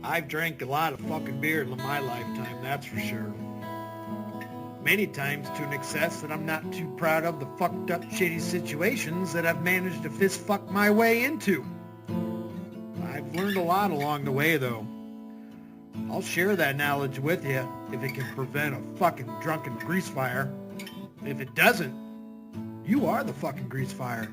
I've drank a lot of fucking beer in my lifetime, that's for sure. Many times to an excess that I'm not too proud of the fucked up shitty situations that I've managed to fist fuck my way into. I've learned a lot along the way though. I'll share that knowledge with you if it can prevent a fucking drunken grease fire. If it doesn't, you are the fucking grease fire.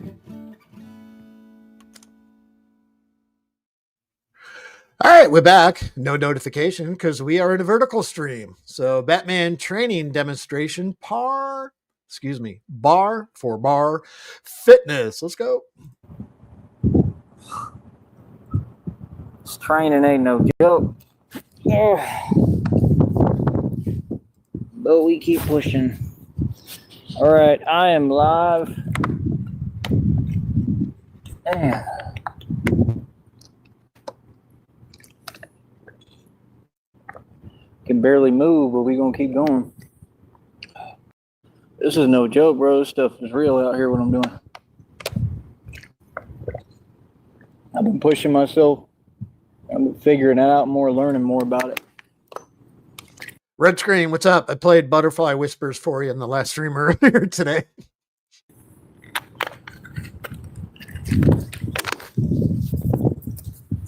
All right, we're back. No notification because we are in a vertical stream. So Batman training demonstration bar for bar fitness. Let's go. This training ain't no joke. But we keep pushing. All right, I am live. Damn. Can barely move, but we gonna keep going. This is no joke, bro. This stuff is real out here. What I'm doing. I've been pushing myself. I've been figuring it out more, learning more about it. Red Screen, what's up? I played Butterfly Whispers for you in the last stream earlier today.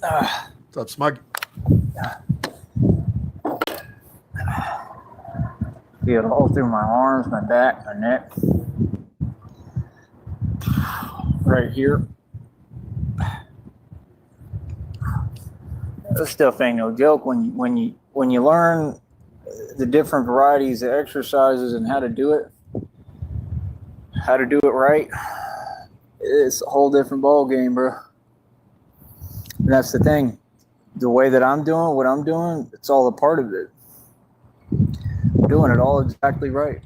What's up, Smug? Feel it all through my arms, my back, my neck. Right here. This stuff ain't no joke. When you learn the different varieties of exercises and how to do it right, it's a whole different ball game, bro. And that's the thing. The way that I'm doing what I'm doing, it's all a part of it. We're doing it all exactly right.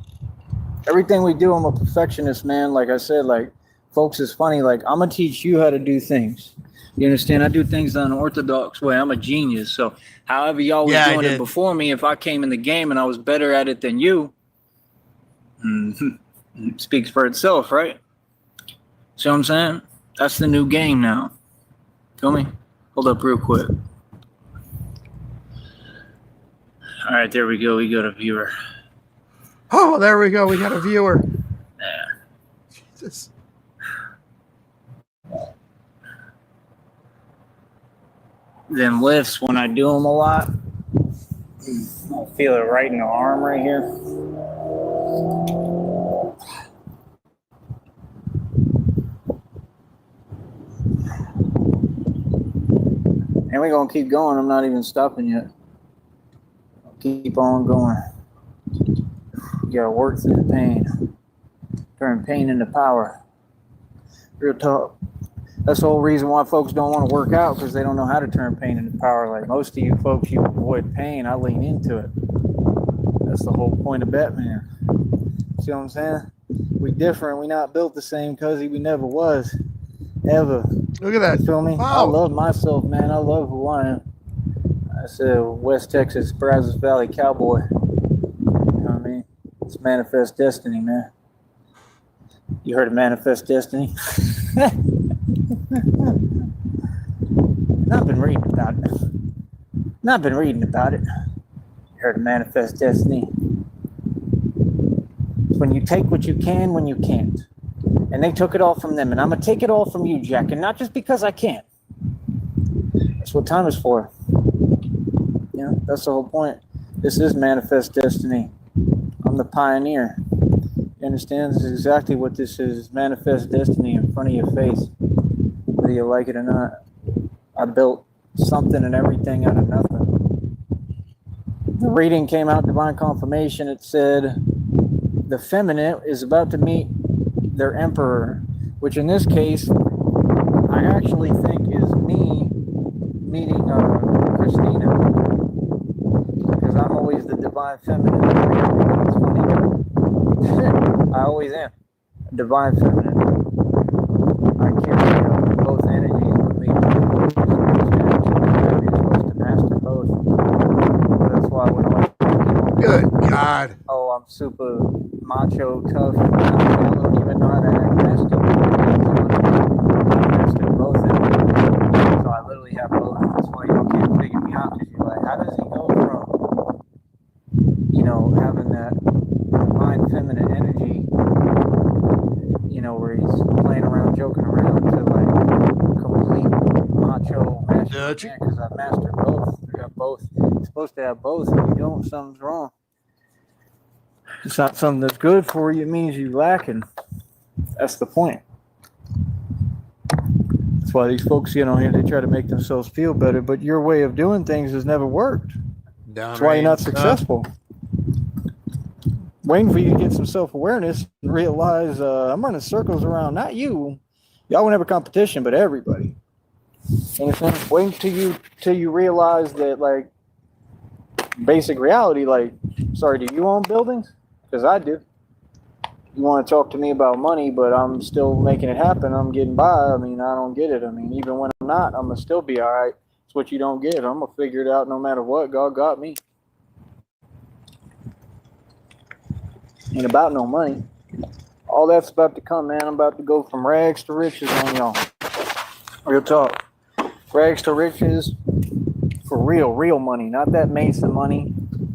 Everything we do, I'm a perfectionist, man. Like I said, like, folks, it's funny. Like, I'm going to teach you how to do things. You understand? I do things the unorthodox way. I'm a genius. So however y'all was doing it before me, if I came in the game and I was better at it than you, it speaks for itself, right? See what I'm saying? That's the new game now. Feel me? Hold up real quick. All right, there we go. We got a viewer. Oh, there we go. We got a viewer. Yeah. Jesus. Them lifts, when I do them a lot, I feel it right in the arm right here. And we're going to keep going. I'm not even stopping yet. Keep on going. You got to work through the pain. Turn pain into power. Real talk. That's the whole reason why folks don't want to work out, because they don't know how to turn pain into power. Like most of you folks, you avoid pain. I lean into it. That's the whole point of Batman. See what I'm saying? We different. We not built the same, cuzzy. We never was. Ever. Look at that. You feel me? Wow. I love myself, man. I love who I am. I said West Texas, Brazos Valley cowboy. You know what I mean? It's manifest destiny, man. You heard of manifest destiny? I've been reading about it. You heard of manifest destiny? It's when you take what you can when you can't. And they took it all from them. And I'm going to take it all from you, Jack. And not just because I can't. That's what time is for. You know, that's the whole point. This is manifest destiny. I'm the pioneer. You understand? This is exactly what this is. Manifest destiny in front of your face. Whether you like it or not. I built something and everything out of nothing. The reading came out, divine confirmation. It said the feminine is about to meet their emperor, which in this case, I actually think is me meeting Christina, because I'm always the divine feminine. It's funny. I always am divine feminine. I carry both energies with me. You're supposed to master both. That's why when I Good God. Oh, I'm super macho, tough. I don't even know how to act masculine. I master both energies. So I literally have both. That's why y'all can't figure me out, because Dutch. Because I've mastered both. I got both. You're supposed to have both. If you don't, something's wrong. It's not something that's good for you. It means you're lacking. That's the point. That's why these folks get on here. They try to make themselves feel better, but your way of doing things has never worked. That's why you're not successful. Waiting for you to get some self-awareness and realize I'm running circles around not you. Y'all won't have a competition, but everybody. Understand? Waiting till you realize that, like, basic reality. Like, sorry, do you own buildings? Because I do. You want to talk to me about money, but I'm still making it happen. I'm getting by. I mean, I don't get it. I mean, even when I'm not, I'm gonna still be all right. It's what you don't get. I'm gonna figure it out no matter what. God got me. Ain't about no money. All that's about to come, man. I'm about to go from rags to riches on y'all. Real talk. Rags to riches for real money. Not that Mason money.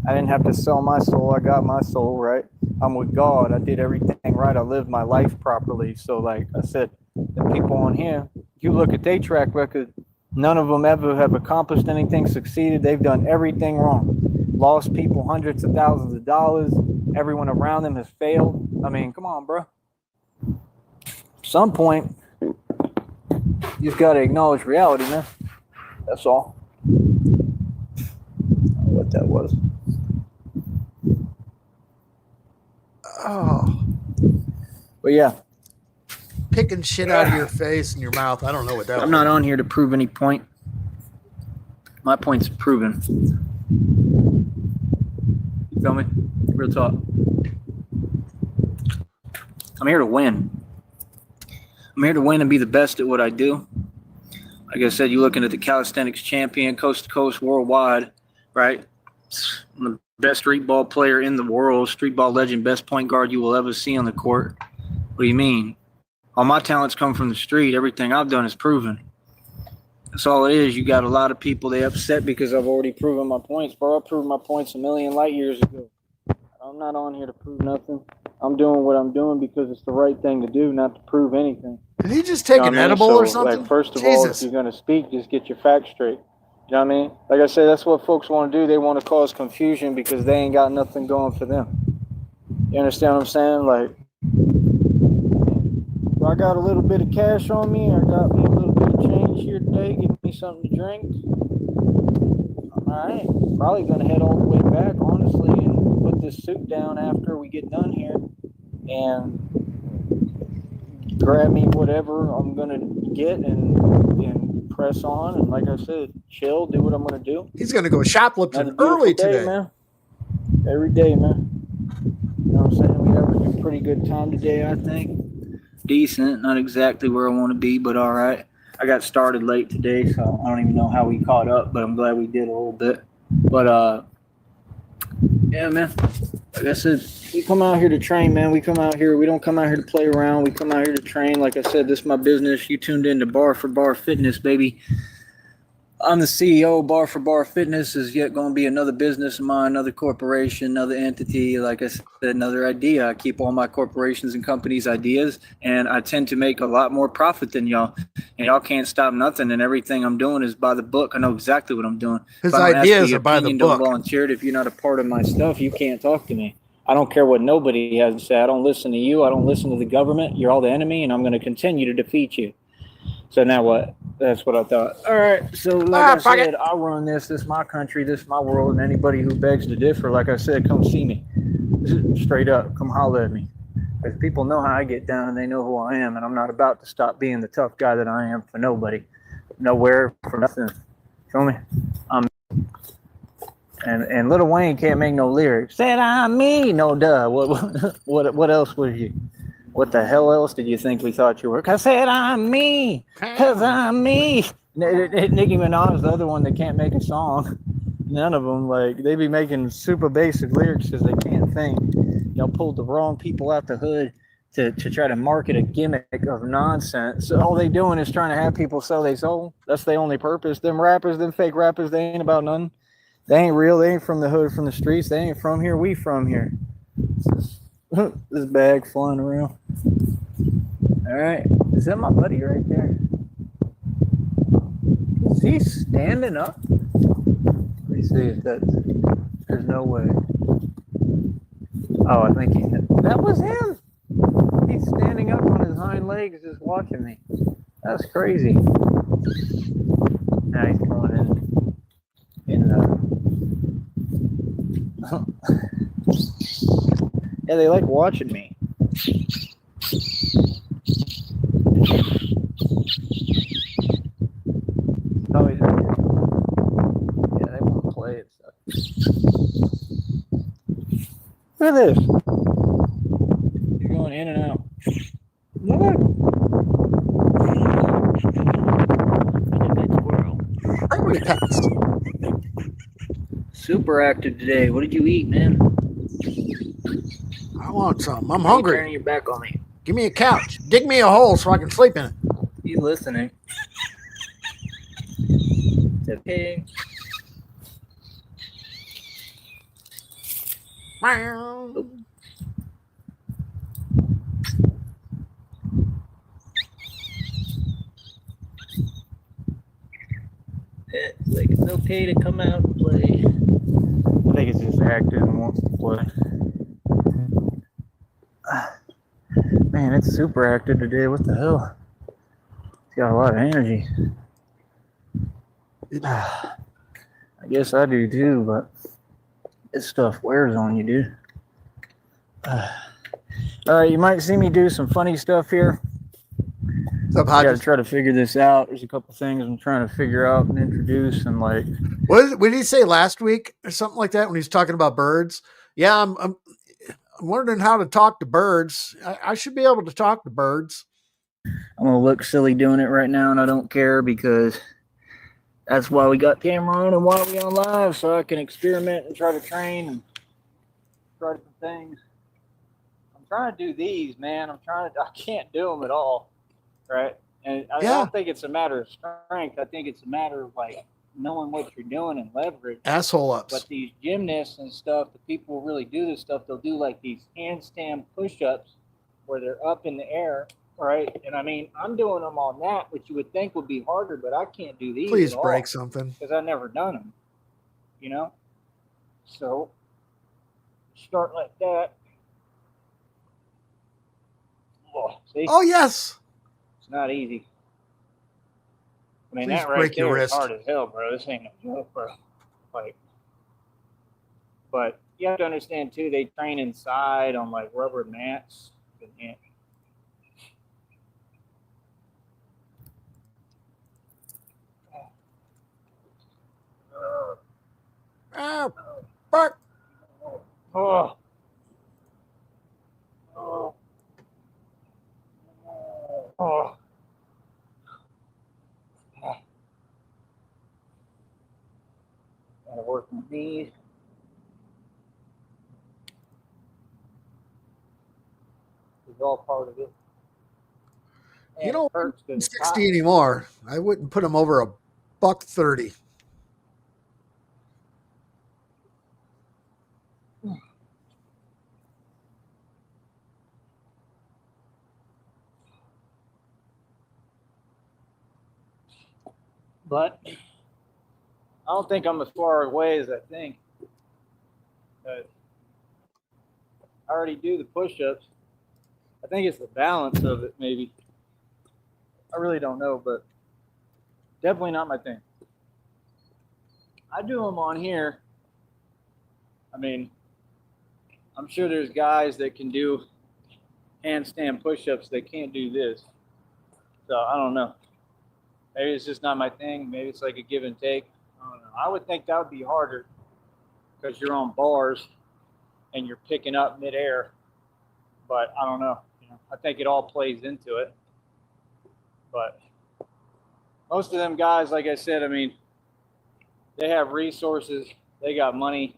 I didn't have to sell my soul. I got my soul, right? I'm with God. I did everything right. I lived my life properly. So, like I said, the people on here, you look at their track record, none of them ever have accomplished anything, succeeded. They've done everything wrong. Lost people hundreds of thousands of dollars. Everyone around them has failed. I mean, come on, bro. At some point, you just got to acknowledge reality, man. That's all. I don't know what that was. Oh. But yeah. Picking shit out of your face and your mouth. I don't know what that was. I'm not on here to prove any point. My point's proven. You feel me? Real talk. I'm here to win. I'm here to win and be the best at what I do. Like I said, you're looking at the calisthenics champion, coast to coast, worldwide, right? I'm the best street ball player in the world, street ball legend, best point guard you will ever see on the court. What do you mean? All my talents come from the street. Everything I've done is proven. That's all it is. You got a lot of people, they upset because I've already proven my points. Bro, I proved my points a million light years ago. I'm not on here to prove nothing. I'm doing what I'm doing because it's the right thing to do, not to prove anything. Did he just take an edible or something? Like, first of all, if you're going to speak, just get your facts straight. You know what I mean? Like I said, that's what folks want to do. They want to cause confusion because they ain't got nothing going for them. You understand what I'm saying? Like, I got a little bit of cash on me. I got me a little bit of change here today. Give me something to drink. All right. Probably going to head all the way back, honestly, and put this suit down after we get done here and grab me whatever I'm going to get and press on. And like I said, chill, do what I'm going to do. He's going to go shoplifting early today. Man. Every day, man. You know what I'm saying? We have a pretty good time today, I think. Decent, not exactly where I want to be, but all right. I got started late today, so I don't even know how we caught up, but I'm glad we did a little bit. But yeah, man. Like I said, we come out here to train, man. We come out here. We don't come out here to play around. We come out here to train. Like I said, this is my business. You tuned into Bar for Bar Fitness, baby. I'm the CEO. Bar for Bar Fitness is yet going to be another business of mine, another corporation, another entity. Like I said, another idea. I keep all my corporations and companies' ideas, and I tend to make a lot more profit than y'all. And y'all can't stop nothing, and everything I'm doing is by the book. I know exactly what I'm doing. His ideas are by the book. Don't volunteer it. If you're not a part of my stuff, you can't talk to me. I don't care what nobody has to say. I don't listen to you. I don't listen to the government. You're all the enemy, and I'm going to continue to defeat you. So now what? That's what I thought. All right. So like I said, I'll run this. This is my country. This is my world. And anybody who begs to differ, like I said, come see me. Straight up. Come holler at me. Because people know how I get down and they know who I am. And I'm not about to stop being the tough guy that I am for nobody. Nowhere, for nothing. Feel me? And Lil Wayne can't make no lyrics. Said I'm me. No, duh. What else was you? What the hell else did you think we thought you were? I said I'm me, cause I'm me. Nicki Minaj is the other one that can't make a song. None of them, like, they be making super basic lyrics because they can't think. Y'all pulled the wrong people out the hood to try to market a gimmick of nonsense. So all they doing is trying to have people sell their soul. That's their only purpose. Them rappers, them fake rappers, they ain't about nothing. They ain't real. They ain't from the hood, from the streets. They ain't from here. We from here. This bag flying around. All right. Is that my buddy right there? Is he standing up? Let me see if that's. There's no way. Oh, I think that was him. He's standing up on his hind legs, just watching me. That's crazy. Now he's going in the. Yeah, they like watching me. Oh, he's right here. Yeah, they want to play and stuff. Look at this. You're going in and out. Look. Angry pets. Super active today. What did you eat, man? I want some. I'm You're hungry. turning your back on me. Give me a couch. Dig me a hole so I can sleep in it. He's listening. It's okay. It's like it's okay to come out and play. I think it's just active and wants to play. Man, it's super active today. What the hell? It's got a lot of energy. I guess I do too, but this stuff wears on you, dude. All right, you might see me do some funny stuff here. What's up, I got to Hodges? try to figure this out. There's a couple things I'm trying to figure out and introduce, and like, What did he say last week or something like that when he was talking about birds? Yeah, I'm wondering how to talk to birds. I should be able to talk to birds. I'm gonna look silly doing it right now, and I don't care because that's why we got camera on and why we on live, so I can experiment and try to train and try different things. I'm trying to do these, man. I can't do them at all, right? And I don't think it's a matter of strength. I think it's a matter of like knowing what you're doing and leverage. Asshole ups. But these gymnasts and stuff, the people who really do this stuff, they'll do like these handstand push-ups where they're up in the air, right? And I mean, I'm doing them on that, which you would think would be harder, but I can't do these. Please break something. Because I've never done them, you know? So, start like that. Oh, see? Oh, yes. It's not easy. I mean, Please that right break your there is wrist. hard as hell, bro. This ain't no joke, bro. Like, but you have to understand, too, they train inside on, like, rubber mats. Bark. Oh. Oh. Oh. Gotta work on these. It's all part of it. And You don't hurts 'cause it's 60 anymore. I wouldn't put him over $130. But I don't think I'm as far away as I think. But I already do the push-ups. I think it's the balance of it, maybe. I really don't know, but definitely not my thing. I do them on here. I mean, I'm sure there's guys that can do handstand push-ups that can't do this. So I don't know. Maybe it's just not my thing. Maybe it's like a give and take. I don't know. I would think that would be harder because you're on bars and you're picking up midair. But I don't know. I think it all plays into it. But most of them guys, like I said, I mean, they have resources. They got money.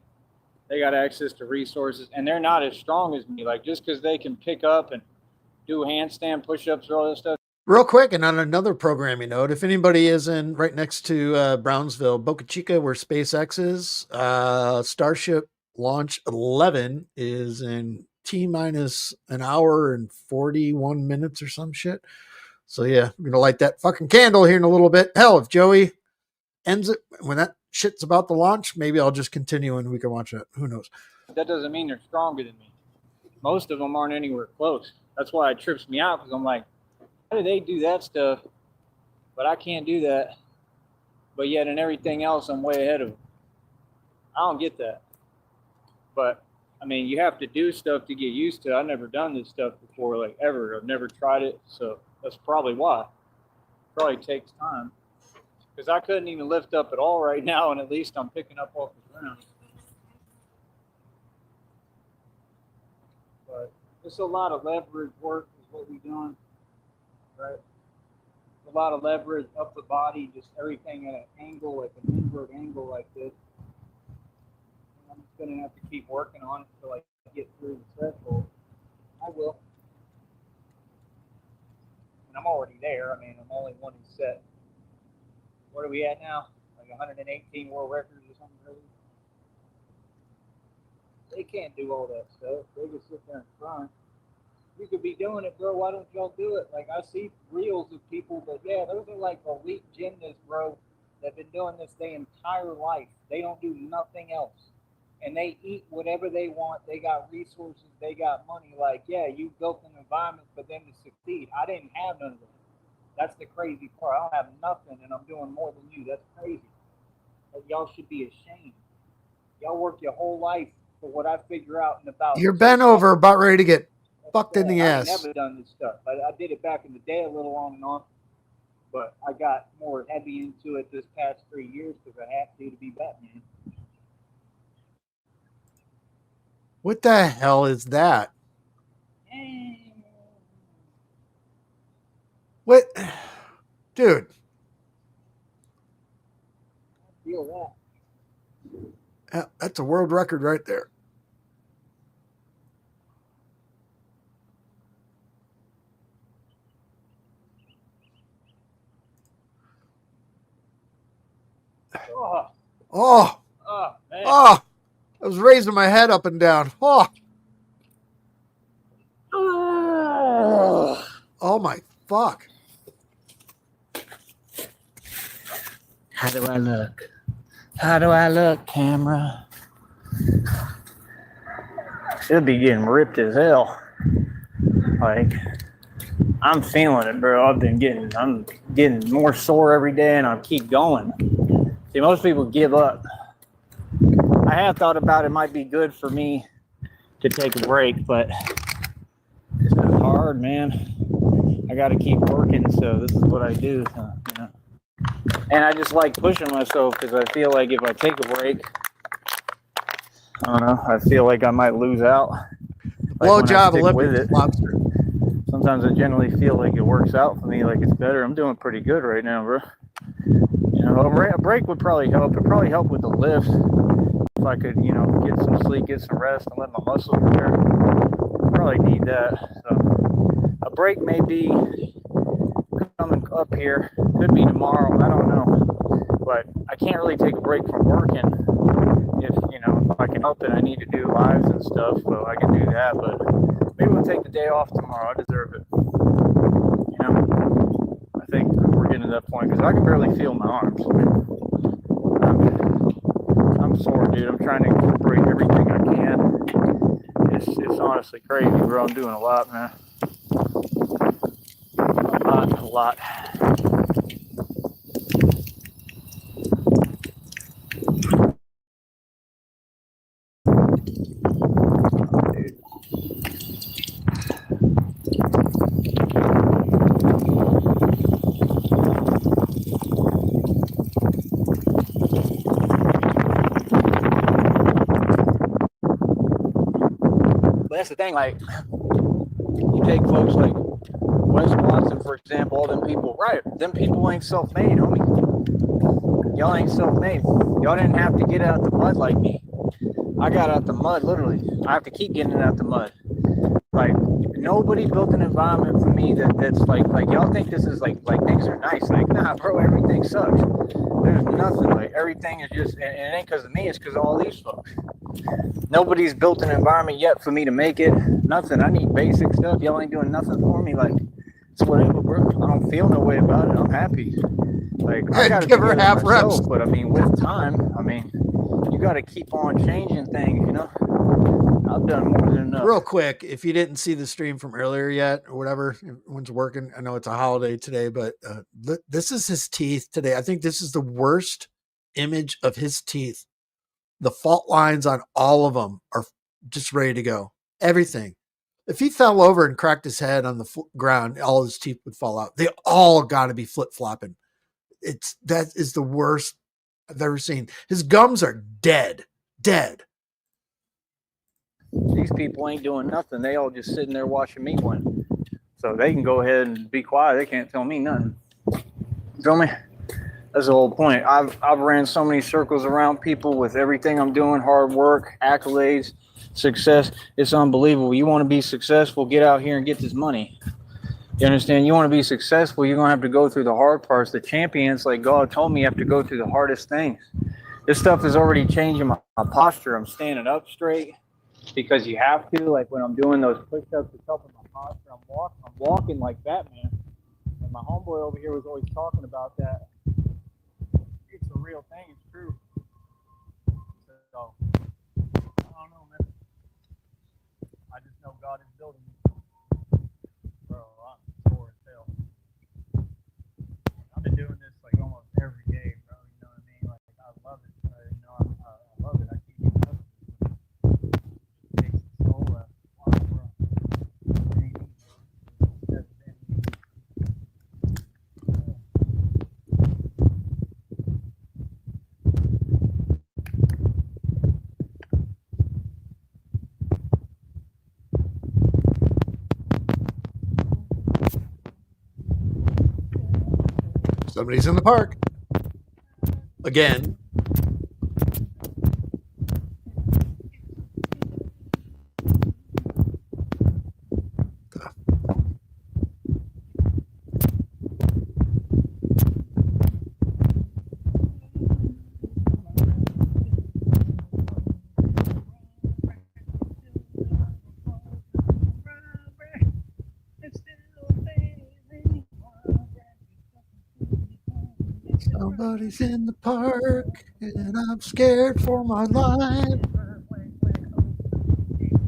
They got access to resources. And they're not as strong as me. Like, just because they can pick up and do handstand push-ups or all this stuff. Real quick, and on another programming note, if anybody is in right next to Brownsville, Boca Chica, where SpaceX is, Starship Launch 11 is in T-minus an hour and 41 minutes or some shit. So yeah, we're going to light that fucking candle here in a little bit. Hell, if Joey ends it, when that shit's about to launch, maybe I'll just continue and we can watch it. Who knows? That doesn't mean they're stronger than me. Most of them aren't anywhere close. That's why it trips me out, because I'm like, how do they do that stuff, but I can't do that? But yet in everything else, I'm way ahead of them. I don't get that. But, I mean, you have to do stuff to get used to it. I've never done this stuff before, like, ever. I've never tried it, so that's probably why. It probably takes time. Because I couldn't even lift up at all right now, and at least I'm picking up off the ground. But it's a lot of leverage work is what we're doing, right? A lot of leverage up the body, just everything at an angle, like an inward angle like this. And I'm just going to have to keep working on it until I get through the threshold. I will. And I'm already there. I mean, I'm only one who's set. What are we at now? Like 118 world records or something crazy? They can't do all that stuff. They just sit there and cry. You could be doing it, bro. Why don't y'all do it? Like, I see reels of people, but yeah, those are like elite gymnasts, bro, that have been doing this their entire life. They don't do nothing else. And they eat whatever they want. They got resources. They got money. Like, yeah, you built an environment for them to succeed. I didn't have none of that. That's the crazy part. I don't have nothing, and I'm doing more than you. That's crazy. Like, y'all should be ashamed. Y'all work your whole life for what I figure out in about. You're bent over, about ready to get fucked in the ass. I've never done this stuff. I did it back in the day a little on and on, but I got more heavy into it this past 3 years because I had to be Batman. What the hell is that? What? Dude. I feel that. That's a world record right there. Oh, man. I was raising my head up and down. Oh my fuck. How do I look? How do I look, camera? Should be getting ripped as hell. Like, I'm feeling it, bro. I'm getting more sore every day, and I keep going. See, most people give up. I have thought about it might be good for me to take a break, but it's hard, man. I got to keep working, so this is what I do. You know. And I just like pushing myself because I feel like if I take a break, I don't know, I feel like I might lose out. Blow job, Olympic lobster. Sometimes I generally feel like it works out for me, like it's better. I'm doing pretty good right now, bro. You know, a break would probably help. It'd probably help with the lift. If I could, you know, get some sleep, get some rest, and let my muscles repair. Probably need that. So a break may be coming up here. Could be tomorrow. I don't know. But I can't really take a break from working. If I can help it, I need to do lives and stuff, so I can do that. But maybe we'll take the day off tomorrow. I deserve it. You know, I think we're getting to that point because I can barely feel my arms. I'm sore, dude. I'm trying to incorporate everything I can. It's honestly crazy, bro. I'm doing a lot, man. A lot. But that's the thing, like, you take folks like Wes Watson, for example, all them people, right? Them people ain't self-made, homie. Y'all ain't self-made. Y'all didn't have to get out the mud like me. I got out the mud, literally. I have to keep getting out the mud. Like, nobody built an environment for me that's like y'all think this is like things are nice. Like, nah, bro, everything sucks. There's nothing. Like, everything is just, and it ain't because of me, it's because of all these folks. Nobody's built an environment yet for me to make it. Nothing. I need basic stuff. Y'all ain't doing nothing for me. Like, it's whatever, bro. I don't feel no way about it. I'm happy. Like, I got to give her together half myself, reps. but I mean, with time, I mean, you got to keep on changing things, you know? I've done more than enough. Real quick, if you didn't see the stream from earlier yet or whatever, everyone's working. I know it's a holiday today, but this is his teeth today. I think this is the worst image of his teeth. The fault lines on all of them are just ready to go. Everything. If he fell over and cracked his head on the ground, all his teeth would fall out. They all got to be flip-flopping. That is the worst I've ever seen. His gums are dead. These people ain't doing nothing. They all just sitting there watching me win. So they can go ahead and be quiet. They can't tell me nothing. You feel me? That's the whole point. I've ran so many circles around people with everything I'm doing, hard work, accolades, success. It's unbelievable. You want to be successful, get out here and get this money. You understand? You want to be successful, you're going to have to go through the hard parts. The champions, like God told me, have to go through the hardest things. This stuff is already changing my posture. I'm standing up straight because you have to. Like when I'm doing those push-ups, it's helping my posture. I'm walking like Batman. And my homeboy over here was always talking about that. It's a real thing. It's true. So, I don't know, man. I just know God is building me. Bro, I'm sore as hell. I've been doing this like almost every day, bro. You know what I mean? Like I love it. I love it. I keep it up. It takes its toll. Wow, bro. It ain't easy. It's never been easy. Somebody's in the park. Again. Somebody's in the park and I'm scared for my life.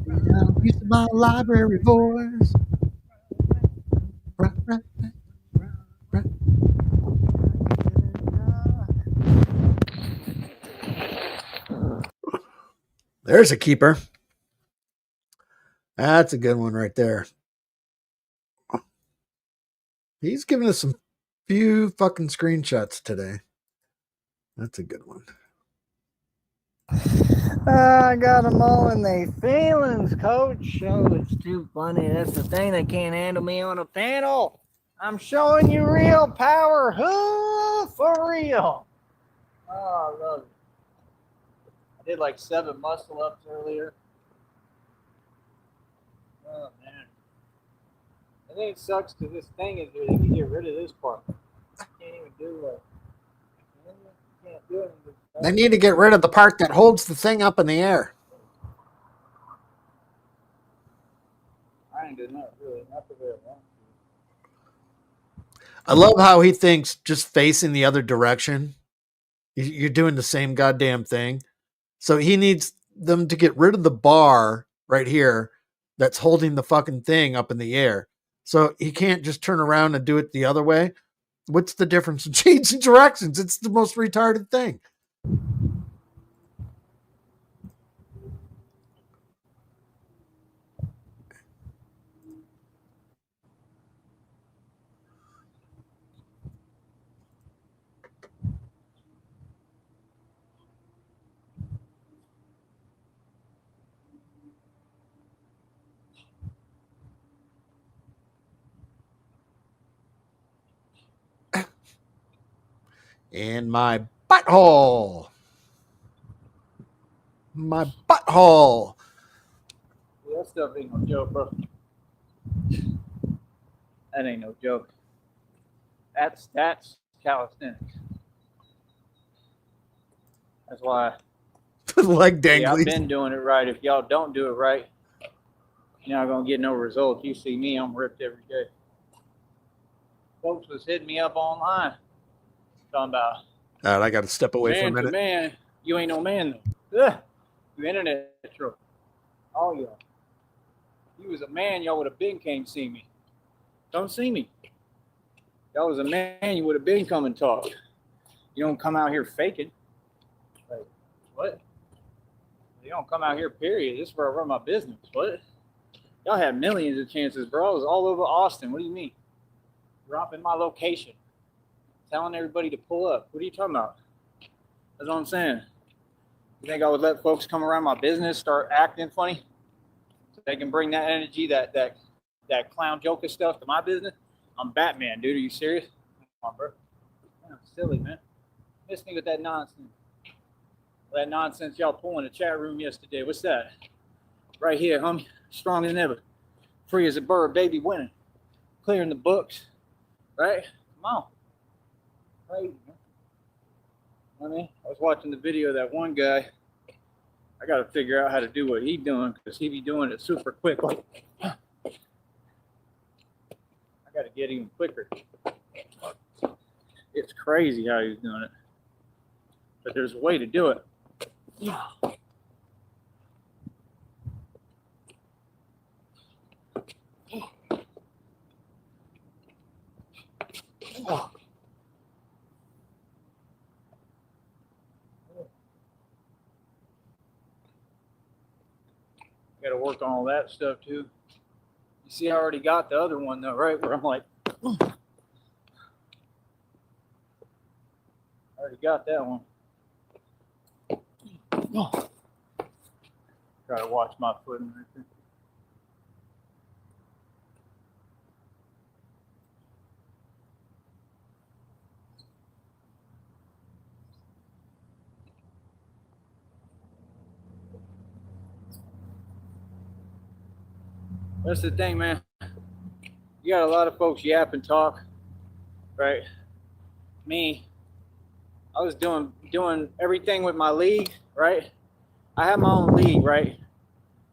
Yeah, I'm used to my library voice. Right. There's a keeper. That's a good one right there. He's giving us some few fucking screenshots today. That's a good one. I got them all in their feelings, coach. Oh, it's too funny. That's the thing. They can't handle me on a panel. I'm showing you real power. Who for real? Oh, I love it. I did like 7 muscle ups earlier. Oh, man. I think it sucks because this thing is here. They can get rid of this part. I can't even do it. Can't do it. They need to get rid of the part that holds the thing up in the air. I ain't doing that really. Not the way I want to. I love how he thinks just facing the other direction, you're doing the same goddamn thing. So he needs them to get rid of the bar right here that's holding the fucking thing up in the air. So he can't just turn around and do it the other way. What's the difference in changing directions? It's the most retarded thing. In my butthole. My butthole. Yeah, that stuff ain't no joke, bro. That ain't no joke. That's calisthenics. That's why. Leg dangly. Yeah, I've been doing it right. If y'all don't do it right, you're not gonna get no results. You see me, I'm ripped every day. Folks was hitting me up online. Talking about All right, I got to step away for a man to minute. man. You ain't no man though. Ugh. You internet troll. All y'all. You was a man, y'all would have been came see me. Don't see me. Y'all was a man, you would have been come and talk. You don't come out here faking. Like, what? You don't come out here, period. This is where I run my business. What? Y'all had millions of chances, bro. I was all over Austin. What do you mean? Dropping my location. Telling everybody to pull up. What are you talking about? That's what I'm saying. You think I would let folks come around my business, start acting funny? So they can bring that energy, that clown joker stuff to my business? I'm Batman, dude. Are you serious? Come on, bro. Man, silly, man. Miss me with that nonsense. That nonsense y'all pulling in the chat room yesterday. What's that? Right here, homie. Stronger than ever. Free as a bird, baby, winning. Clearing the books. Right? Come on. Crazy, man. I mean, I was watching the video of that one guy. I got to figure out how to do what he's doing because he be doing it super quick. Like, I got to get even quicker. It's crazy how he's doing it. But there's a way to do it. Oh. Got to work on all that stuff too. You see, I already got the other one though, right? Where I'm like, I already got that one. Oh. Gotta watch my footing right there. That's the thing, man. You got a lot of folks yap and talk, right? Me, I was doing everything with my league, right? I have my own league, right?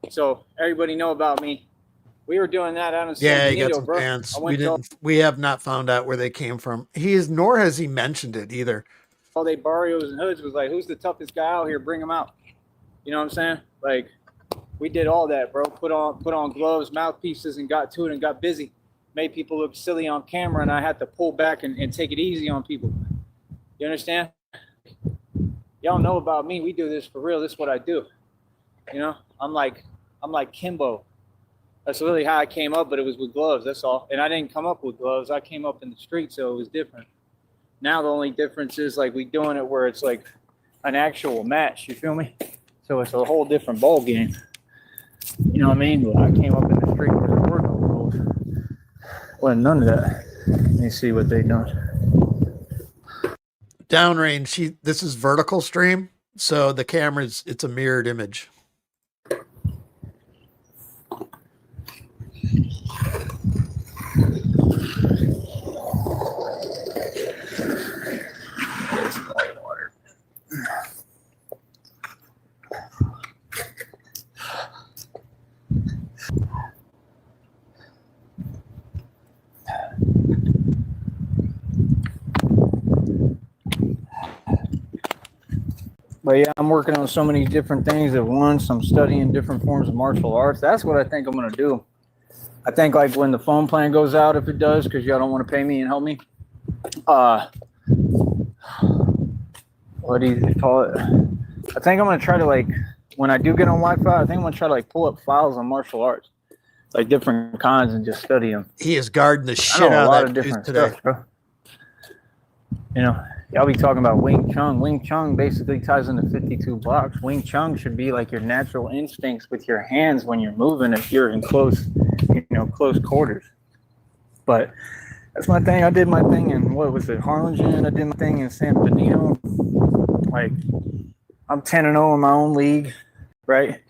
So everybody know about me. We were doing that out in San You got Benito, some bro. fans. We have not found out where they came from. Nor has he mentioned it either. All they barrios and hoods was like, who's the toughest guy out here? Bring him out. You know what I'm saying? Like, we did all that, bro. Put on gloves, mouthpieces, and got to it and got busy. Made people look silly on camera, and I had to pull back and take it easy on people. You understand? Y'all know about me. We do this for real. This is what I do. You know, I'm like Kimbo. That's really how I came up, but it was with gloves. That's all. And I didn't come up with gloves. I came up in the street, so it was different. Now the only difference is like we doing it where it's like an actual match. You feel me? So it's a whole different ball game. You know what I mean? But I came up in the street where there were no rules. Well, none of that. Let me see what they done. Downrange. This is vertical stream, so the camera's it's a mirrored image. But yeah, I'm working on so many different things at once. I'm studying different forms of martial arts. That's what I think I'm going to do. I think like when the phone plan goes out, if it does, because y'all don't want to pay me and help me. What do you call it? I think I'm going to try to like, when I do get on Wi-Fi, I think I'm going to try to like pull up files on martial arts, like different kinds and just study them. He is guarding the shit out a lot of of that different today. stuff, bro. You know, y'all be talking about Wing Chun. Wing Chun basically ties into 52 blocks. Wing Chun should be like your natural instincts with your hands when you're moving if you're in close quarters. But that's my thing. I did my thing in, what was it, Harlingen? I did my thing in San Benito. Like, I'm 10-0 in my own league, right?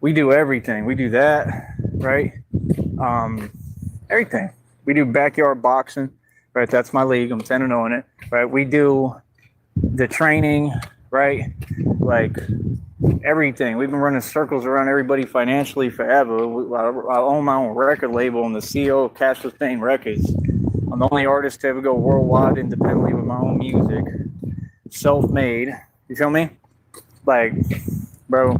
We do everything. We do that, right? Everything. We do backyard boxing. Right, that's my league. I'm 10-0 in it. Right, we do the training, right? Like everything. We've been running circles around everybody financially forever. I own my own record label. I'm the CEO of Cash Sustain Records. I'm I'm the only artist to ever go worldwide independently with my own music. Self-made. You feel me? Like, bro,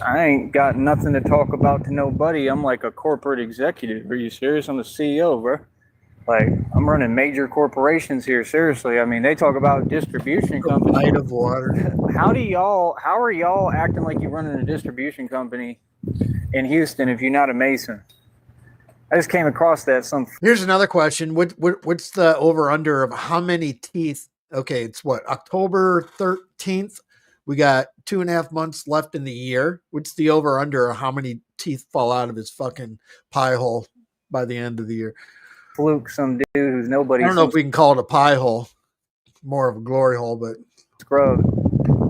I ain't got nothing to talk about to nobody. I'm like a corporate executive. Are you serious? I'm the CEO, bro. Like, I'm running major corporations here. Seriously. I mean, they talk about distribution companies. Light of water. How are y'all acting like you're running a distribution company in Houston if you're not a Mason? I just came across that. Here's another question. What's the over under of how many teeth? Okay, it's what, October 13th. We got 2.5 months left in the year. What's the over under of how many teeth fall out of his fucking pie hole by the end of the year? Fluke, some dude who's nobody. I don't know if we can call it a pie hole, more of a glory hole, but scrub.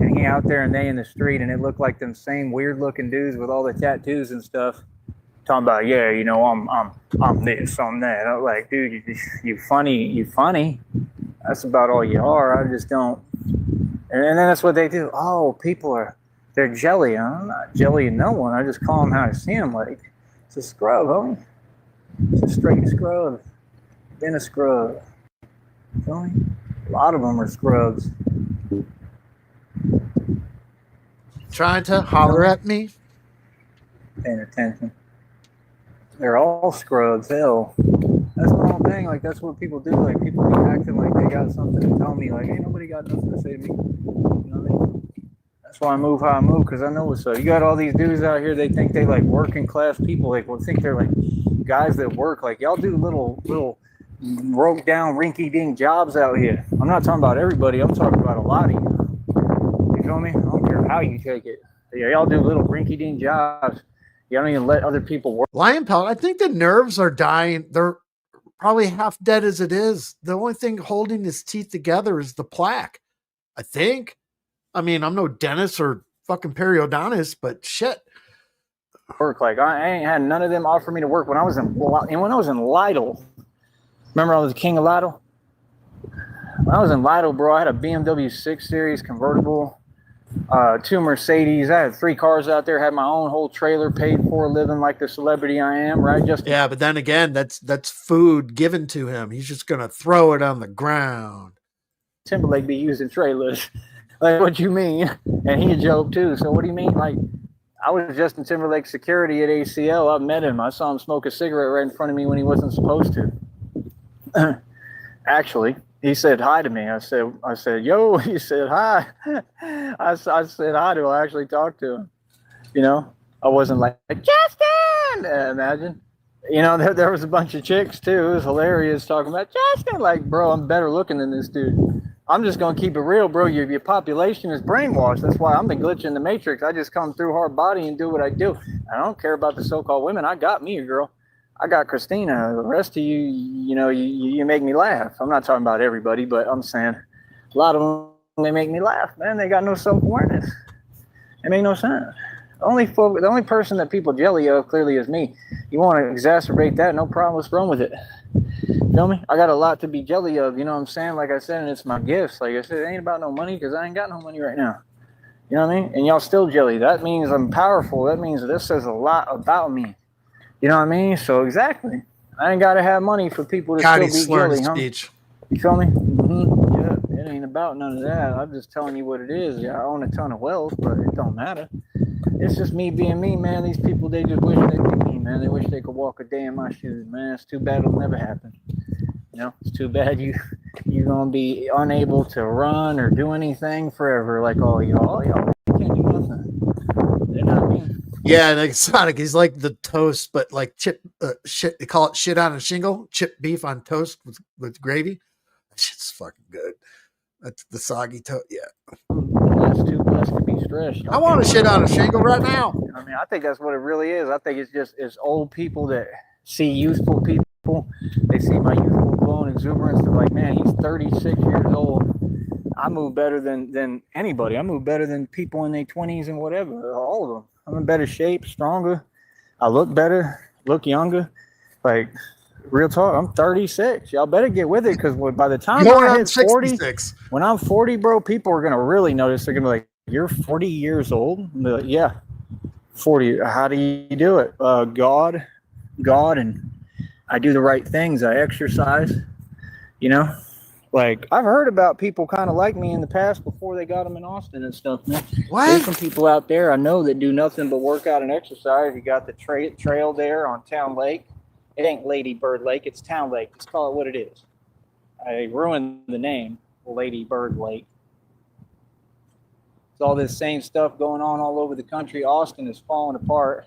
And he out there and they in the street, and it looked like them same weird looking dudes with all the tattoos and stuff. Talking about, yeah, you know, I'm this, I'm that. I'm like, dude, you funny. That's about all you are. I just don't. And then that's what they do. Oh, they're jelly. I'm not jellying no one. I just call them how I see them. Like, it's a scrub, homie. It's a straight scrub. Been a scrub. Feel me? A lot of them are scrubs. Trying to holler at me? Paying attention. They're all scrubs. Hell, that's the whole thing. Like, that's what people do. Like, people be acting like they got something to tell me. Like, ain't nobody got nothing to say to me. You know what I mean? That's why I move how I move, because I know what's up. You got all these dudes out here, they think they like working class people. Like, well, think they're like guys that work. Like, y'all do little broke down rinky dink jobs out here. I'm not talking about everybody. I'm talking about a lot of you. You feel me? I don't care how you take it. Yeah, y'all do little rinky dink jobs. You don't even let other people work. Lion Pellet, I think the nerves are dying. They're probably half dead as it is. The only thing holding his teeth together is the plaque, I think. I mean, I'm no dentist or fucking periodontist, but shit. Work. Like, I ain't had none of them offer me to work when I was in Lidl. Remember I was the king of Lidl? When I was in Lidl, bro, I had a BMW 6 Series convertible, 2 Mercedes. I had 3 cars out there, had my own whole trailer paid for, living like the celebrity I am, right? Yeah, but then again, that's food given to him. He's just gonna throw it on the ground. Timberlake be using trailers. Like, what you mean? And he a joke too. So what do you mean? Like, I was just in Timberlake security at ACL. I met him. I saw him smoke a cigarette right in front of me when he wasn't supposed to. Actually, he said hi to me. I said, yo. He said hi. I said hi to him. I actually talked to him. You know, I wasn't like, Justin. Imagine. You know, there was a bunch of chicks too. It was hilarious talking about Justin. Like, bro, I'm better looking than this dude. I'm just gonna keep it real, bro. Your population is brainwashed. That's why I'm the glitch in the matrix. I just come through hard body and do what I do. I don't care about the so-called women. I got me a girl. I got Christina. The rest of you, you know, you make me laugh. I'm not talking about everybody, but I'm saying a lot of them, they make me laugh, man. They got no self-awareness. It make no sense. The only person that people jelly of clearly is me. You want to exacerbate that? No problem. What's wrong with it? Feel me? I got a lot to be jelly of, you know what I'm saying? Like I said, and it's my gifts. Like I said, it ain't about no money because I ain't got no money right now. You know what I mean? And y'all still jelly. That means I'm powerful. That means this says a lot about me. You know what I mean? So exactly. I ain't got to have money for people to still be jelly, huh? Speech. You feel me? Mm-hmm. Yeah, it ain't about none of that. I'm just telling you what it is. Yeah, I own a ton of wealth, but it don't matter. It's just me being me, man. These people, they just wish they could be me, man. They wish they could walk a day in my shoes, man. It's too bad it'll never happen. You know, it's too bad you're gonna be unable to run or do anything forever. Like all y'all can't do nothing. They're not me. Yeah, like Sonic, he's like the toast, but like chip shit. They call it shit on a shingle, chip beef on toast with gravy. That shit's fucking good. That's the soggy toast. Yeah. That's too blessed to be stressed. I want to shit on a shingle right now. I mean, I think that's what it really is. I think it's old people that see youthful people. They see my youthful glow and exuberance. They're like, man, he's 36 years old. I move better than anybody. I move better than people in their 20s and whatever. All of them. I'm in better shape, stronger. I look better, look younger. Like, real talk, I'm 36. Y'all better get with it because by the time I hit 40, when I'm 40, bro, people are going to really notice. They're going to be like, you're 40 years old? And they're like, yeah, 40. How do you do it? God, and I do the right things. I exercise, you know. Like, I've heard about people kind of like me in the past before they got them in Austin and stuff, man. What? There's some people out there I know that do nothing but work out and exercise. You got the trail there on Town Lake. It ain't Lady Bird Lake. It's Town Lake. Just call it what it is. I ruined the name, Lady Bird Lake. It's all this same stuff going on all over the country. Austin is falling apart.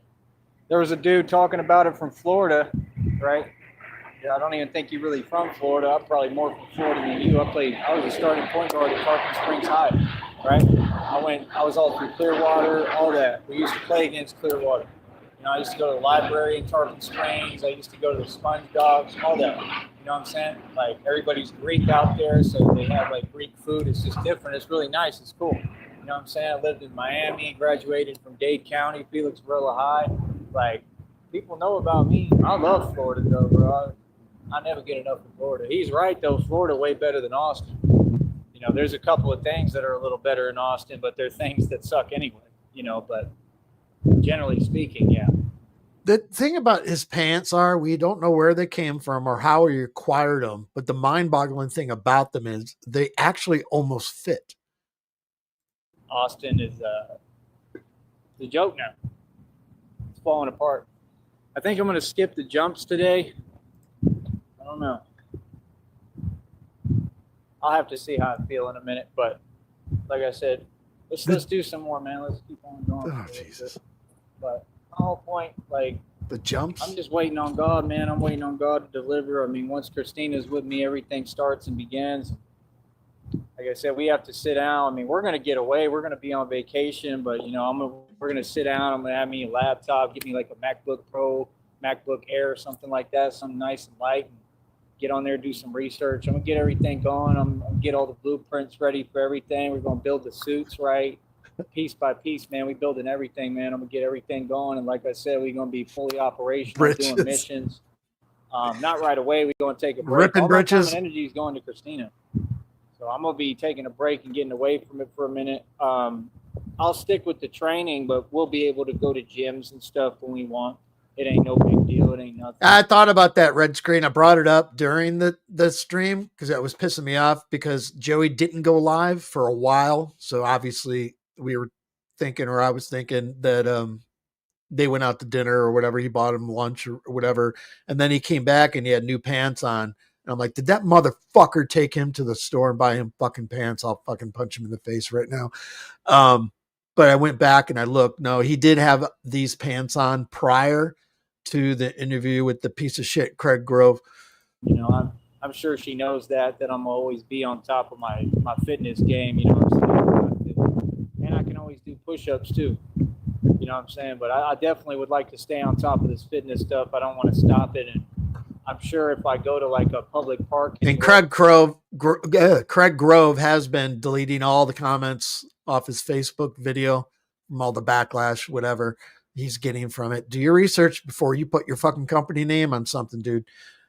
There was a dude talking about it from Florida, right? Yeah, I don't even think you're really from Florida. I'm probably more from Florida than you. I was a starting point guard at Tarpon Springs High, right? I was all through Clearwater, all that. We used to play against Clearwater. You know, I used to go to the library in Tarpon Springs. I used to go to the Sponge Dogs, all that. You know what I'm saying? Like, everybody's Greek out there, so they have like Greek food. It's just different. It's really nice. It's cool. You know what I'm saying? I lived in Miami, graduated from Dade County, Felix Varela High. Like, people know about me. I love Florida, though, bro. I never get enough of Florida. He's right, though. Florida way better than Austin. You know, there's a couple of things that are a little better in Austin, but they're things that suck anyway, you know, but generally speaking, yeah. The thing about his pants are we don't know where they came from or how he acquired them, but the mind-boggling thing about them is they actually almost fit. Austin is the joke now. It's falling apart. I think I'm going to skip the jumps today. I don't know. I'll have to see how I feel in a minute, but like I said, let's do some more, man. Let's keep on going. Oh, Jesus. But the whole point, like, the jumps. I'm just waiting on God, man. I'm waiting on God to deliver. I mean, once Christina's with me, everything starts and begins. Like I said, we have to sit down. I mean, we're going to get away. We're going to be on vacation, but, you know, we're going to sit down. I'm going to have me a laptop, get me like a MacBook Pro, MacBook Air, something like that, something nice and light, and get on there, do some research. I'm going to get everything going. I'm going to get all the blueprints ready for everything. We're going to build the suits right, piece by piece, man. We're building everything, man. I'm going to get everything going. And like I said, we're going to be fully operational, doing missions. Not right away. We're going to take a break. Ripping britches. All my energy is going to Christina. So I'm going to be taking a break and getting away from it for a minute. I'll stick with the training, but we'll be able to go to gyms and stuff when we want. It ain't no big deal. It ain't nothing. I thought about that red screen. I brought it up during the stream because that was pissing me off because Joey didn't go live for a while. So obviously we were thinking, or I was thinking that they went out to dinner or whatever. He bought him lunch or whatever. And then he came back and he had new pants on. And I'm like, did that motherfucker take him to the store and buy him fucking pants? I'll fucking punch him in the face right now. But I went back and I looked. No, he did have these pants on prior to the interview with the piece of shit Craig Grove. You know, I'm sure she knows that I'm always be on top of my fitness game, you know what I'm saying? And I can always do push-ups too. You know what I'm saying? But I definitely would like to stay on top of this fitness stuff. I don't want to stop it. And I'm sure if I go to like a public park. And Craig Grove has been deleting all the comments off his Facebook video from all the backlash, whatever he's getting from it. Do your research before you put your fucking company name on something, dude,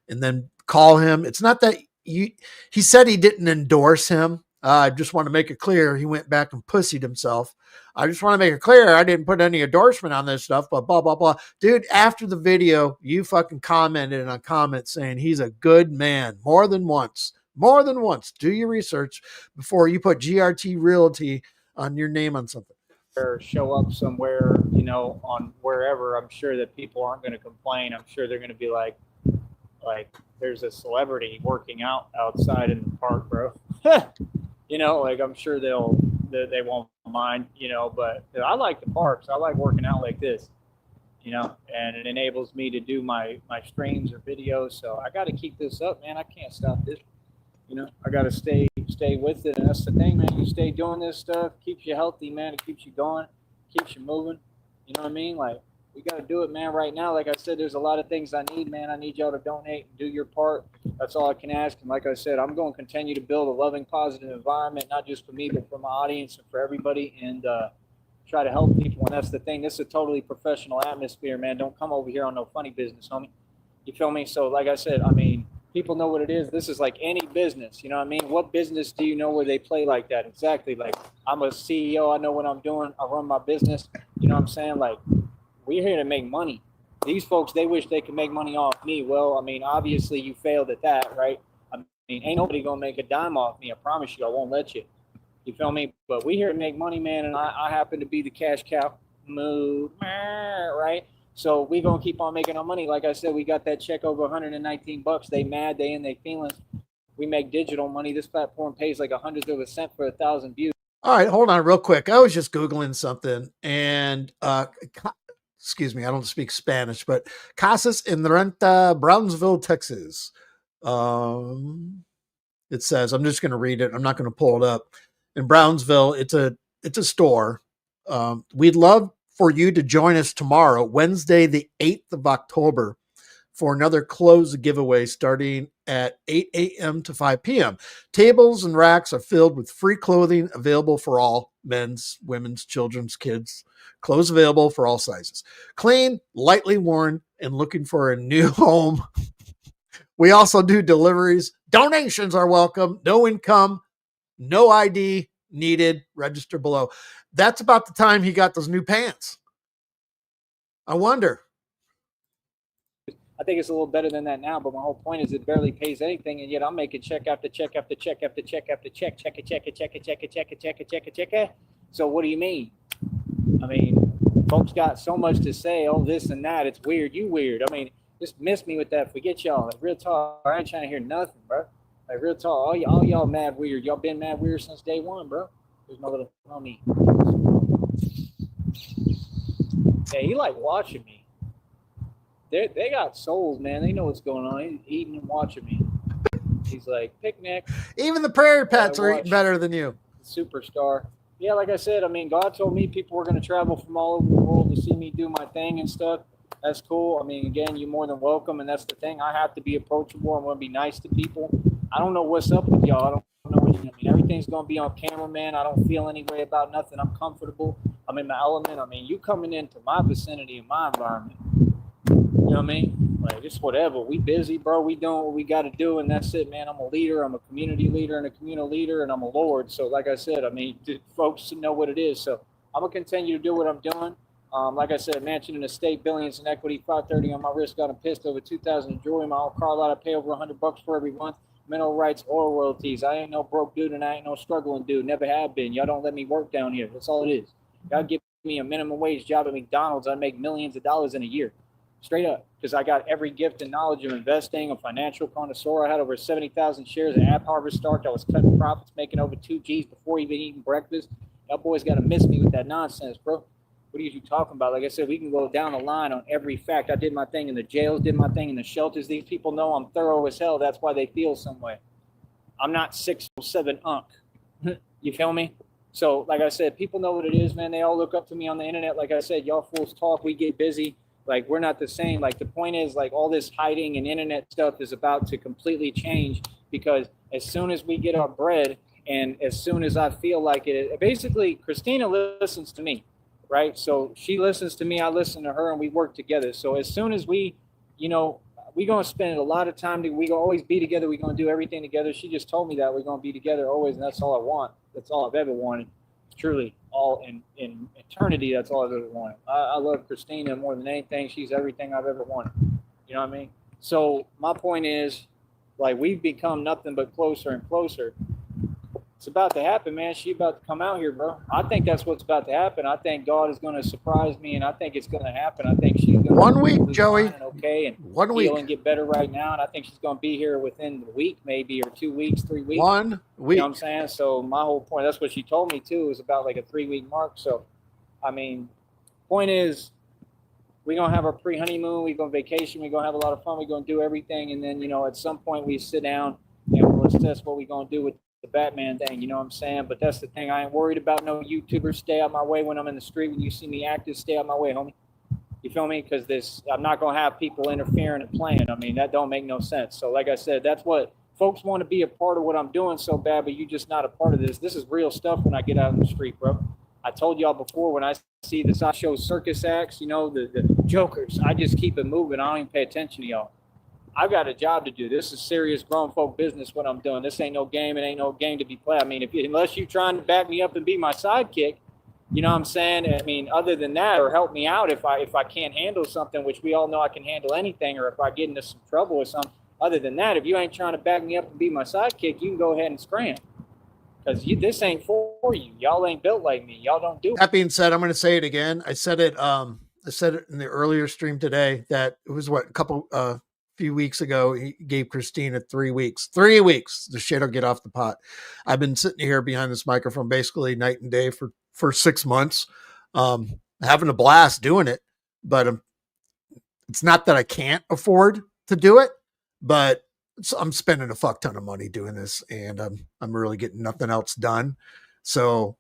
and then call him. It's not that he said he didn't endorse him. I just want to make it clear. He went back and pussied himself. I just want to make it clear. I didn't put any endorsement on this stuff, but blah, blah, blah. Dude, after the video, you fucking commented on a comment saying he's a good man more than once. Do your research before you put GRT Realty on your name on something. Or show up somewhere, you know, on wherever. I'm sure that people aren't going to complain. I'm sure they're going to be like there's a celebrity working out outside in the park, bro. You know, like I'm sure they won't mind, you know, but I like the parks. I like working out like this, you know, and it enables me to do my streams or videos. So I got to keep this up, man. I can't stop this. You know, I got to stay with it. And that's the thing, man. You stay doing this stuff, keeps you healthy, man. It keeps you going, keeps you moving. You know what I mean? Like, we got to do it, man, right now. Like I said, there's a lot of things I need, man. I need y'all to donate and do your part. That's all I can ask. And like I said, I'm going to continue to build a loving, positive environment, not just for me, but for my audience and for everybody, and try to help people. And that's the thing. This is a totally professional atmosphere, man. Don't come over here on no funny business, homie. You feel me? So like I said, I mean, people know what it is. This is like any business. You know what I mean? What business do you know where they play like that? Exactly. Like, I'm a CEO. I know what I'm doing. I run my business. You know what I'm saying? Like, we're here to make money. these folks, they wish they could make money off me. Well, I mean, obviously you failed at that, right? I mean, ain't nobody gonna make a dime off me. I promise you, I won't let you. You feel me? But we here to make money, man, and I happen to be the cash cow mood, right? So we gonna keep on making our money. Like I said, we got that check over 119 bucks. They mad, they in their feelings. We make digital money. This platform pays like 100th of a cent for 1,000 views. All right, hold on real quick. I was just Googling something and excuse me, I don't speak Spanish, but Casas en Renta, Brownsville, Texas. It says, I'm just going to read it. I'm not going to pull it up. In Brownsville, it's a store. We'd love for you to join us tomorrow, Wednesday, the 8th of October, for another clothes giveaway starting at 8 a.m. to 5 p.m. Tables and racks are filled with free clothing available for all men's, women's, children's, kids. Clothes available for all sizes. Clean, lightly worn, and looking for a new home. We also do deliveries. Donations are welcome. No income, no ID needed. Register below. That's about the time he got those new pants. I wonder. I think it's a little better than that now, but my whole point is it barely pays anything, and yet I'm making check after check after check after check after check, check it. So what do you mean? I mean, folks got so much to say, oh, this and that. It's weird. You weird. I mean, just miss me with that. Forget y'all. Like, real talk. I ain't trying to hear nothing, bro. Like, real talk. All y'all mad weird. Y'all been mad weird since day one, bro. There's my little homie. Yeah, he like watching me. They got souls, man. They know what's going on. He's eating and watching me. He's like, picnic. Even the prairie pets are eating better than you. Superstar. Yeah, like I said, I mean, God told me people were going to travel from all over the world to see me do my thing and stuff. That's cool. I mean, again, you're more than welcome, and that's the thing. I have to be approachable. I'm going to be nice to people. I don't know what's up with y'all. I don't know what I mean. Everything's going to be on camera, man. I don't feel any way about nothing. I'm comfortable. I'm in my element. I mean, you coming into my vicinity and my environment. You know what I mean? Like, it's whatever. We busy, bro. We doing what we got to do, and that's it, man. I'm a leader. I'm a community leader and a communal leader, and I'm a Lord. So, like I said, I mean, folks know what it is. So, I'm going to continue to do what I'm doing. Like I said, mansion in the state, billions in equity, 530 on my wrist, got a pissed over 2,000 in jewelry. My own car lot, I pay over $100 for every month. Mineral rights, oil royalties. I ain't no broke dude, and I ain't no struggling dude. Never have been. Y'all don't let me work down here. That's all it is. Y'all give me a minimum wage job at McDonald's, I make millions of dollars in a year. Straight up, because I got every gift and knowledge of investing, a financial connoisseur. I had over 70,000 shares of App Harvest stock. I was cutting profits, making over 2 G's before even eating breakfast. Y'all boys got to miss me with that nonsense, bro. What are you talking about? Like I said, we can go down the line on every fact. I did my thing in the jails, did my thing in the shelters. These people know I'm thorough as hell. That's why they feel some way. I'm not 6'7" unk. You feel me? So, like I said, people know what it is, man. They all look up to me on the internet. Like I said, y'all fools talk. We get busy. Like, we're not the same. Like, the point is, like, all this hiding and internet stuff is about to completely change, because as soon as we get our bread and as soon as I feel like it, basically, Christina listens to me, right? So she listens to me, I listen to her, and we work together. So as soon as we, you know, we're going to spend a lot of time, we're going to always be together. We're going to do everything together. She just told me that we're going to be together always, and that's all I want. That's all I've ever wanted. Truly, all in eternity, that's all I've ever wanted. I love Christina more than anything. She's everything I've ever wanted. You know what I mean? So my point is, like, we've become nothing but closer and closer. It's about to happen, man. She about to come out here, bro. I think that's what's about to happen. I think God is going to surprise me, and I think it's going to happen. I think she's going to 1 week, Joey. Okay, and 1 week. Heal and get better right now, and I think she's going to be here within the week, maybe, or 2 weeks, 3 weeks. 1 week. You know what I'm saying? So my whole point, that's what she told me too, is about like a 3-week mark. So, I mean, point is, we're going to have our pre-honeymoon. We're going to vacation. We're going to have a lot of fun. We're going to do everything. And then, you know, at some point we sit down and we'll assess what we're going to do with the Batman thing. You know what I'm saying? But that's the thing. I ain't worried about no YouTubers. Stay out my way when I'm in the street. When you see me active, stay out my way, homie. You feel me? Because I'm not going to have people interfering and playing. I mean, that don't make no sense. So like I said, that's what folks want to be a part of what I'm doing so bad, but you just not a part of this. This is real stuff when I get out in the street, bro. I told y'all before, when I see the sideshow circus acts, you know, the jokers, I just keep it moving. I don't even pay attention to y'all. I've got a job to do. This is serious grown folk business, what I'm doing. This ain't no game. It ain't no game to be played. I mean, unless you're trying to back me up and be my sidekick, You know what I'm saying? I mean, other than that, or help me out if I can't handle something, which we all know I can handle anything, or if I get into some trouble or something. Other than that, if you ain't trying to back me up and be my sidekick, you can go ahead and scram. Because this ain't for you. Y'all ain't built like me. Y'all don't do it. That being said, I'm going to say it again. I said it in the earlier stream today that it was a few weeks ago. He gave Christina 3 weeks. 3 weeks. The shit will get off the pot. I've been sitting here behind this microphone basically night and day for 6 months, having a blast doing it. But it's not that I can't afford to do it, but I'm spending a fuck ton of money doing this, and I'm really getting nothing else done. So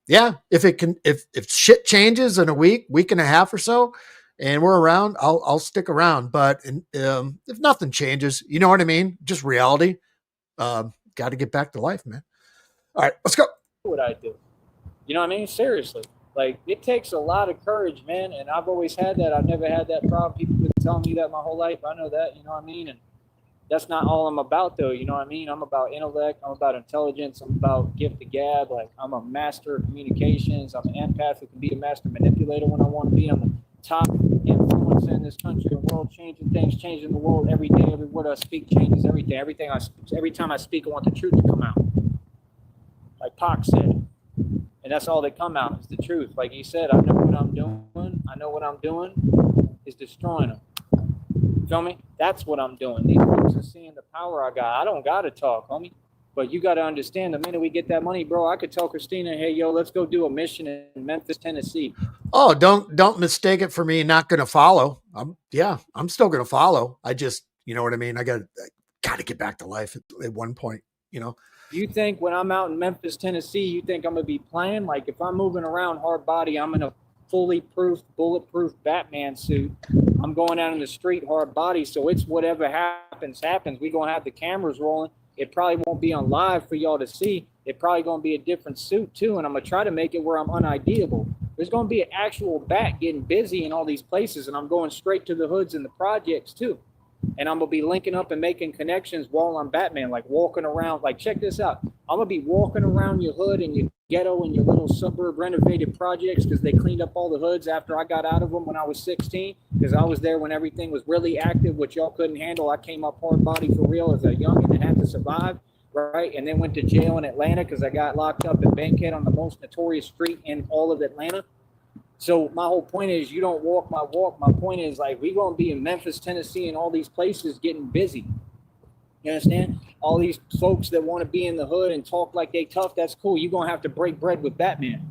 yeah, if shit changes in a week and a half or so, and we're around, I'll stick around. But if nothing changes, you know what I mean? Just reality. Got to get back to life, man. All right, let's go. What I do. You know what I mean? Seriously. Like, it takes a lot of courage, man. And I've always had that. I've never had that problem. People have been telling me that my whole life. I know that, you know what I mean? And that's not all I'm about, though. You know what I mean? I'm about intellect. I'm about intelligence. I'm about gift of gab. Like, I'm a master of communications. I'm an empath who can be a master manipulator when I want to be. I'm the top influencer in this country and world, changing things, changing the world every day. Every word I speak changes everything. Every time I speak, I want the truth to come out. Like Pac said. And that's all that come out is the truth. Like he said, I know what I'm doing. I know what I'm doing is destroying them. Feel me? That's what I'm doing. These folks are seeing the power I got. I don't got to talk, homie. But you got to understand, the minute we get that money, bro, I could tell Christina, hey, yo, let's go do a mission in Memphis, Tennessee. Oh, don't mistake it for me not going to follow. I'm still going to follow. I just, you know what I mean? I got to get back to life at one point, you know. You think when I'm out in Memphis, Tennessee, you think I'm going to be playing? Like, if I'm moving around hard body, I'm in a fully proof, bulletproof Batman suit. I'm going out in the street hard body, so it's whatever happens. We're going to have the cameras rolling. It probably won't be on live for y'all to see. It probably going to be a different suit, too, and I'm going to try to make it where I'm unideable. There's going to be an actual bat getting busy in all these places, and I'm going straight to the hoods and the projects, too. And I'm going to be linking up and making connections while I'm Batman, like walking around. Like, check this out. I'm going to be walking around your hood and your ghetto and your little suburb renovated projects because they cleaned up all the hoods after I got out of them when I was 16, because I was there when everything was really active, which y'all couldn't handle. I came up hard body for real as a youngin' and had to survive, right? And then went to jail in Atlanta because I got locked up in Bankhead on the most notorious street in all of Atlanta. So my whole point is, you don't walk my walk. My point is, like, we going to be in Memphis, Tennessee, and all these places getting busy. You understand? All these folks that want to be in the hood and talk like they tough, that's cool. You're going to have to break bread with Batman.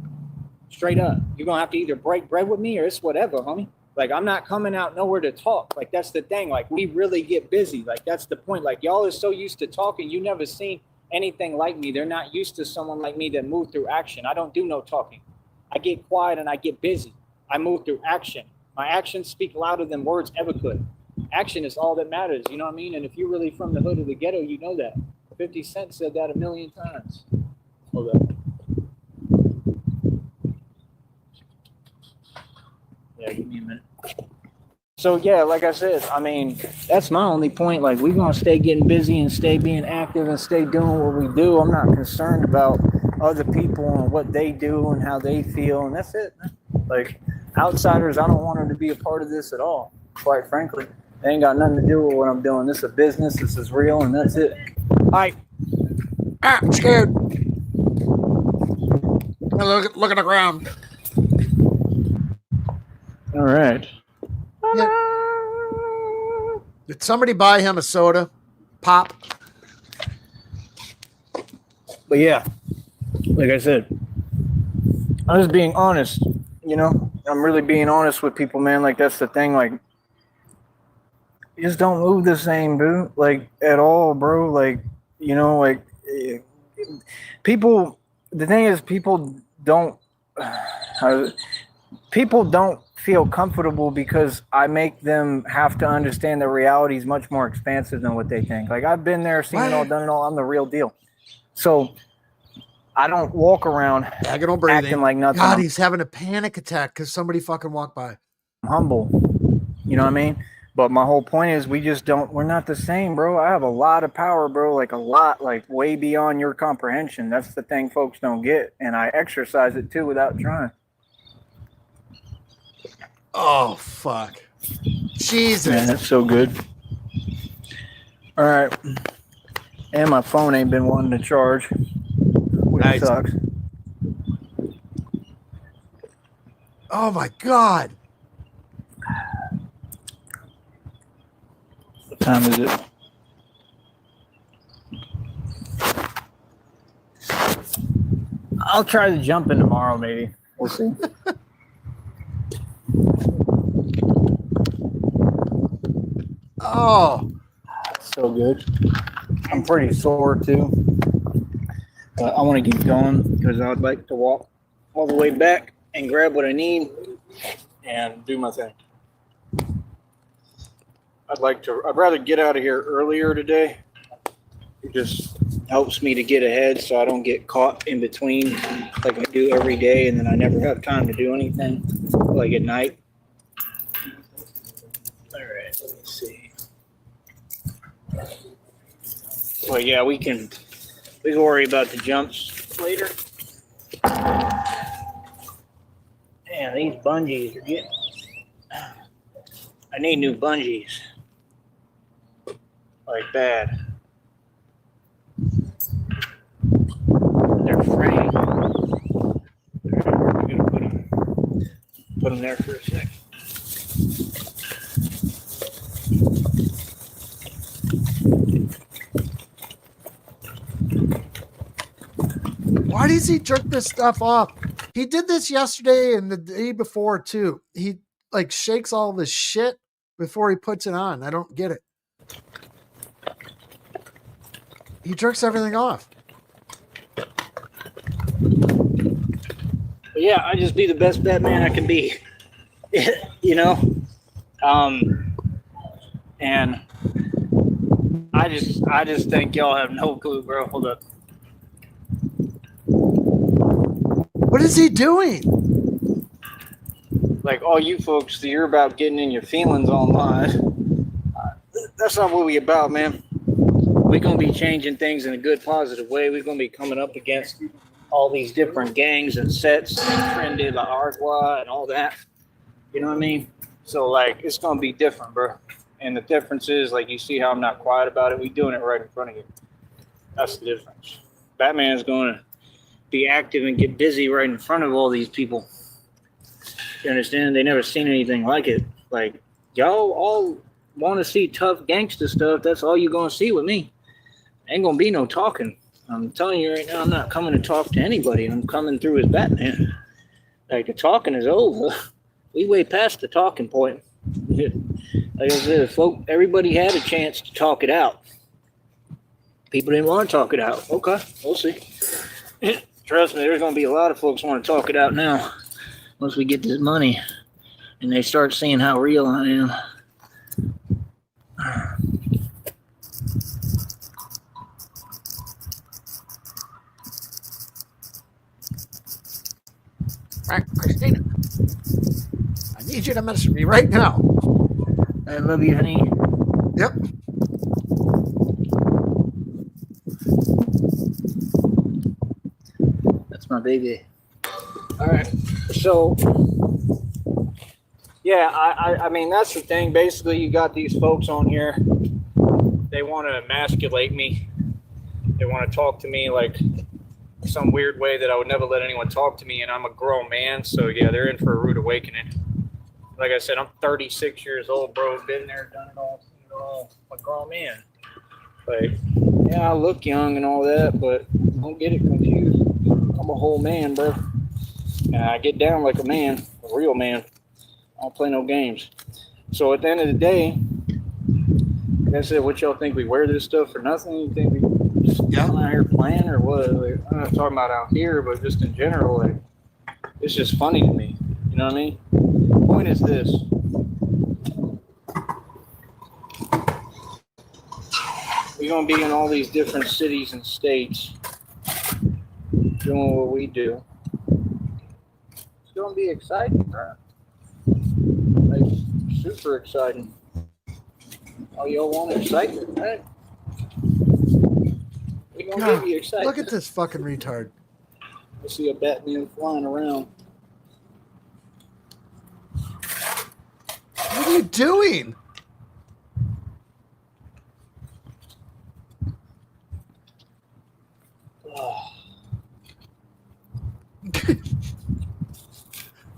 Straight up. You're going to have to either break bread with me or it's whatever, homie. Like, I'm not coming out nowhere to talk. Like, that's the thing. Like, we really get busy. Like, that's the point. Like, y'all are so used to talking. You never seen anything like me. They're not used to someone like me that moved through action. I don't do no talking. I get quiet and I get busy. I move through action. My actions speak louder than words ever could. Action is all that matters, you know what I mean? And if you're really from the hood of the ghetto, you know that. 50 Cent said that 1,000,000 times. Hold up. Yeah, give me a minute. So, yeah, like I said, I mean, that's my only point. Like, we're going to stay getting busy and stay being active and stay doing what we do. I'm not concerned about other people and what they do and how they feel, and that's it, man. Like, outsiders, I don't want them to be a part of this at all, quite frankly. They ain't got nothing to do with what I'm doing. This is a business, this is real, and that's it. All right. I'm scared. Look at the ground. All right. Yeah. Did somebody buy him a soda? Pop? But yeah, like I said, I'm just being honest, you know? I'm really being honest with people, man. Like, that's the thing. Like, you just don't move the same, dude. Like, at all, bro. Like, you know, like, people, the thing is, people don't feel comfortable because I make them have to understand the reality is much more expansive than what they think. Like, I've been there, seen it all, done it all. I'm the real deal. So I don't walk around acting like nothing. God, he's having a panic attack because somebody fucking walked by. I'm humble. You know what I mean? But my whole point is we're not the same, bro. I have a lot of power, bro, like a lot, like way beyond your comprehension. That's the thing folks don't get. And I exercise it too without trying. Oh, fuck. Jesus. Man, that's so good. All right. And my phone ain't been wanting to charge, which Nice. sucks. Oh, my God. What time is it? I'll try to jump in tomorrow, maybe. We'll see. Oh. So good. I'm pretty sore, too. But I want to keep going because I would like to walk all the way back and grab what I need and do my thing. I'd rather get out of here earlier today. It just helps me to get ahead so I don't get caught in between like I do every day and then I never have time to do anything like at night. All right, let's see. Well, yeah, we can worry about the jumps later. Man, these bungees are getting... I need new bungees. Like bad. They're fraying. We're gonna put them there for a sec. Why does he jerk this stuff off? He did this yesterday and the day before too. He like shakes all this shit before he puts it on. I don't get it. He jerks everything off. But yeah, I just be the best Batman I can be. You know? And I just think y'all have no clue, bro. Hold up. What is he doing? Like all you folks, you're about getting in your feelings online. That's not what we about, man. We're going to be changing things in a good, positive way. We're going to be coming up against all these different gangs and sets, Friend de la Artois and all that. You know what I mean? So, like, it's going to be different, bro. And the difference is, like, you see how I'm not quiet about it? We're doing it right in front of you. That's the difference. Batman's going to be active and get busy right in front of all these people. You understand? They never seen anything like it. Like, y'all all want to see tough gangster stuff. That's all you're going to see with me. Ain't going to be no talking. I'm telling you right now, I'm not coming to talk to anybody. I'm coming through as Batman. Like, the talking is over. We way past the talking point. Like I said, everybody had a chance to talk it out. People didn't want to talk it out. Okay, we'll see. Trust me, there's going to be a lot of folks want to talk it out now. Once we get this money and they start seeing how real I am. Christina, I need you to message me right now. I love you, honey. Yep. That's my baby. All right. So, yeah, I mean, that's the thing. Basically, you got these folks on here. They want to emasculate me. They want to talk to me like some weird way that I would never let anyone talk to me, and I'm a grown man. So, yeah, they're in for a rude awakening. Like I said, I'm 36 years old, bro. Been there, done it all, seen it all. I'm a grown man. Like, yeah, I look young and all that, but don't get it confused. I'm a whole man, bro. And I get down like a man, a real man. I don't play no games. So at the end of the day, like I said, what y'all think we wear this stuff for nothing? You think we just out here playing or what? Like, I'm not talking about out here, but just in general, like, it's just funny to me. You know what I mean? The point is this. We're going to be in all these different cities and states doing what we do. It's going to be exciting, bro. Like, super exciting. All y'all want excitement, right? We gonna God, give you excitement. look at this fucking retard. I see a Batman flying around. What are you doing?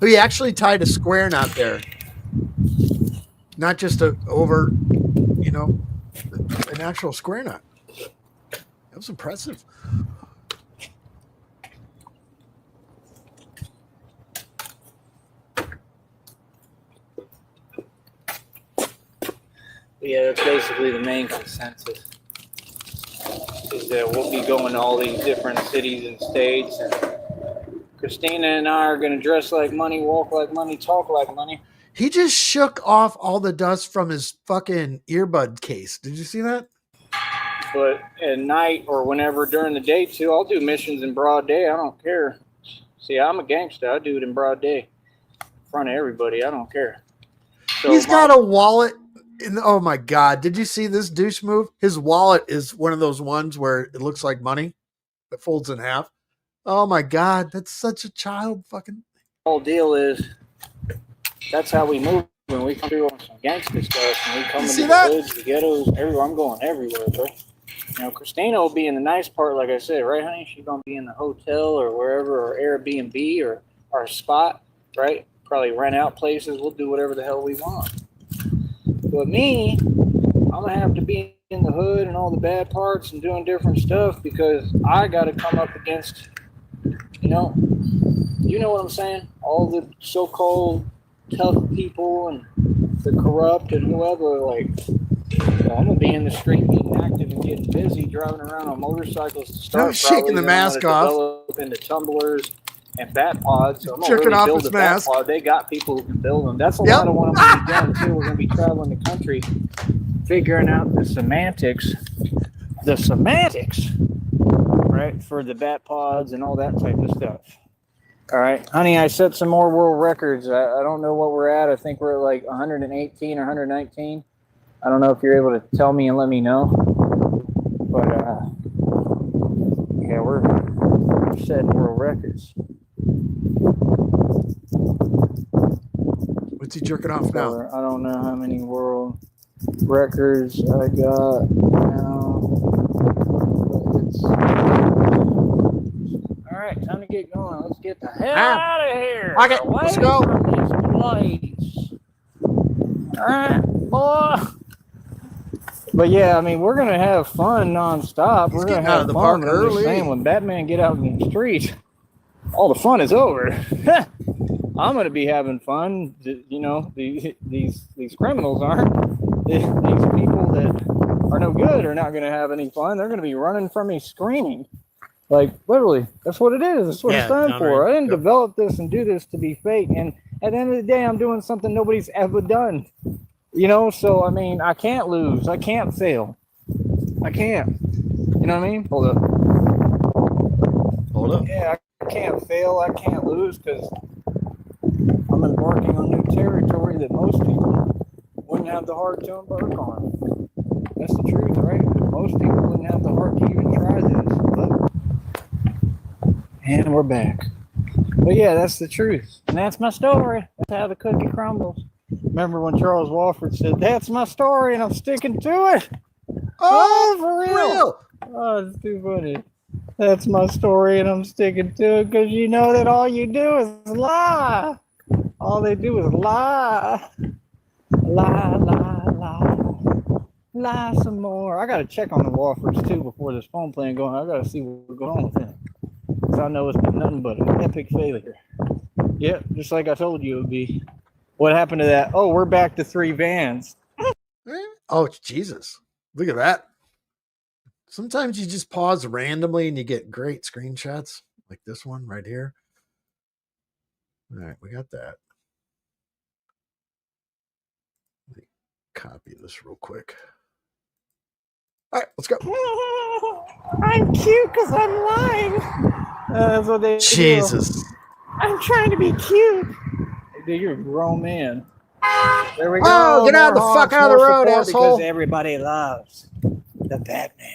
He actually tied a square knot there. Not just an actual square knot. That was impressive. Yeah, that's basically the main consensus. Is that we'll be going to all these different cities and states, and Christina and I are going to dress like money, walk like money, talk like money. He just shook off all the dust from his fucking earbud case. Did you see that? But at night or whenever during the day too, I'll do missions in broad day. I don't care. See, I'm a gangster. I do it in broad day in front of everybody. I don't care. So he's got a wallet. Oh my God. Did you see this douche move? His wallet is one of those ones where it looks like money. It folds in half. Oh my God. That's such a child fucking. The whole deal is that's how we move when we come through on some gangster stuff and we come into the hoods, the ghettos, everywhere. I'm going everywhere, bro. You know, Christina will be in the nice part, like I said, right, honey? She's going to be in the hotel or wherever, or Airbnb or our spot, right? Probably rent out places. We'll do whatever the hell we want. But me, I'm going to have to be in the hood and all the bad parts and doing different stuff because I got to come up against, you know what I'm saying? All the so-called tough people and the corrupt and whoever, like, I'm going to be in the street being active and getting busy, driving around on motorcycles to start. No, shaking the mask off. Develop into tumblers and bat pods. So I'm going to Jerking really off build his a bat mask. pod. They got people who can build them. That's a lot of what I'm going to be doing, too. We're going to be traveling the country, figuring out the semantics, right, for the bat pods and all that type of stuff. All right, honey, I set some more world records. I don't know what we're at. I think we're at like 118 or 119. I don't know if you're able to tell me and let me know. But, yeah, we're setting world records. What's he jerking off now? So, I don't know how many world records I got now. It's... All right, time to get going. Let's get the hell out of here. Okay, let's go. All right, boy. But yeah, I mean, we're gonna have fun nonstop. We're gonna have fun early. When Batman get out in the street, all the fun is over. I'm gonna be having fun. You know, these criminals aren't. These people that are no good are not gonna have any fun. They're gonna be running from me screaming. Like, literally, that's what it is. That's what it's time for. I didn't develop this and do this to be fake. And at the end of the day, I'm doing something nobody's ever done. You know, so, I mean, I can't lose. I can't fail. I can't. You know what I mean? Hold up. Yeah, I can't fail. I can't lose because I'm embarking on new territory that most people wouldn't have the heart to embark on. That's the truth, right? Most people wouldn't have the heart to even try this. But... And we're back. But yeah, that's the truth. And that's my story. That's how the cookie crumbles. Remember when Charles Wofford said, "That's my story and I'm sticking to it." Oh, for real? Oh, it's too funny. That's my story and I'm sticking to it because you know that all you do is lie. All they do is lie. Lie, lie, lie. Lie some more. I got to check on the Woffords too before this phone plan going. I got to see what's going on with them. Because I know it's been nothing but an epic failure. Yep, just like I told you it would be. What happened to that? Oh, we're back to 3 vans. Oh, Jesus. Look at that. Sometimes you just pause randomly and you get great screenshots like this one right here. All right, we got that. Let me copy this real quick. All right, let's go. I'm cute because I'm lying. That's what they Jesus. do. I'm trying to be cute. Dude, you're a grown man. There we Oh, go. get out of the More fuck honks, out of the more road, support, asshole. because everybody loves the Batman.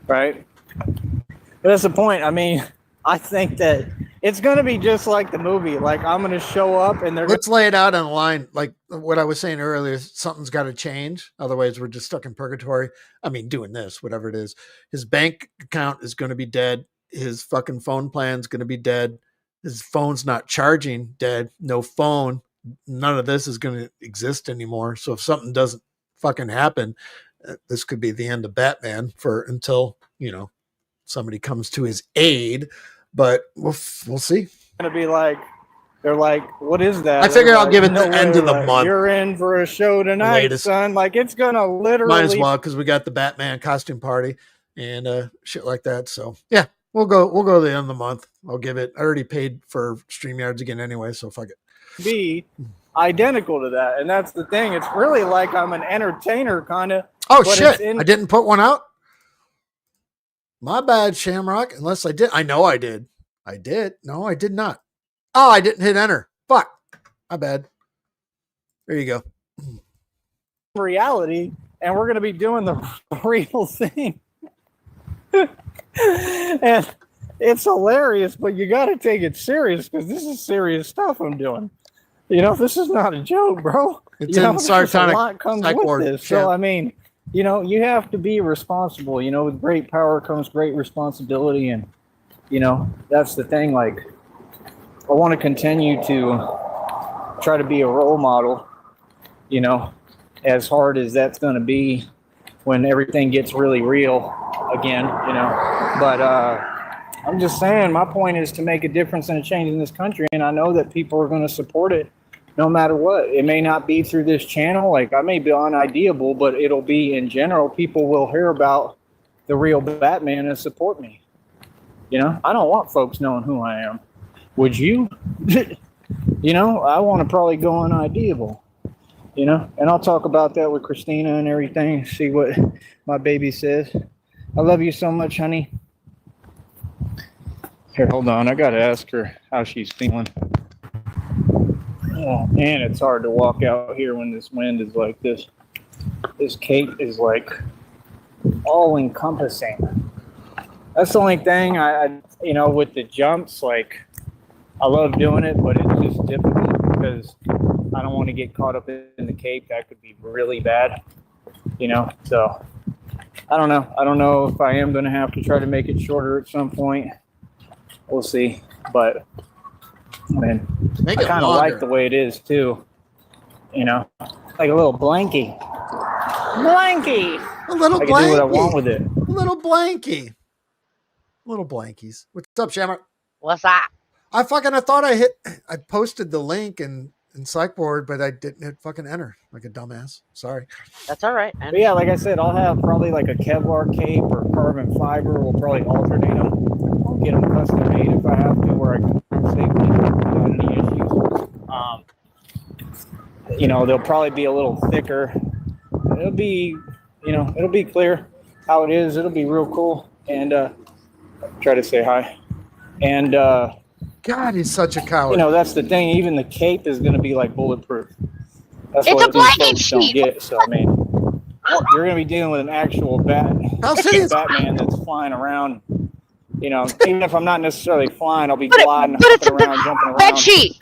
Right? But that's the point. I mean, I think that it's going to be just like the movie. Like, I'm going to show up and they're Let's lay it out on the line. Like what I was saying earlier, something's got to change. Otherwise, we're just stuck in purgatory. I mean, doing this, whatever it is. His bank account is going to be dead. His fucking phone plan's going to be dead. His phone's not charging, dead. No phone. None of this is going to exist anymore. So if something doesn't fucking happen, this could be the end of Batman for until, somebody comes to his aid. But we'll see. going to be like, they're like, what is that? I figure I'll like, give it the end of the month. You're in for a show tonight, Latest. son. Like, it's going to literally. Might as well, because we got the Batman costume party and shit like that. So yeah, we'll go to the end of the month. I'll give it. I already paid for StreamYards again anyway, so fuck it. Be identical to that, and that's the thing. It's really like I'm an entertainer, kind of. Oh shit! I didn't put one out. My bad, Shamrock. Unless I did. I know I did. I did. No, I did not. Oh, I didn't hit enter. Fuck. My bad. There you go. Reality, and we're going to be doing the real thing. And it's hilarious, but you got to take it serious, because this is serious stuff I'm doing. This is not a joke, bro. It's in Sartonic. A lot comes with this. So, I mean, you have to be responsible. With great power comes great responsibility. And, that's the thing. Like, I want to continue to try to be a role model, as hard as that's going to be when everything gets really real again, But I'm just saying, my point is to make a difference and a change in this country. And I know that people are going to support it no matter what. It may not be through this channel. Like, I may be unideable, but it'll be in general. People will hear about the real Batman and support me. I don't want folks knowing who I am. Would you? I want to probably go unideable, and I'll talk about that with Christina and everything. See what my baby says. I love you so much, honey. Here, hold on. I got to ask her how she's feeling. Oh, and it's hard to walk out here when this wind is like this. This cape is like all encompassing. That's the only thing I with the jumps, like, I love doing it, but it's just difficult because I don't want to get caught up in the cape. That could be really bad, so I don't know. I don't know if I am going to have to try to make it shorter at some point. We'll see, but man, I kind of like the way it is too. Like a little blankie. A little I blankie. can do what I want with it. A little blankie. Little blankies. What's up, Shamrock? What's up? I thought I posted the link in Psychboard, but I didn't hit fucking enter like a dumbass. Sorry. That's all right. But yeah, like I said, I'll have probably like a Kevlar cape or carbon fiber. We'll probably alternate them. I'll get them custom made if I have to, where I can safely without any issues. They'll probably be a little thicker. It'll be, it'll be clear how it is. It'll be real cool. And try to say hi. And God, he's such a coward. That's the thing. Even the cape is going to be like bulletproof. That's It's what a blanket folks don't sheet. get. So I mean, you're going to be dealing with an actual Batman that's flying around. Even if I'm not necessarily flying, I'll be gliding, hopping around, jumping around. Bed sheet.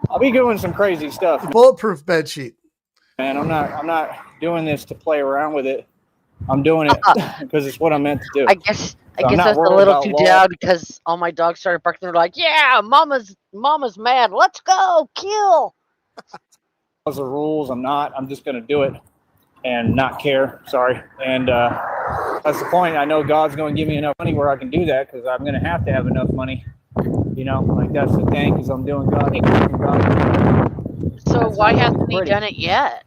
I'll be doing some crazy stuff. Bulletproof bed sheet. And I'm not doing this to play around with it. I'm doing it because it's what I'm meant to do. I guess So I'm not that's a worried little about too law. down because all my dogs started barking. They're like, "Yeah, mama's mad. Let's go kill." Those are rules. I'm just going to do it and not care. Sorry. And that's the point. I know God's going to give me enough money where I can do that, because I'm going to have enough money. Like, that's the thing, because I'm doing God. So why hasn't he done it yet?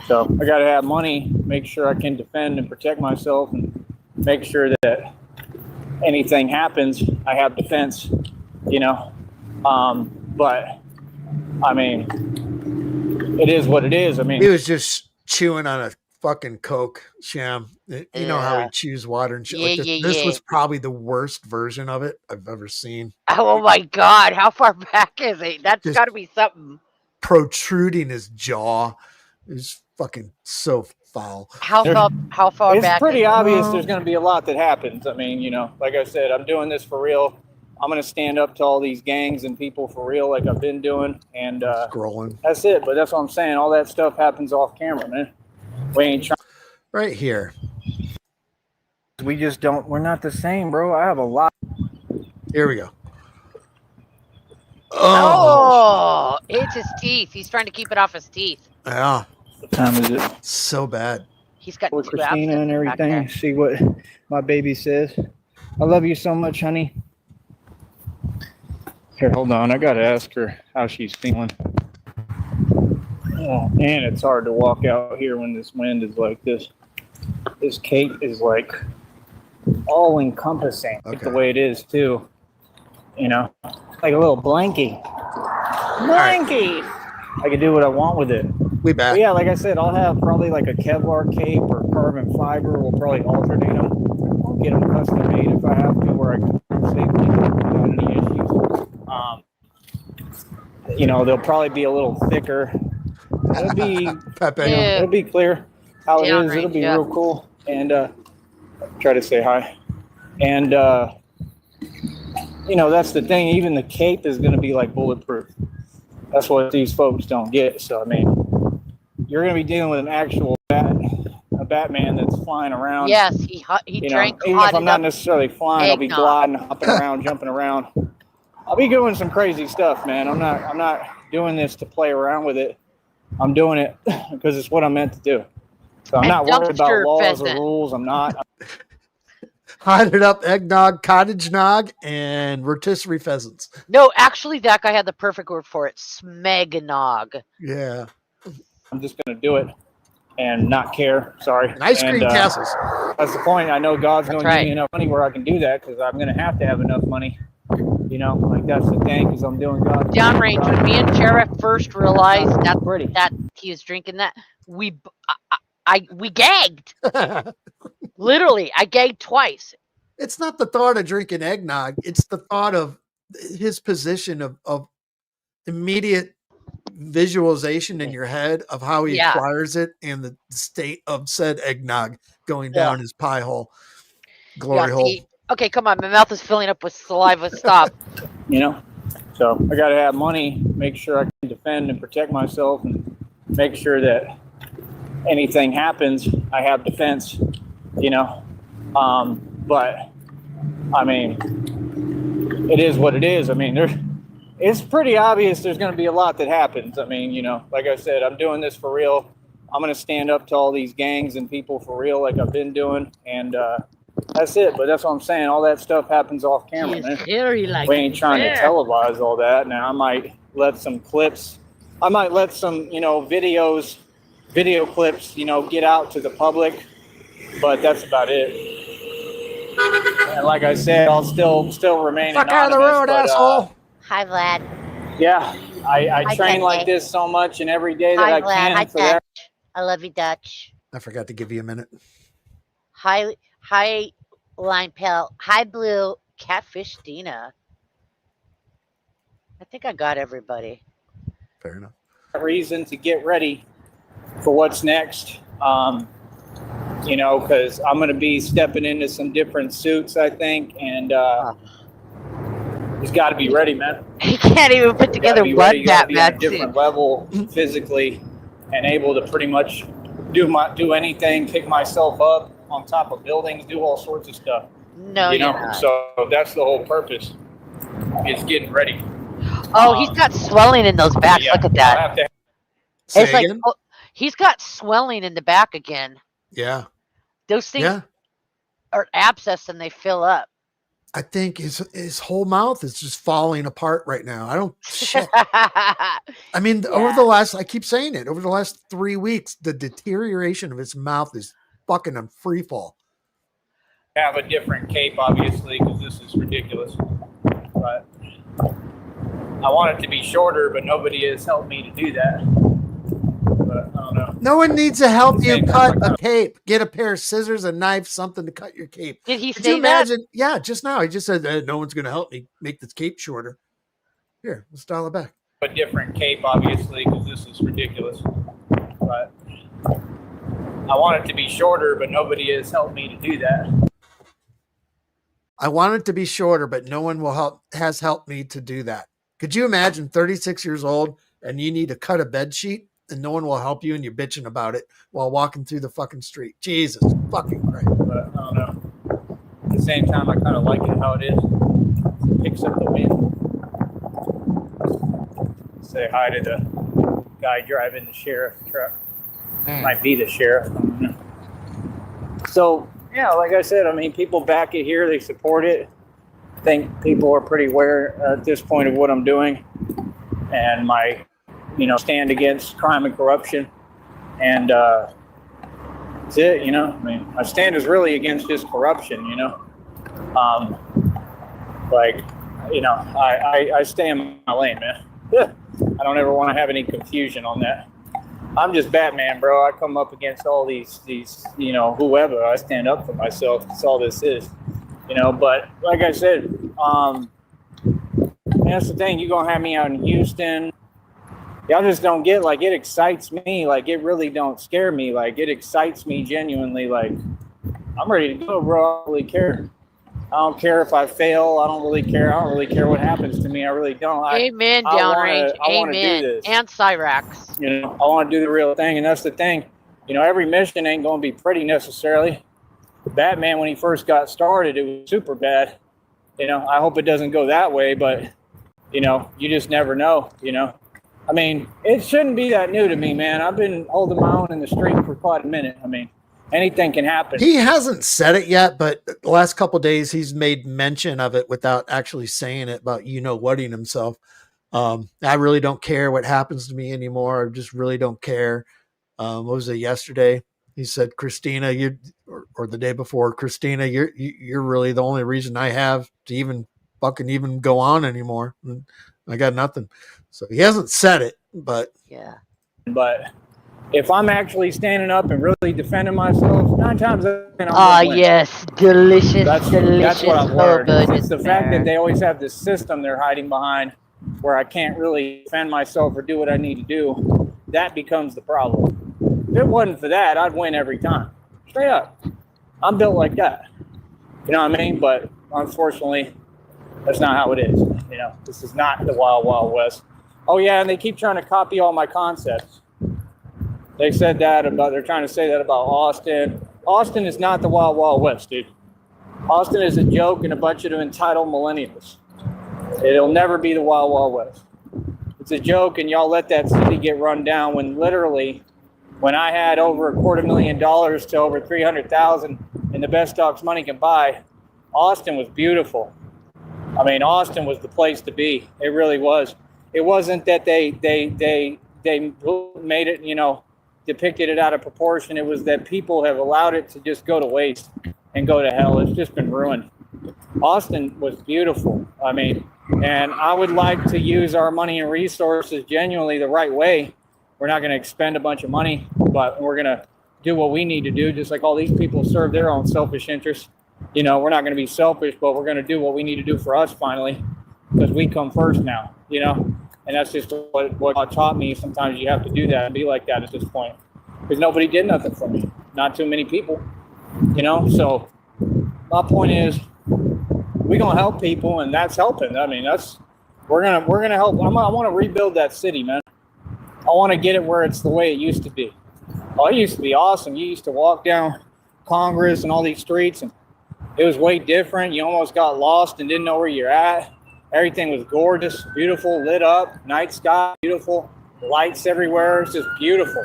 So I got to have money, make sure I can defend and protect myself, and make sure that anything happens, I have defense, but I mean, it is what it is. I mean, He was just chewing on a fucking Coke, Sham. You know how he chews water and shit like this. This was probably the worst version of it I've ever seen. Oh my God! How far back is it? That's got to be something. protruding his jaw. It's fucking so foul. How far It's back? pretty is it? obvious there's going to be a lot that happens. I mean, you know, like I said, I'm doing this for real. I'm going to stand up to all these gangs and people for real, like I've been doing, and Scrolling that's it. But that's what I'm saying. All that stuff happens off camera, man. We ain't trying. right here. We just don't. We're not the same, bro. I have a lot. Here we go. Oh, it's his teeth. He's trying to keep it off his teeth. Yeah. What time is it? So bad. He's got With two Christina and abscesses back there. everything. See what my baby says. I love you so much, honey. Here, hold on. I gotta ask her how she's feeling. Oh, and it's hard to walk out here when this wind is like this. This cape is like all encompassing, like the way it is too. You know, like a little blankie. Blankie. I can do what I want with it. We back. But yeah, like I said, I'll have probably like a Kevlar cape or carbon fiber. We'll probably alternate them. I'll get them custom made if I have to, where I can safely without any issues. You know, they'll probably be a little thicker. It'll be Pepe. Yeah. it'll be clear how it is. Downrange, It'll be yeah. real cool. And try to say hi. And you know, that's the thing. Even the cape is going to be like bulletproof. That's what these folks don't get. So I mean, you're going to be dealing with an actual a Batman that's flying around. Yes, he You drank know, even if I'm hotted not up. necessarily flying, I'll be eggnog. gliding, hopping around, jumping around. I'll be doing some crazy stuff, man. I'm not doing this to play around with it. I'm doing it because it's what I'm meant to do. So I'm And not worried about dumpster laws pheasant. or rules. I'm not. Hotted up eggnog, cottage nog, and rotisserie pheasants. No, actually, that guy had the perfect word for it. Smegnog. Yeah. I'm just going to do it and not care. Sorry. And ice cream And, castles. That's the point. I know God's going That's to right. give me enough money where I can do that because I'm going to have to have enough money. You know, like that's the thing because I'm doing God's Downrange. When me and Sheriff first realized that pretty. he was drinking that, we gagged. Literally, I gagged twice. It's not the thought of drinking eggnog. It's the thought of his position of immediate visualization in your head of how he Yeah. acquires it and the state of said eggnog going down his pie hole, glory Yeah, hole. see, okay, come on. My mouth is filling up with saliva. Stop. You know, so I got to have money, make sure I can defend and protect myself, and make sure that anything happens, I have defense. You know, but I mean, it is what it is. I mean, it's pretty obvious there's going to be a lot that happens. I mean, you know, like I said, I'm doing this for real. I'm going to stand up to all these gangs and people for real, like I've been doing, and that's it. But that's what I'm saying. All that stuff happens off camera, man. Hairy like We ain't trying to televise all that. Now I might let some clips. I might let some, you know, video clips, you know, get out to the public. But that's about it. And like I said, I'll still remain Fuck out of the anonymous, road, but, asshole. Hi, Vlad. Yeah, I Hi, train Dutch. like this so much and every day that Hi, I Vlad. can. Hi, For that, Dutch. I love you, Dutch. I forgot to give you a minute. Hi, Line Pal. Hi, Blue. Catfish Dina. I think I got everybody. Fair enough. reason to get ready for what's next. You know, because I'm going to be stepping into some different suits, I think, and he's got to be ready, man. He can't even put together be one ready. You gotta be on a Batman different suit. level physically and able to pretty much do anything, pick myself up on top of buildings, do all sorts of stuff. No, you know, you're not. so that's the whole purpose. Is getting ready. Oh, he's got swelling in those backs. Yeah, Look at I'll that. have to Say It's like again? he's got swelling in the back again. Yeah. Those things Yeah. are abscess and they fill up. I think his whole mouth is just falling apart right now. I don't shit. I mean, over the last, I keep saying it, over the last 3 weeks, the deterioration of his mouth is fucking on free fall. have a different cape, obviously, because this is ridiculous. But I want it to be shorter, but nobody has helped me to do that. But I don't know. No one needs to help you Same cut time. a cape. Get a pair of scissors, a knife, something to cut your cape. Did he Could you say that? imagine? Yeah, just now. He just said, no one's going to help me make this cape shorter. Here, let's dial it back. a different cape, obviously, because this is ridiculous. But I want it to be shorter, but nobody has helped me to do that. I want it to be shorter, but no one has helped me to do that. Could you imagine 36 years old and you need to cut a bed sheet and no one will help you and you're bitching about it while walking through the fucking street? Jesus fucking Christ. But I don't know. At the same time, I kind of like it how it is. It picks up the wind. Say hi to the guy driving the sheriff truck. Might be the sheriff. So, yeah, like I said, I mean, people back it here. They support it. I think people are pretty aware at this point of what I'm doing and my, stand against crime and corruption. And that's it, I mean, my stand is really against just corruption, I stay in my lane, man. I don't ever want to have any confusion on that. I'm just Batman, bro. I come up against all these, whoever. I stand up for myself. That's all this is, But like I said, that's the thing. You're gonna have me out in Houston. Y'all just don't get, like, it excites me. Like, it really don't scare me. Like, it excites me genuinely. Like, I'm ready to go, bro. I don't really care. I don't care if I fail. I don't really care. I don't really care what happens to me. I really don't. Amen, downrange. Amen. And Cyrax. I want to do the real thing, and that's the thing. Every mission ain't going to be pretty necessarily. Batman, when he first got started, it was super bad. I hope it doesn't go that way, but, you just never know, I mean, it shouldn't be that new to me, man. I've been holding my own in the street for quite a minute. I mean, anything can happen. He hasn't said it yet, but the last couple of days he's made mention of it without actually saying it about, whatting himself. I really don't care what happens to me anymore. I just really don't care. What was it yesterday? He said, Christina, or the day before, Christina, you're really the only reason I have to even go on anymore. And I got nothing. So he hasn't said it, but yeah. But if I'm actually standing up and really defending myself, 9 times out of 10, I'm win. Yes, delicious, That's delicious. what I've learned. It's the fact that they always have this system they're hiding behind where I can't really defend myself or do what I need to do. That becomes the problem. If it wasn't for that, I'd win every time. Straight up. I'm built like that. You know what I mean? But unfortunately, that's not how it is. This is not the Wild Wild West. Oh, yeah, and they keep trying to copy all my concepts. They said that they're trying to say that about Austin. Austin is not the Wild Wild West, dude. Austin is a joke and a bunch of entitled millennials. It'll never be the Wild Wild West. It's a joke, and y'all let that city get run down when literally, when I had over $250,000 to over $300,000 in the best dogs money can buy, Austin was beautiful. I mean, Austin was the place to be. It really was. It wasn't that they made it, depicted it out of proportion. It was that people have allowed it to just go to waste and go to hell. It's just been ruined. Austin was beautiful. I mean, and I would like to use our money and resources genuinely the right way. We're not going to expend a bunch of money, but we're going to do what we need to do, just like all these people serve their own selfish interests. We're not going to be selfish, but we're going to do what we need to do for us finally, because we come first now, And that's just what God taught me. Sometimes you have to do that and be like that at this point, because nobody did nothing for me. Not too many people, So my point is, we're gonna help people, and that's helping. I mean, we're gonna help. I want to rebuild that city, man. I want to get it where it's the way it used to be. Oh, it used to be awesome. You used to walk down Congress and all these streets, and it was way different. You almost got lost and didn't know where you're at. Everything was gorgeous, beautiful, lit up, night sky, beautiful, lights everywhere. It's just beautiful.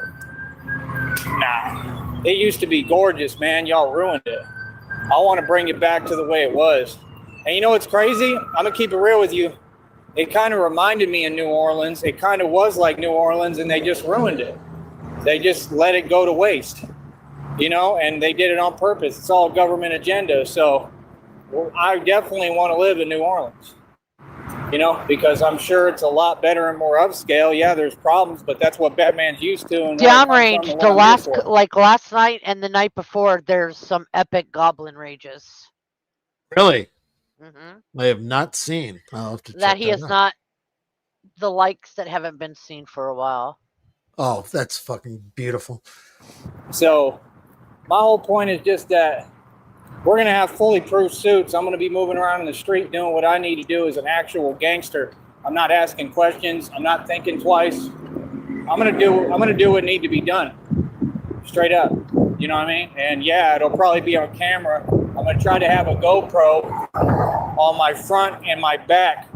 Nah, it used to be gorgeous, man. Y'all ruined it. I want to bring it back to the way it was. And you know what's crazy? I'm going to keep it real with you. It kind of reminded me of New Orleans. It kind of was like New Orleans, and they just ruined it. They just let it go to waste, and they did it on purpose. It's all government agenda. So I definitely want to live in New Orleans. Because I'm sure it's a lot better and more upscale. Yeah, there's problems, but that's what Batman's used to. And downrange, like last night and the night before, there's some epic goblin rages. Really? Mm-hmm. I have not seen. I'll have to check that he has out. not. the likes that haven't been seen for a while. Oh, that's fucking beautiful. So my whole point is just that we're going to have fully proof suits. I'm going to be moving around in the street doing what I need to do as an actual gangster. I'm not asking questions. I'm not thinking twice. I'm going to do what needs to be done. Straight up. You know what I mean? And yeah, it'll probably be on camera. I'm going to try to have a GoPro on my front and my back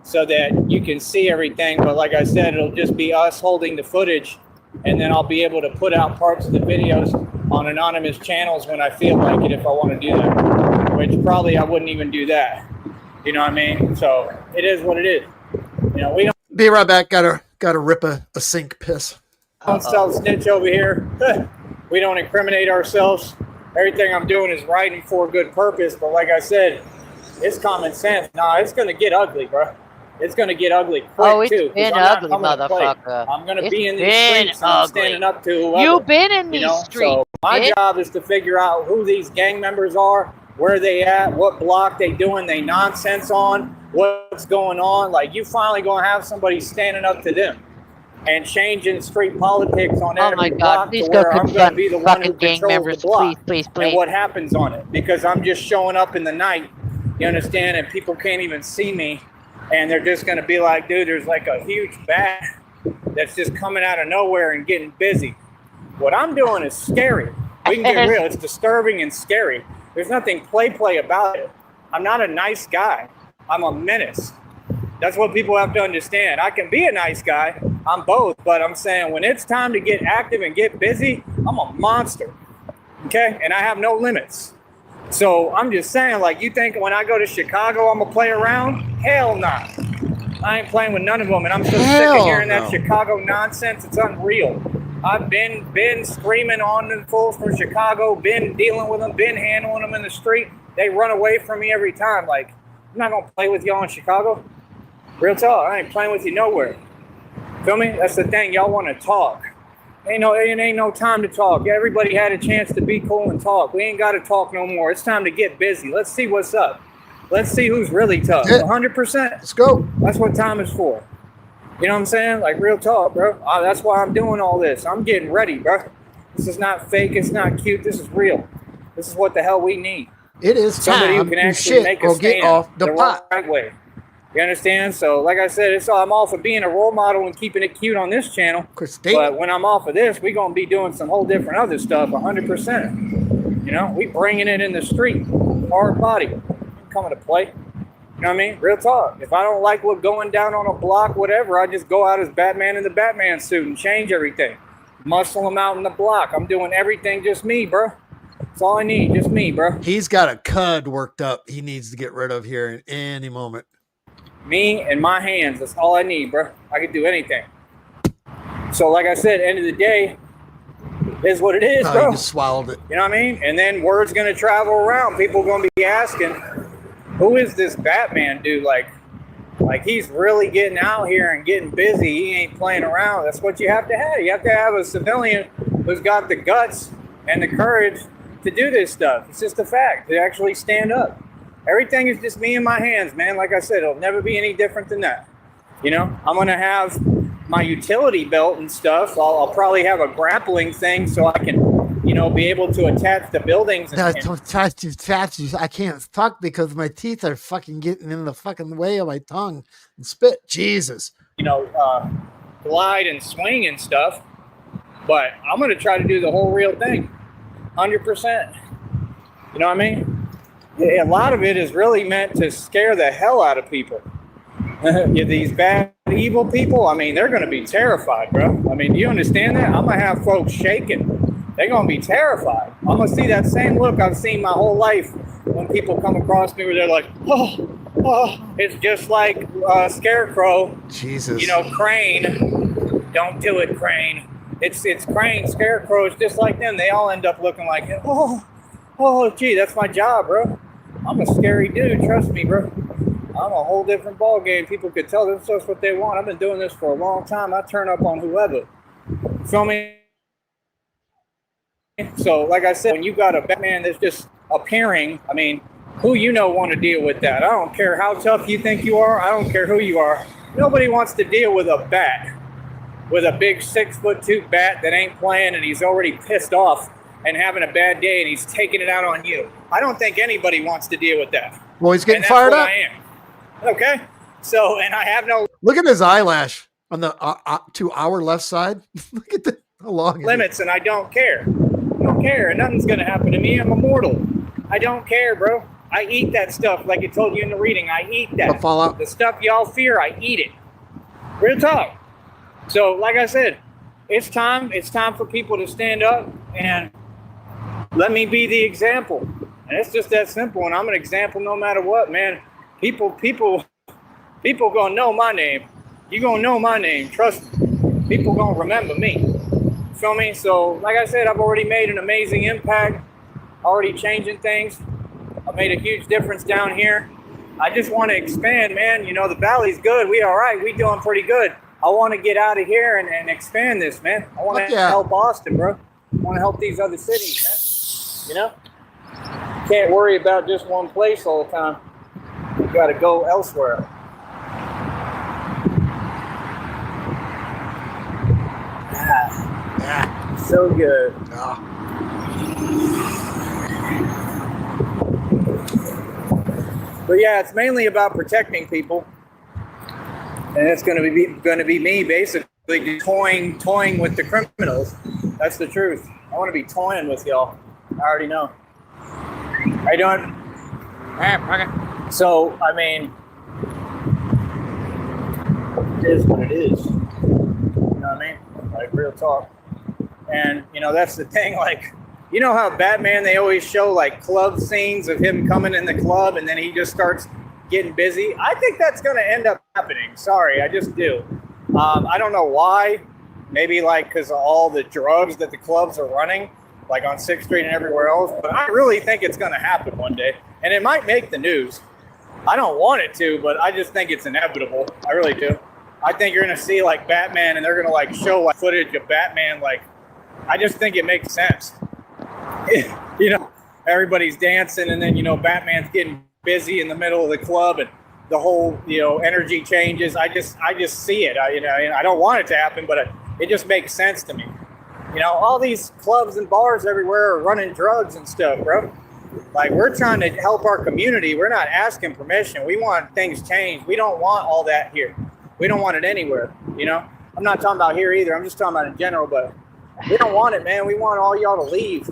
so that you can see everything. But like I said, it'll just be us holding the footage, and then I'll be able to put out parts of the videos on anonymous channels when I feel like it, if I want to do that, which probably I wouldn't even do that. You know what I mean? So it is what it is. You know, we don't Be right back. Gotta rip a sink piss. self-snitch over here. We don't incriminate ourselves. Everything I'm doing is right and for a good purpose. But like I said, it's common sense. Nah, it's going to get ugly, bro. It's going to get ugly quick, too. It's been ugly, motherfucker. I'm going to be in these been streets and I'm standing up to whoever. You've been in these streets. So my job is to figure out who these gang members are, where they at, what block they doing they nonsense on, what's going on. Like, you finally going to have somebody standing up to them and changing street politics on every block please to go where I'm going to confront be the one who fucking gang controls members, the block. please. And what happens on it, because I'm just showing up in the night, you understand, and people can't even see me, and they're just going to be like, dude, there's like a huge bat that's just coming out of nowhere and getting busy. What I'm doing is scary. We can get real. It's disturbing and scary. There's nothing play about it. I'm not a nice guy. I'm a menace. That's what people have to understand. I can be a nice guy. I'm both, but I'm saying when it's time to get active and get busy, I'm a monster. Okay? And I have no limits. So I'm just saying, like, you think when I go to Chicago, I'm going to play around? Hell nah. I ain't playing with none of them, and I'm so sick of hearing that Chicago nonsense. It's unreal. I've been screaming on them fools from Chicago, been dealing with them, been handling them in the street. They run away from me every time. Like, I'm not going to play with y'all in Chicago. Real talk. I ain't playing with you nowhere. Feel me? That's the thing. Y'all want to talk. It ain't no time to talk. Everybody had a chance to be cool and talk. We ain't got to talk no more. It's time to get busy. Let's see what's up. Let's see who's really tough. 100%. Let's go. That's what time is for. You know what I'm saying? Like, real talk, bro. That's why I'm doing all this. I'm getting ready, bro. This is not fake. It's not cute. This is real. This is what the hell we need. It is somebody time who can actually make a stand get off the pot. right way. You understand? So, like I said, I'm all for being a role model and keeping it cute on this channel. Christine. But when I'm off of this, we're going to be doing some whole different other stuff, 100%. You know, we bringing it in the street, hard body, coming to play. You know what I mean? Real talk. If I don't like what's going down on a block, whatever, I just go out as Batman in the Batman suit and change everything. Muscle them out in the block. I'm doing everything just me, bro. That's all I need, just me, bro. He's got a cud worked up he needs to get rid of here in any moment. Me and my hands, that's all I need, bro. I can do anything. So, like I said, end of the day, is what it is, bro. You just swallowed it. You know what I mean? And then word's going to travel around. People going to be asking, who is this Batman dude? Like he's really getting out here and getting busy. He ain't playing around. That's what you have to have. You have to have a civilian who's got the guts and the courage to do this stuff. It's just a fact. To actually stand up. Everything is just me in my hands, man. Like I said, it'll never be any different than that. You know, I'm going to have my utility belt and stuff. I'll probably have a grappling thing so I can, you know, be able to attach the buildings. I can't talk because my teeth are fucking getting in the fucking way of my tongue and spit. Jesus. You know, glide and swing and stuff. But I'm going to try to do the whole real thing. 100%. You know what I mean? A lot of it is really meant to scare the hell out of people. These bad, evil people, I mean, they're going to be terrified, bro. I mean, do you understand that? I'm going to have folks shaking. They're going to be terrified. I'm going to see that same look I've seen my whole life when people come across me where they're like, oh. It's just like Scarecrow. Jesus. You know, Crane. Don't do it, Crane. It's Crane, Scarecrow. It's just like them. They all end up looking like, oh, gee, that's my job, bro. I'm a scary dude, trust me, bro. I'm a whole different ball game. People could tell that's just what they want. I've been doing this for a long time. I turn up on whoever. Feel me? So, like I said, when you got a Batman that's just appearing, I mean, who you know want to deal with that? I don't care how tough you think you are. I don't care who you are. Nobody wants to deal with a bat, with a big 6'2" bat that ain't playing and he's already pissed off and having a bad day and he's taking it out on you. I don't think anybody wants to deal with that. Well, he's getting and that's fired what up. I am. Okay. So, and I have no Look at his eyelash on the to our left side. Look at how long limits, and I don't care. I don't care. Nothing's going to happen to me. I'm immortal. I don't care, bro. I eat that stuff like I told you in the reading. I eat that. Fallout. The stuff y'all fear, I eat it. Real talk. So, like I said, it's time. It's time for people to stand up and let me be the example. And it's just that simple. And I'm an example no matter what, man. People gonna know my name. You gonna know my name. Trust me. People gonna remember me. Feel me? So, like I said, I've already made an amazing impact. Already changing things. I made a huge difference down here. I just want to expand, man. You know, the valley's good. We all right. We doing pretty good. I want to get out of here and expand this, man. I want to help Austin, bro. I want to help these other cities, man. You know? Can't worry about just one place all the time. You got to go elsewhere. So good. But yeah, it's mainly about protecting people, and it's going to be me basically toying with the criminals. That's the truth. I want to be toying with y'all. I already know. How you doing? Okay. So I mean, it is what it is. You know what I mean? Like real talk. And you know that's the thing. Like, you know how Batman, they always show like club scenes of him coming in the club and then he just starts getting busy. I think that's going to end up happening. Sorry, I just do. I don't know why. Maybe like because of all the drugs that the clubs are running, like on 6th Street and everywhere else. But I really think it's going to happen one day. And it might make the news. I don't want it to, but I just think it's inevitable. I really do. I think you're going to see like Batman and they're going to like show like footage of Batman. Like, I just think it makes sense. You know, everybody's dancing and then, you know, Batman's getting busy in the middle of the club and the whole, you know, energy changes. I just see it. I don't want it to happen, but it just makes sense to me. You know, all these clubs and bars everywhere are running drugs and stuff, bro. Like, we're trying to help our community. We're not asking permission. We want things changed. We don't want all that here. We don't want it anywhere, you know? I'm not talking about here either. I'm just talking about in general, but we don't want it, man. We want all y'all to leave.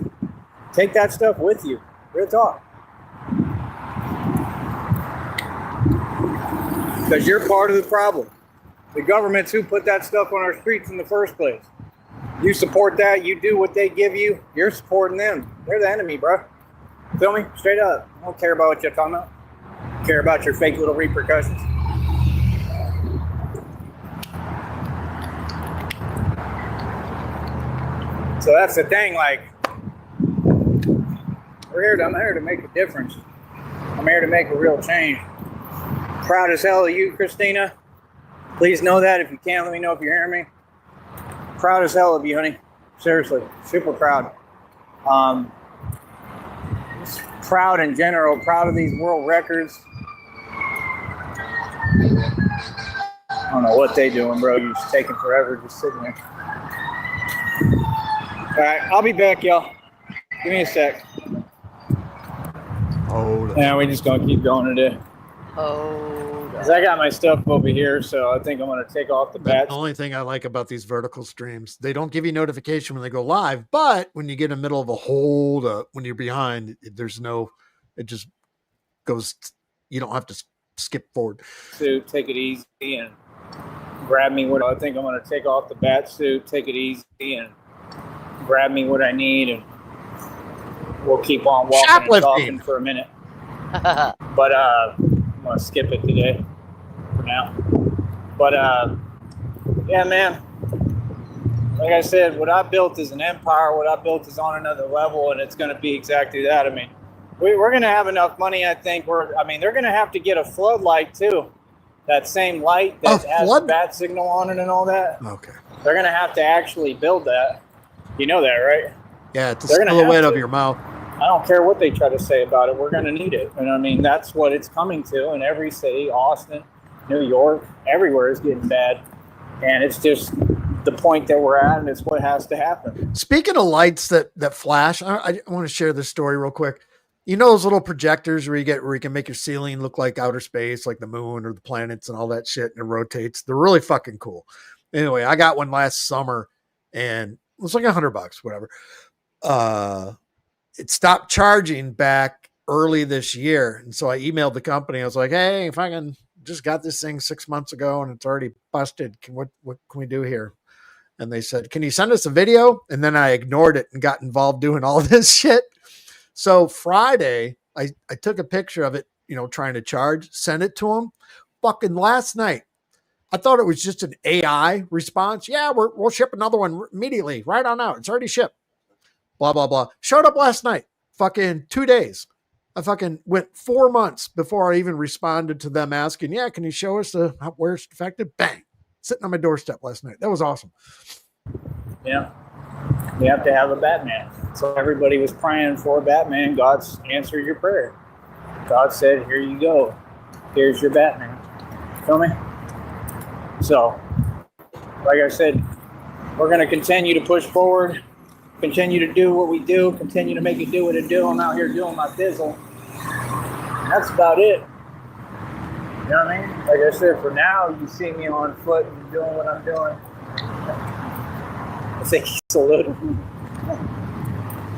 Take that stuff with you. Real talk. Because you're part of the problem. The government's who put that stuff on our streets in the first place. You support that. You do what they give you. You're supporting them. They're the enemy, bro. Feel me? Straight up. I don't care about what you're talking about. I care about your fake little repercussions. So that's the thing, like, I'm here to make a difference. I'm here to make a real change. Proud as hell of you, Christina. Please know that. If you can, let me know if you're hearing me. Proud as hell of you, honey. Seriously, super proud. Just proud in general, proud of these world records. I don't know what they doing, bro. You're just taking forever just sitting there. All right, I'll be back, y'all. Give me a sec. Yeah, we're just gonna keep going today. Cause I got my stuff over here, so I think I'm gonna take off the bats. The only thing I like about these vertical streams, they don't give you notification when they go live, but when you get in the middle of a hold up, when you're behind, there's no, it just goes. You don't have to skip forward. Suit, take it easy and grab me what I think I'm gonna take off the bat suit. Take it easy and grab me what I need, and we'll keep on walking and talking for a minute. But I'm gonna skip it today for now. But yeah, man. Like I said, what I built is an empire. What I built is on another level, and it's gonna be exactly that. I mean, we're gonna have enough money. I think they're gonna have to get a floodlight too. That same light that has the bat signal on it and all that. Okay. They're gonna have to actually build that. You know that, right? Yeah, it's a silhouette of your mouth. I don't care what they try to say about it. We're going to need it. And I mean, that's what it's coming to in every city. Austin, New York, everywhere is getting bad. And it's just the point that we're at, and it's what has to happen. Speaking of lights that flash, I want to share this story real quick. You know those little projectors where you can make your ceiling look like outer space, like the moon or the planets and all that shit, and it rotates. They're really fucking cool. Anyway, I got one last summer, and it was like $100, whatever. It stopped charging back early this year, and so I emailed the company. I was like, "Hey, if I can just got this thing 6 months ago and it's already busted, what can we do here?" And they said, "Can you send us a video?" And then I ignored it and got involved doing all this shit. So Friday, I took a picture of it, trying to charge, sent it to him. Fucking last night, I thought it was just an AI response. Yeah, we'll ship another one immediately, right on out. It's already shipped. Blah, blah, blah. Showed up last night. Fucking 2 days. I fucking went 4 months before I even responded to them asking, yeah, can you show us where it's defective? Bang. Sitting on my doorstep last night. That was awesome. Yeah. You have to have a Batman. So everybody was praying for a Batman. God's answered your prayer. God said, here you go. Here's your Batman. Feel me? So, like I said, we're going to continue to push forward, continue to do what we do, continue to make it do what it do. I'm out here doing my thizzle. And that's about it. You know what I mean? Like I said, for now, you see me on foot and doing what I'm doing. I think he's a little.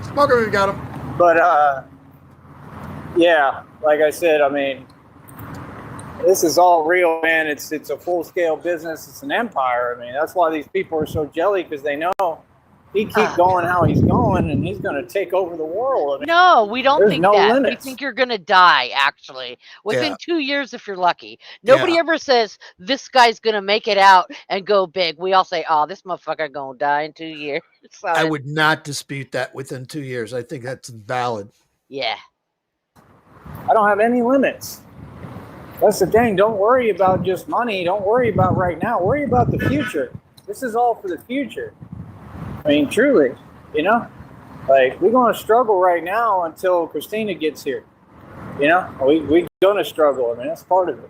Smoker, we got him. But, yeah, like I said, I mean, this is all real, man. It's a full-scale business. It's an empire. I mean, that's why these people are so jelly, because they know he keep going how he's going, and he's going to take over the world. I mean, no, we don't think no that. limits. We think you're going to die, actually, within 2 years if you're lucky. Nobody ever says, this guy's going to make it out and go big. We all say, oh, this motherfucker going to die in 2 years. So, I would not dispute that within 2 years. I think that's valid. Yeah. I don't have any limits. That's the thing. Don't worry about just money. Don't worry about right now. Worry about the future. This is all for the future. I mean, truly, like we're going to struggle right now until Christina gets here. We're going to struggle. I mean, that's part of it.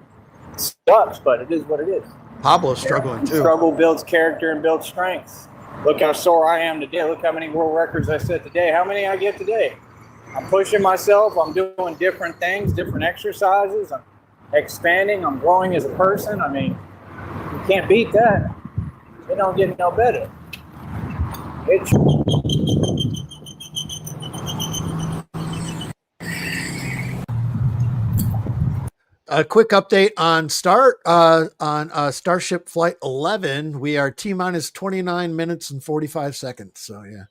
It sucks, but it is what it is. Pablo's struggling too. Struggle builds character and builds strength. Look how sore I am today. Look how many world records I set today. How many I get today? I'm pushing myself. I'm doing different things, different exercises. I'm expanding. I'm growing as a person. I mean, you can't beat that. It don't get no better. A quick update on Starship Flight 11. We are T-minus 29 minutes and 45 seconds. So, yeah.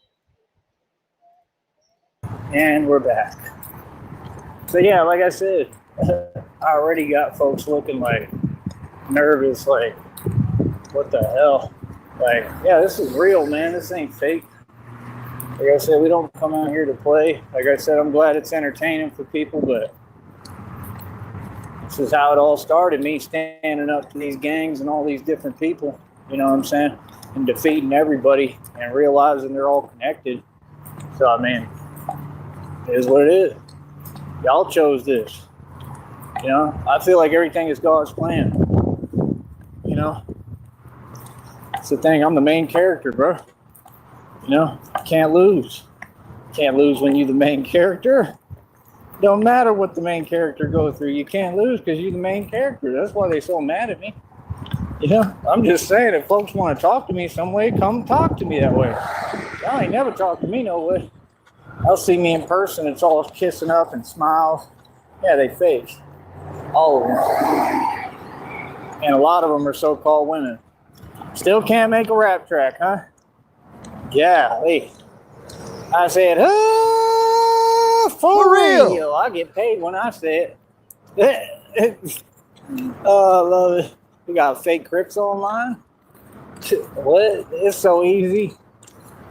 And we're back. So, yeah, like I said, I already got folks looking like nervous, like, what the hell? Like, yeah, this is real, man. This ain't fake. Like I said, we don't come out here to play. Like I said, I'm glad it's entertaining for people, but this is how it all started, me standing up to these gangs and all these different people, you know what I'm saying? And defeating everybody and realizing they're all connected. So, I mean, it is what it is. Y'all chose this. I feel like everything is God's plan. It's the thing. I'm the main character, bro. Can't lose. Can't lose when you're the main character. Don't matter what the main character goes through. You can't lose because you're the main character. That's why they're so mad at me. I'm just saying, if folks want to talk to me some way, come talk to me that way. Y'all ain't never talked to me no way. They'll see me in person. It's all kissing up and smiles. Yeah, they fake. All of them. And a lot of them are so-called women. Still can't make a rap track, huh? Yeah, I said, for real. I get paid when I say it. Oh, I love it. We got fake Crips online. What? It's so easy.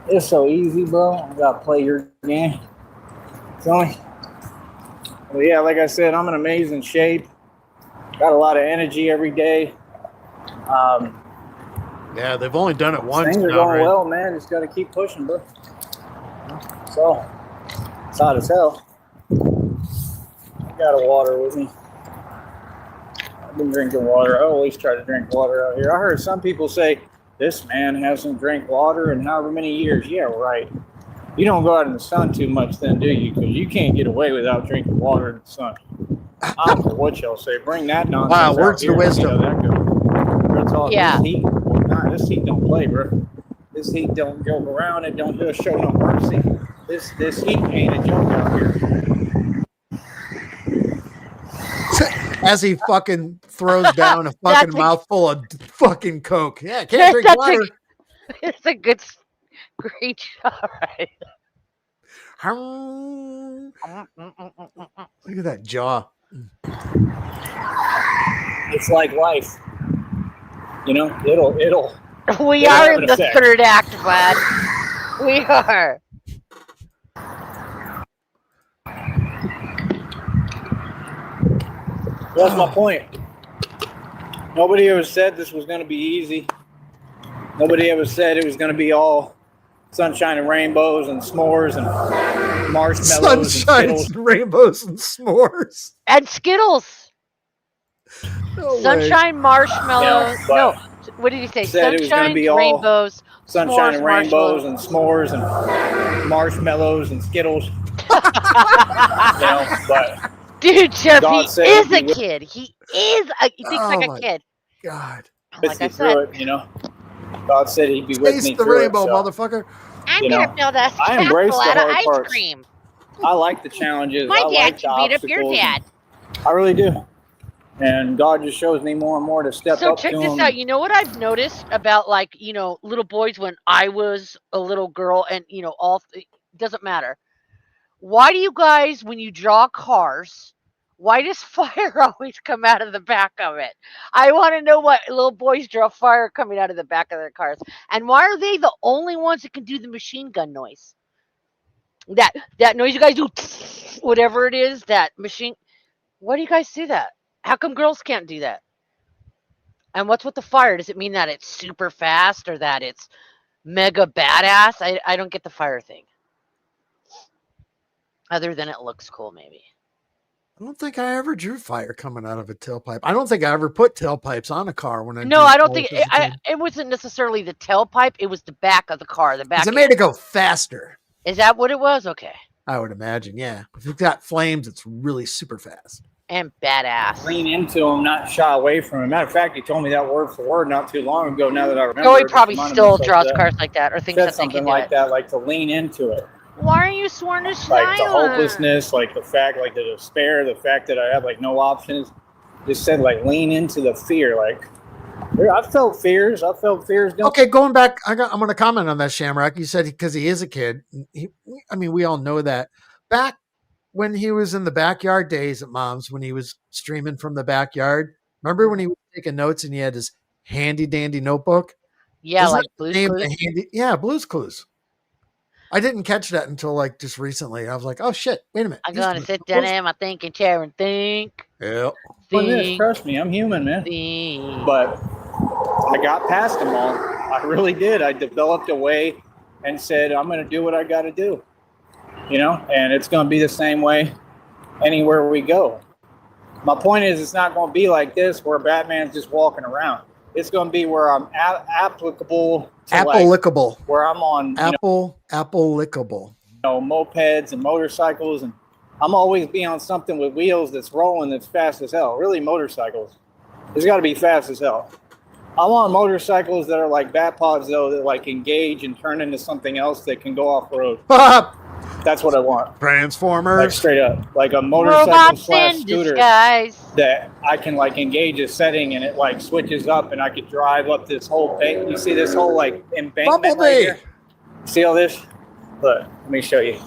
It's so easy, bro. I gotta play your game. Feel me? Well, yeah, like I said, I'm in amazing shape. Got a lot of energy every day. Yeah, they've only done it once. Things are going well, man. Just got to keep pushing, bro. So, it's hot as hell. I got a water with me. been drinking water. I always try to drink water out here. I heard some people say, this man hasn't drank water in however many years. Yeah, right. You don't go out in the sun too much then, do you? Because you can't get away without drinking water in the sun. I don't care what y'all say. Bring that nonsense Wow, out words here of and see wisdom. how that goes. Real talk, Yeah. this heat don't play, bro. This heat don't joke around. It don't just show no mercy. This heat ain't a joke out here. As he fucking throws down a fucking That's a- mouthful of fucking Coke. Yeah, can't drink That's water. It's a good, great shot, right? Look at that jaw. It's like life. You know, it'll We It'll are have in an the effect. third act, bud. We are. That's my point. Nobody ever said this was going to be easy. Nobody ever said it was going to be all sunshine and rainbows and s'mores and marshmallows Sunshine, and Skittles. rainbows, and s'mores. And Skittles. No way. Sunshine, marshmallows. You know, No, what did he say? said it was gonna Sunshine, be all rainbows, Sunshine s'mores, and rainbows marshmallows. and s'mores and marshmallows and Skittles. But Dude, Jeff, God he said is he a would- kid. He thinks Oh like my a kid. God. Like I get through said, it, God said he'd be with Taste me the through rainbow, it. So motherfucker. I'm you gonna know, build a I embrace castle the out of hard ice parts. cream. I like the challenges. My I dad like the should beat up your obstacles, dad. I really do. And God just shows me more and more to step So up check to this him. out. You know what I've noticed about little boys when I was a little girl and it doesn't matter. Why do you guys, when you draw cars, why does fire always come out of the back of it? I want to know what little boys draw fire coming out of the back of their cars. And why are they the only ones that can do the machine gun noise? That noise you guys do, whatever it is, that machine. Why do you guys do that? How come girls can't do that? And what's with the fire? Does it mean that it's super fast or that it's mega badass? I don't get the fire thing. Other than it looks cool, maybe. I don't think I ever drew fire coming out of a tailpipe. I don't think I ever put tailpipes on a car when I No, drew I don't cars think as a kid. it wasn't necessarily the tailpipe. It was the back of the car. The back. 'Cause it made it go faster. Is that what it was? Okay. I would imagine, yeah. If you've got flames, it's really super fast. And badass. Lean into him, not shy away from him. Matter of fact, he told me that word for word not too long ago. Now that I remember, Joey it probably reminded still myself draws that. cars like that or thinks Said that they something can do like it. that, like to lean into it. Why are you sworn to Like the Snipe? hopelessness, like the fact, like the despair, the fact that I have like no options. Just said like lean into the fear. Like I've felt fears. I've felt fears. Okay, going back, I'm going to comment on that, Shamrock. You said because he is a kid. We all know that. Back when he was in the backyard days at Mom's, when he was streaming from the backyard, remember when he was taking notes and he had his handy dandy notebook? Yeah, Isn't like that the Blue's name, Clues. Blue's Clues. I didn't catch that until like just recently. I was like, oh shit, wait a minute. I'm gonna sit down in my thinking chair and think. Yep. Trust me, I'm human, man. Think. But I got past them all. I really did. I developed a way and said, I'm going to do what I got to do. And it's going to be the same way anywhere we go. My point is, it's not going to be like this where Batman's just walking around. It's going to be where I'm applicable to Applicable. where I'm on applicable. Mopeds and motorcycles, and I'm always be on something with wheels that's rolling that's fast as hell. Really, motorcycles. It's got to be fast as hell. I'm on motorcycles that are like bat pods, though, that like engage and turn into something else that can go off road. That's what I want. Transformers. Like straight up. Like a motorcycle Robots / in scooter disguise. that I can like engage a setting and it like switches up and I could drive up this whole thing. You see this whole like embankment Bumblebee. right here? See all this? Look, let me show you.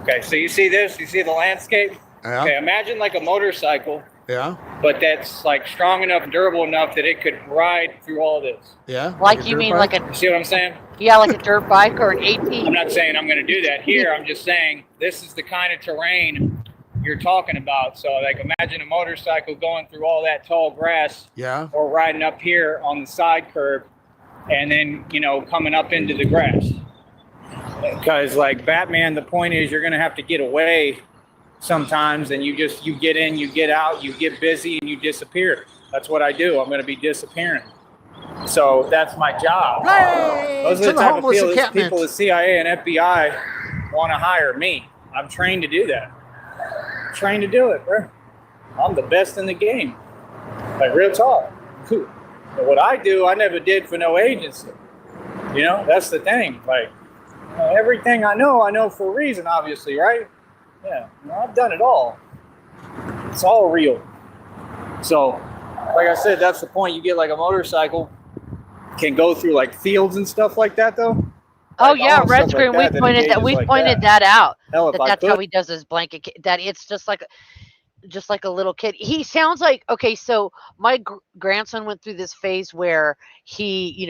Okay, so you see this? You see the landscape? Yeah. Okay, imagine like a motorcycle, Yeah. but that's like strong enough, durable enough that it could ride through all this. Yeah. Like you mean like You see what I'm saying? like a dirt bike or an AT? I'm not saying I'm going to do that here. I'm just saying this is the kind of terrain you're talking about. So like imagine a motorcycle going through all that tall grass. Yeah. Or riding up here on the side curb and then, coming up into the grass. Because like Batman, the point is you're going to have to get away sometimes and you get in, you get out, you get busy and you disappear. That's what I do. I'm going to be disappearing. So that's my job. Hey, Those to are the the type of homeless people encampment. the CIA and FBI want to hire me. I'm trained to do that. I'm trained to do it, bro. I'm the best in the game. Like, real talk. Cool. But what I do, I never did for no agency. You know, that's the thing. Like, everything I know for a reason, obviously, right? Yeah, I've done it all. It's all real. So, like I said, that's the point. You get like a motorcycle, can go through like fields and stuff like that, though. Oh Like, yeah, all red stuff like screen. We that pointed that. engages We like pointed that. that out. Hell, if I That's how could. he does his blanket. That it's just like a little kid. He sounds like, okay. So my grandson went through this phase where he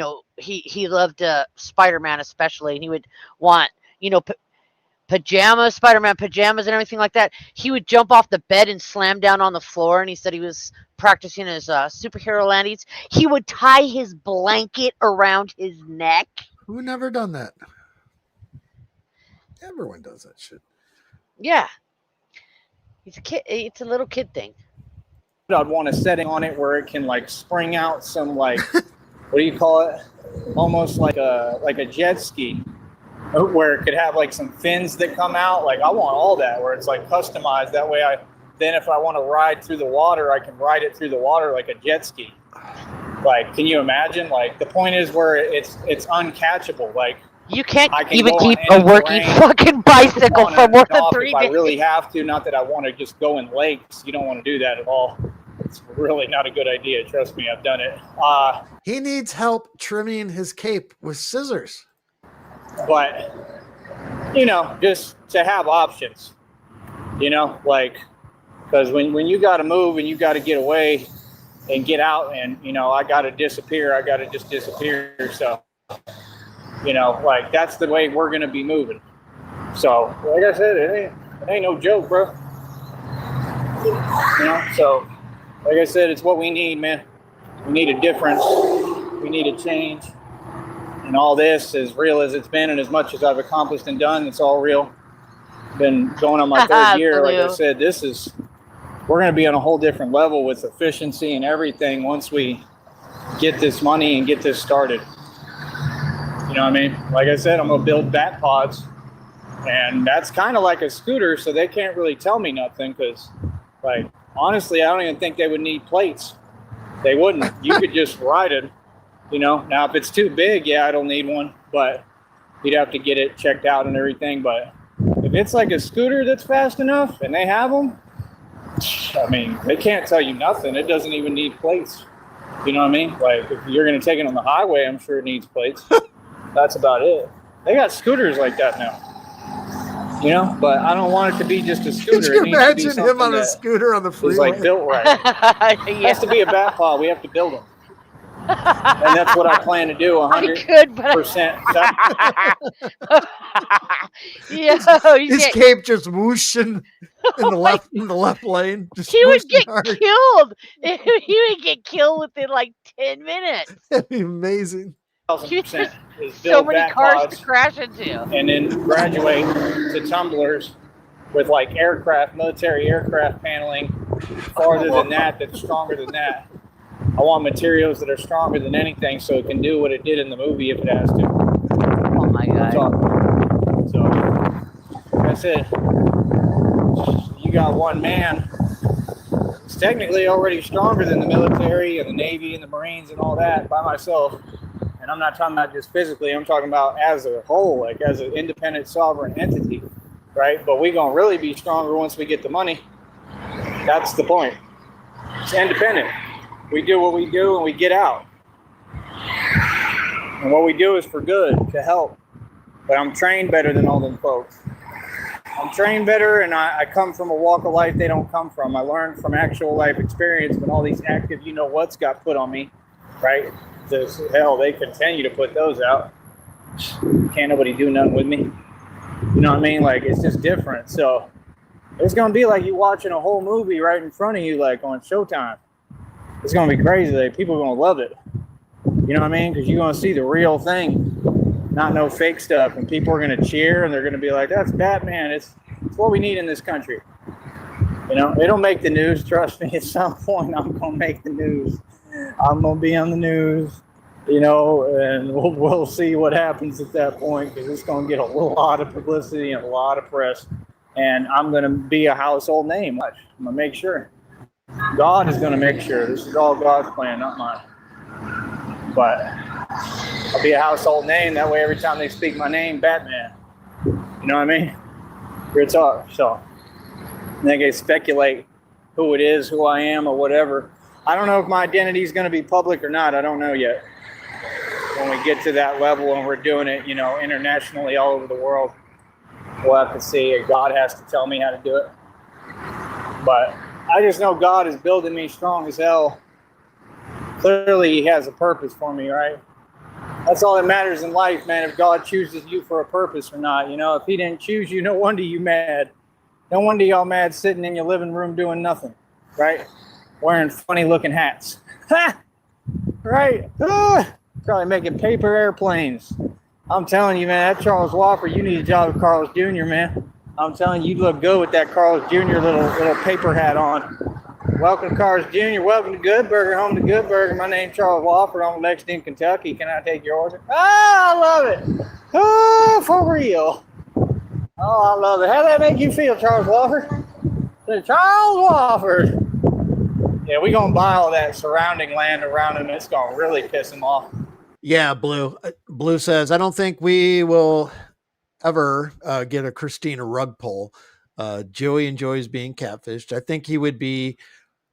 loved Spider-Man especially, and he would want pajamas, Spider-Man pajamas, and everything like that. He would jump off the bed and slam down on the floor, and he said he was practicing his superhero landings. He would tie his blanket around his neck. Who never done that? Everyone does that shit. Yeah, he's a kid. It's a little kid thing. I'd want a setting on it where it can like spring out some like what do you call it? Almost like a jet ski, where it could have like some fins that come out. Like I want all that, where it's like customized. That way, then if I want to ride through the water, I can ride it through the water like a jet ski. Like, can you imagine? Like the point is where it's uncatchable. Like You can't I can even go keep on a any working terrain fucking bicycle on for and more than off 3 if I days. really have to. Not that I want to just go in lakes. You don't want to do that at all. It's really not a good idea. Trust me, I've done it. He needs help trimming his cape with scissors. But, just to have options, like, because when you got to move and you got to get away and get out and, I got to disappear, I got to just disappear. So, like, that's the way we're going to be moving. So, like I said, it ain't no joke, bro. So, like I said, it's what we need, man. We need a difference. We need a change. And all this, as real as it's been and as much as I've accomplished and done, it's all real. Been going on my third year. Like I said, we're going to be on a whole different level with efficiency and everything once we get this money and get this started. You know what I mean? Like I said, I'm going to build bat pods. And that's kind of like a scooter, so they can't really tell me nothing because, like, honestly, I don't even think they would need plates. They wouldn't. You could just ride it, Now, if it's too big, yeah, I don't need one, but you'd have to get it checked out and everything. But if it's like a scooter that's fast enough and they have them, I mean, they can't tell you nothing. It doesn't even need plates. You know what I mean? Like, if you're going to take it on the highway, I'm sure it needs plates. That's about it. They got scooters like that now. But I don't want it to be just a scooter. Could you imagine him on a scooter on the freeway? It's like built right. It has to be a bat pod. We have to build them. And that's what I plan to do 100%. His cape just whooshing in the left lane. He would get killed. He would get killed within like 10 minutes. That'd be amazing. 1,000% is So build many bat cars pods to crash into. and then graduate to tumblers with like military aircraft paneling farther than that, that's stronger than that. I want materials that are stronger than anything so it can do what it did in the movie if it has to. Oh my God. So, like I said, you got one man. It's technically already stronger than the military and the Navy and the Marines and all that by myself. And I'm not talking about just physically, I'm talking about as a whole, like as an independent sovereign entity, right? But we're going to really be stronger once we get the money. That's the point. It's independent. We do what we do and we get out. And what we do is for good, to help. But I'm trained better than all them folks. I'm trained better, and I come from a walk of life they don't come from. I learned from actual life experience when all these active you-know-whats got put on me, right? Hell, they continue to put those out. Can't nobody do nothing with me. You know what I mean? Like, it's just different. So it's going to be like you watching a whole movie right in front of you, like on Showtime. It's going to be crazy. Like, people are going to love it. You know what I mean? Because you're going to see the real thing, not no fake stuff. And people are going to cheer, and they're going to be like, that's Batman. It's what we need in this country. You know, it'll make the news. Trust me. At some point, I'm gonna make the news. I'm gonna be on the news. You know, and we'll see what happens at that point because it's gonna get a lot of publicity and a lot of press, and I'm gonna be a household name. I'm gonna make sure. God is gonna make sure. This is all God's plan, not mine. But I'll be a household name. That way, every time they speak my name, Batman. You know what I mean? Real talk. So they can speculate who it is, who I am, or whatever. I don't know if my identity is going to be public or not. I don't know yet. When we get to that level and we're doing it, you know, internationally all over the world, we'll have to see. God has to tell me how to do it. But I just know God is building me strong as hell. Clearly, He has a purpose for me, right? That's all that matters in life, man. If God chooses you for a purpose or not, you know, if He didn't choose you, no wonder you mad. No wonder y'all mad sitting in your living room doing nothing, right? Wearing funny looking hats. Ha! Right? Probably making paper airplanes. I'm telling you, man, that Charles Whopper, you need a job with Carl's Jr., man. I'm telling you, you look good with that Carl's Jr. little paper hat on. Welcome to Carl's Jr. Welcome to Good Burger, home to Good Burger. My name's Charles Whopper. I'm from Lexington, Kentucky. Can I take your order? Oh, I love it. Oh, for real. Oh, I love it. How does that make you feel, Charles Whopper? Charles Whopper. Yeah, we're going to buy all that surrounding land around him. It's going to really piss him off. Yeah, Blue. Blue says, I don't think we will ever get a Christina rug pull. Joey enjoys being catfished. I think he would be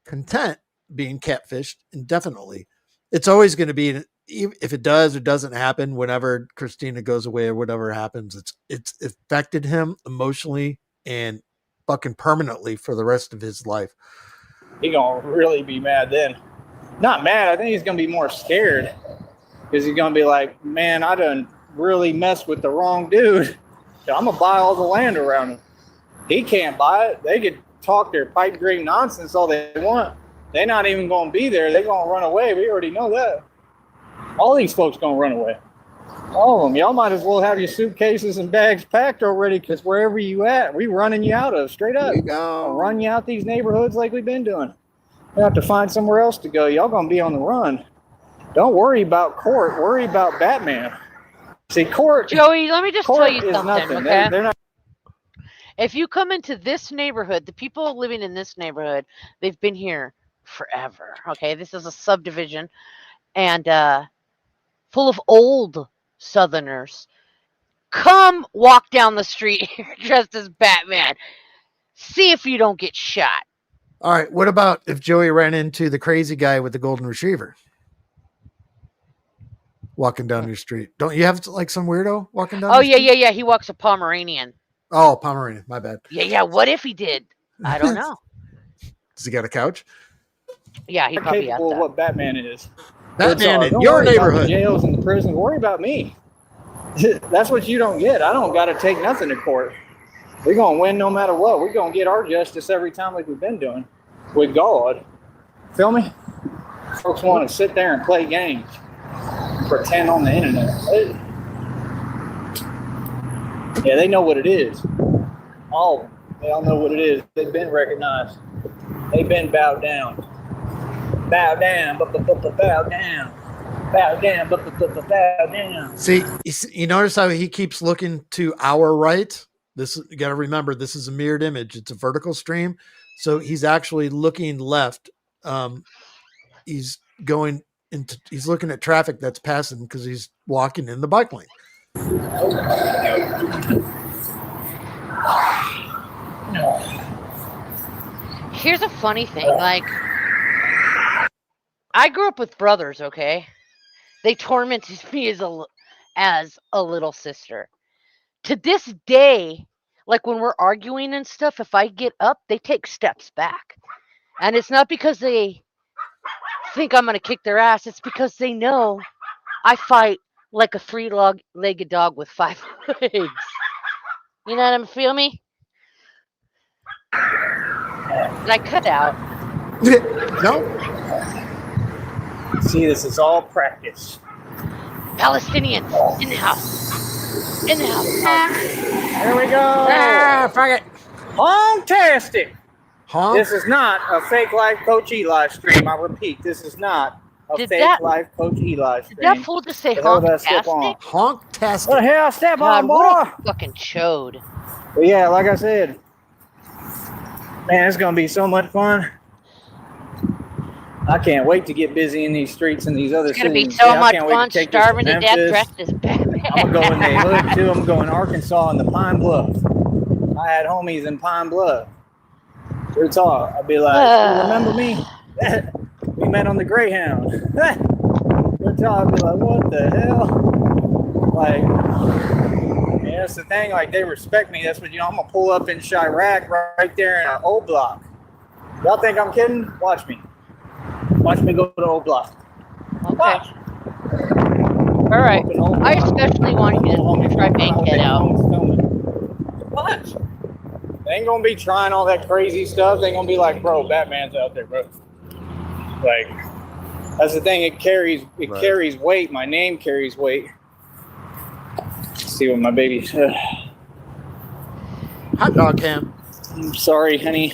content being catfished indefinitely. It's always going to be, if it does or doesn't happen, whenever Christina goes away or whatever happens, it's affected him emotionally and fucking permanently for the rest of his life. He gonna really be mad then. Not mad. I think he's gonna be more scared because he's gonna be like, man, I done really messed with the wrong dude. So I'm gonna buy all the land around him. He can't buy it. They could talk their pipe dream nonsense all they want. They're not even gonna be there. They're gonna run away. We already know that. All these folks gonna run away. All of them. Y'all might as well have your suitcases and bags packed already, because wherever you at, we running you out of straight up. There you go. I'll run you out these neighborhoods like we've been doing. You have to find somewhere else to go. Y'all gonna be on the run. Don't worry about court. Worry about Batman. See, court. Joey, let me just tell you is something, nothing. okay? They're not. If you come into this neighborhood, the people living in this neighborhood, they've been here forever. Okay, this is a subdivision, and full of old Southerners. Come walk down the street dressed as Batman. See if you don't get shot. All right. What about if Joey ran into the crazy guy with the golden retriever walking down your street? Don't you have like some weirdo walking down? Oh, yeah. He walks a Pomeranian. Oh, Pomeranian. My bad. Yeah. What if he did? I don't know. Does he got a couch? Yeah, he probably has capable of that. what Batman is. Batman in Don't your worry about neighborhood. the jails and the prison. Worry about me. That's what you don't get. I don't got to take nothing to court. We're going to win no matter what. We're going to get our justice every time like we've been doing with God. Feel me? Folks want to sit there and play games, pretend on the internet. Yeah, they know what it is. All of them. They all know what it is. They've been recognized. They've been bowed down. Bow down, bow down. Bow down, bow down. See, you notice how he keeps looking to our right? You got to remember, this is a mirrored image. It's a vertical stream. So he's actually looking left. He's looking at traffic that's passing because he's walking in the bike lane. Here's a funny thing. Like, I grew up with brothers, okay? They tormented me as a little sister. To this day, like when we're arguing and stuff, if I get up, they take steps back. And it's not because they think I'm going to kick their ass. It's because they know I fight like a three-legged dog with 5 legs. You know what I'm feel me? Did I cut out? No. See, this is all practice. Palestinians in the house. In the house. There we go. Fuck it. Fantastic. Honk. This is not a fake live Coach Eli stream. I repeat, this is not a Did fake that- live Coach Eli Did that stream. fool just say The hell did I slip on? honk-tastic? Honk What the tastic. hell? Step God, on, what boy. a fucking chode. But yeah, like I said, man, it's gonna be so much fun. I can't wait to get busy in these streets and these other It's gonna be cities. so Yeah, I much can't wait fun to take this starving to death Memphis. dressed as Batman. I'm gonna go in the hood too. I'm going Arkansas and the Pine Bluff. I had homies in Pine Bluff. We'd talk. I'd be like, "You remember me? We met on the Greyhound." We'd talk. I'd be like, "What the hell?" Like, yeah, that's the thing. Like, they respect me. That's what I'm gonna pull up in Chirac right there in our old block. Y'all think I'm kidding? Watch me. Watch me go to the old block. Okay. Watch. All right. I especially want you to try Bankhead out. Watch. They ain't gonna be trying all that crazy stuff. They ain't gonna be like, bro, Batman's out there, bro. Like, that's the thing. It carries weight. My name carries weight. Let's see what my baby said. Hot dog cam. I'm sorry, honey.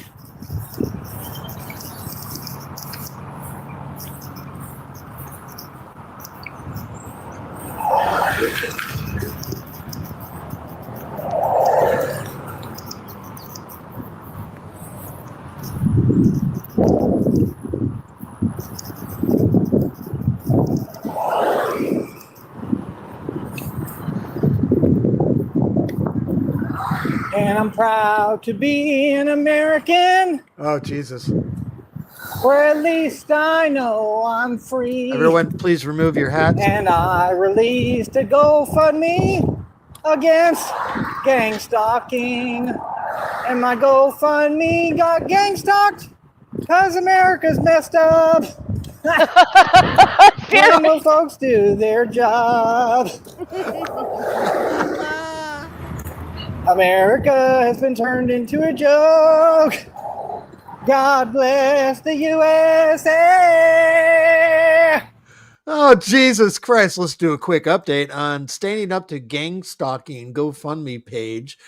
And I'm proud to be an American, Oh, Jesus. where at least I know I'm free. Everyone, please remove your hats. And I released a GoFundMe against gang stalking. And my GoFundMe got gang stalked because America's messed up. When will folks do their job? America has been turned into a joke. God bless the USA. Oh, Jesus Christ. Let's do a quick update on Standing Up to Gang Stalking GoFundMe page.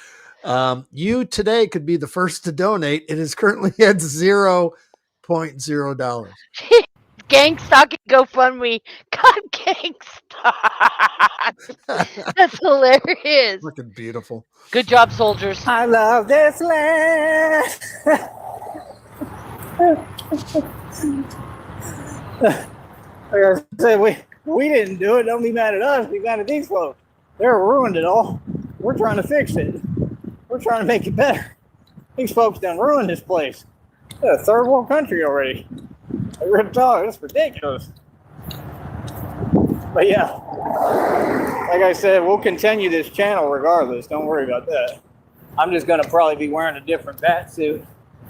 You today could be the first to donate. It is currently at $0.0. Gang stalking GoFundMe got gang stalked. That's hilarious. Fucking beautiful. Good job, soldiers. I love this land. Like I said, we didn't do it. Don't be mad at us. Be mad at these folks. They're ruined it all. We're trying to fix it. We're trying to make it better. These folks done ruined this place. It's a third world country already. We're gonna talk. It's ridiculous. But yeah, like I said, we'll continue this channel regardless. Don't worry about that. I'm just gonna probably be wearing a different bat suit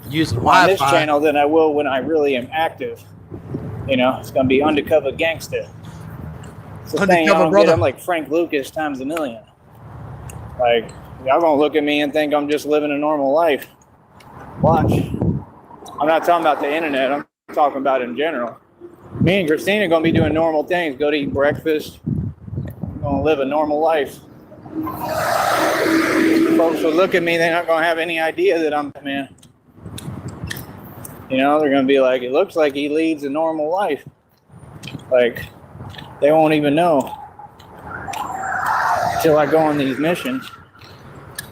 Using on this Wi-Fi. channel than I will when I really am active. You know, it's gonna be undercover gangster. It's the thing, Undercover I'm brother. like Frank Lucas times a million. Like, y'all gonna look at me and think I'm just living a normal life. Watch. I'm not talking about the internet. I'm talking about in general. Me and Christina are gonna be doing normal things. Go to eat breakfast. We're gonna live a normal life. Folks will look at me. They're not gonna have any idea that I'm man. You know, they're gonna be like, it looks like he leads a normal life. Like, they won't even know until I go on these missions.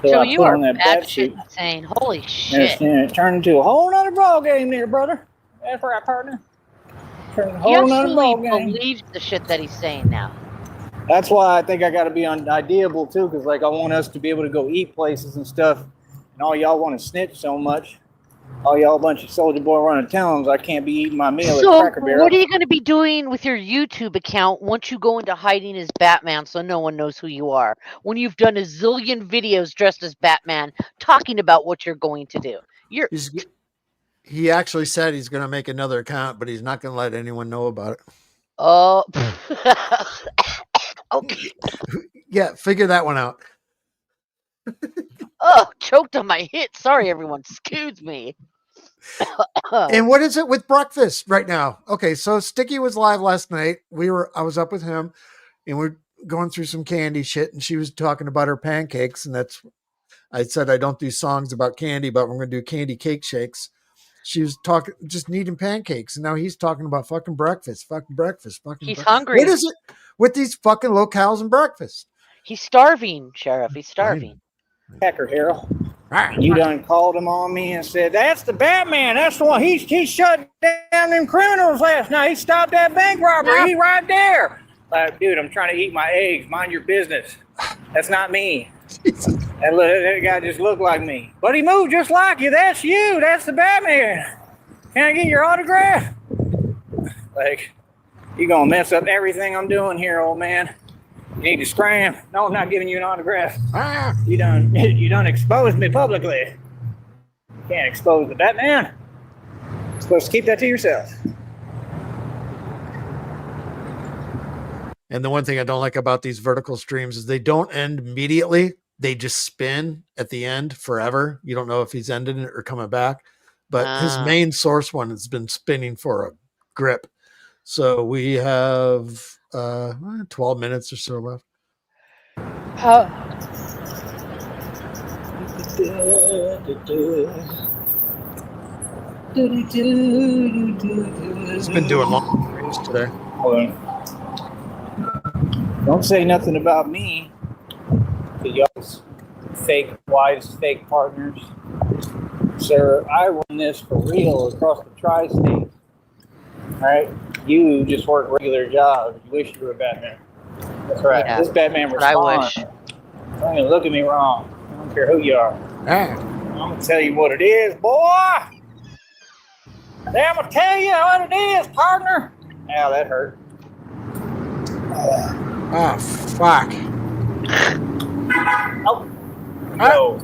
So I you put are on that bad shit suit. insane. Holy And shit. it turned into a whole nother ball game there, brother. That's right, partner. Turned a He whole nother ball absolutely game. believes the shit that he's saying now. That's why I think I got to be on Ideable too, because like I want us to be able to go eat places and stuff. And all y'all want to snitch so much. All y'all a bunch of soldier boy running towns. I can't be eating my meal at So, Cracker Barrel. what are you going to be doing with your YouTube account once you go into hiding as Batman so no one knows who you are? When you've done a zillion videos dressed as Batman talking about what you're going to do. He actually said he's going to make another account, but he's not going to let anyone know about it. Oh. Okay. Yeah, figure that one out. Oh, choked on my hit. Sorry, everyone. Excuse me. And what is it with breakfast right now? Okay, so Sticky was live last night. I was up with him, and we're going through some candy shit, and she was talking about her pancakes, and I said I don't do songs about candy, but we're going to do candy cake shakes. she was talking, just needing pancakes. And now he's talking about fucking breakfast. He's hungry. What is it with these fucking locales and breakfast? He's starving, Sheriff. He's starving. Hacker, Harold. Ah, You done called him on me and said, that's the Batman. That's the one. He shut down them criminals last night. He stopped that bank robbery. He right there. Like, dude, I'm trying to eat my eggs. Mind your business. That's not me. Jesus. That guy just looked like me. But he moved just like you. That's you. That's the Batman. Can I get your autograph? Like, you gonna mess up everything I'm doing here, old man. You need to scram. No, I'm not giving you an autograph. Ah. You done exposed me publicly. You can't expose the Batman. You're supposed to keep that to yourself. And the one thing I don't like about these vertical streams is they don't end immediately. They just spin at the end forever. You don't know if he's ending it or coming back. But his main source one has been spinning for a grip. So we have 12 minutes or so left. He's been doing long streams today. Don't say nothing about me to y'all's fake wives, fake partners. Sir, I run this for real across the tri-state. All right? You just work regular jobs. You wish you were a Batman. That's right. Yeah, This Batman but I responds. wish. Don't even look at me wrong. I don't care who you are. Ah. I'm going to tell you what it is, boy. I'm going to tell you what it is, partner. Ow, that hurt. Oh, fuck. Oh. No.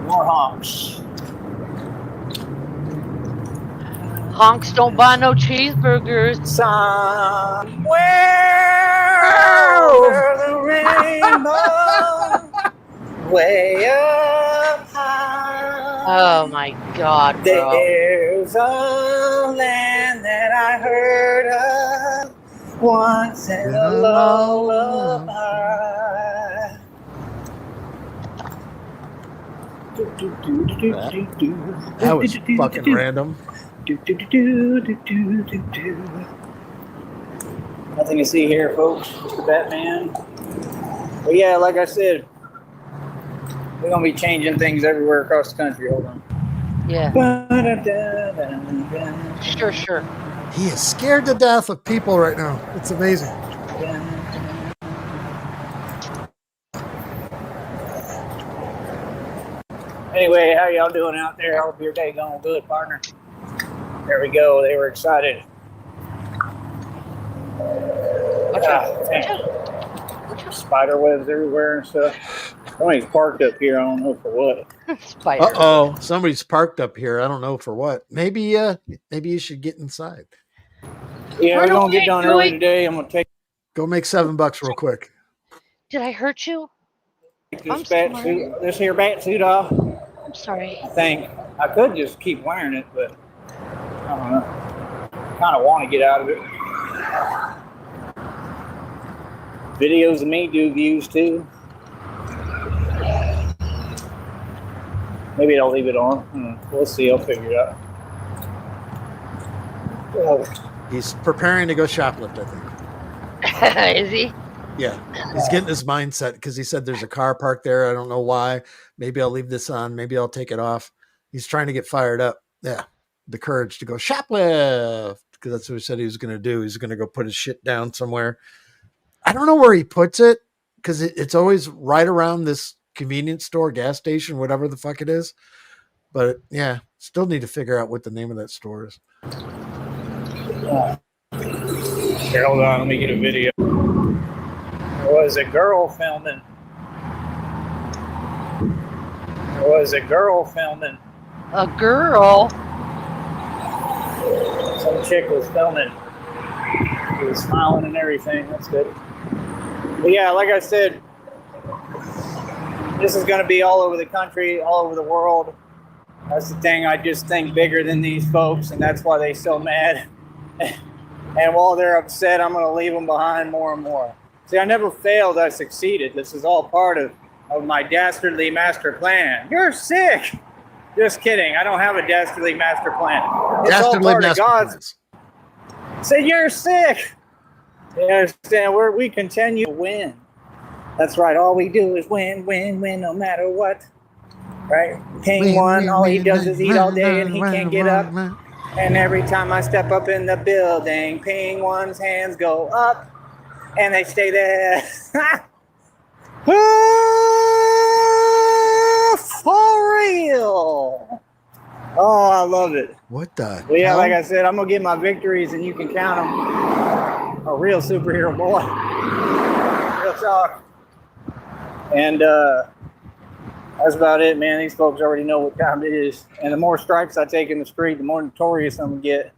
More honks. Honks don't buy no cheeseburgers. Somewhere over the rainbow, way up high. Oh my God, bro. There's a land that I heard of once in a lullaby. That was fucking random. Nothing to see here, folks. Just the Batman. But yeah, like I said, we're gonna be changing things everywhere across the country. Hold on. Yeah. Sure. He is scared to death of people right now. It's amazing. Anyway, how y'all doing out there? I hope your day going good, partner. There we go. They were excited. Spider webs everywhere and stuff. Somebody's parked up here. I don't know for what. Spider. Uh-oh. Somebody's parked up here. I don't know for what. Maybe you should get inside. Yeah, we're going to get done early today. I'm going to take Go make $7 real quick. Did I hurt you? this here bat suit off. I'm sorry. I think I could just keep wearing it, but I don't know. Kind of want to get out of it. Videos of me do views too. Maybe I'll leave it on. We'll see. I'll figure it out. He's preparing to go shoplift, I think. Is he? Yeah. He's getting his mindset because he said there's a car parked there. I don't know why. Maybe I'll leave this on. Maybe I'll take it off. He's trying to get fired up. Yeah. The courage to go shoplift because that's what he said he was going to do. He's going to go put his shit down somewhere. I don't know where he puts it because it's always right around this convenience store, gas station, whatever the fuck it is. But yeah, still need to figure out what the name of that store is. Here, hold on. Let me get a video. There was a girl filming. A girl? Some chick was filming. She was smiling and everything. That's good. But yeah, like I said, this is going to be all over the country, all over the world. That's the thing. I just think bigger than these folks, and that's why they're so mad. And while they're upset, I'm going to leave them behind more and more. See, I never failed. I succeeded. This is all part of my dastardly master plan. You're sick. Just kidding. I don't have a dastardly master plan. It's all Dastardly part of master God's. plans. Say you're sick. You understand? We continue to win. That's right. All we do is win, win, win, no matter what. Right? King one, all he does is eat all day and he can't get up. And every time I step up in the building, Ping One's hands go up and they stay there. For real. Oh, I love it. What the? Well, yeah, hell? like I said, I'm going to get my victories and you can count them. A real superhero boy. Real talk. And that's about it, man. These folks already know what time it is. And the more stripes I take in the street, the more notorious I'm going to get.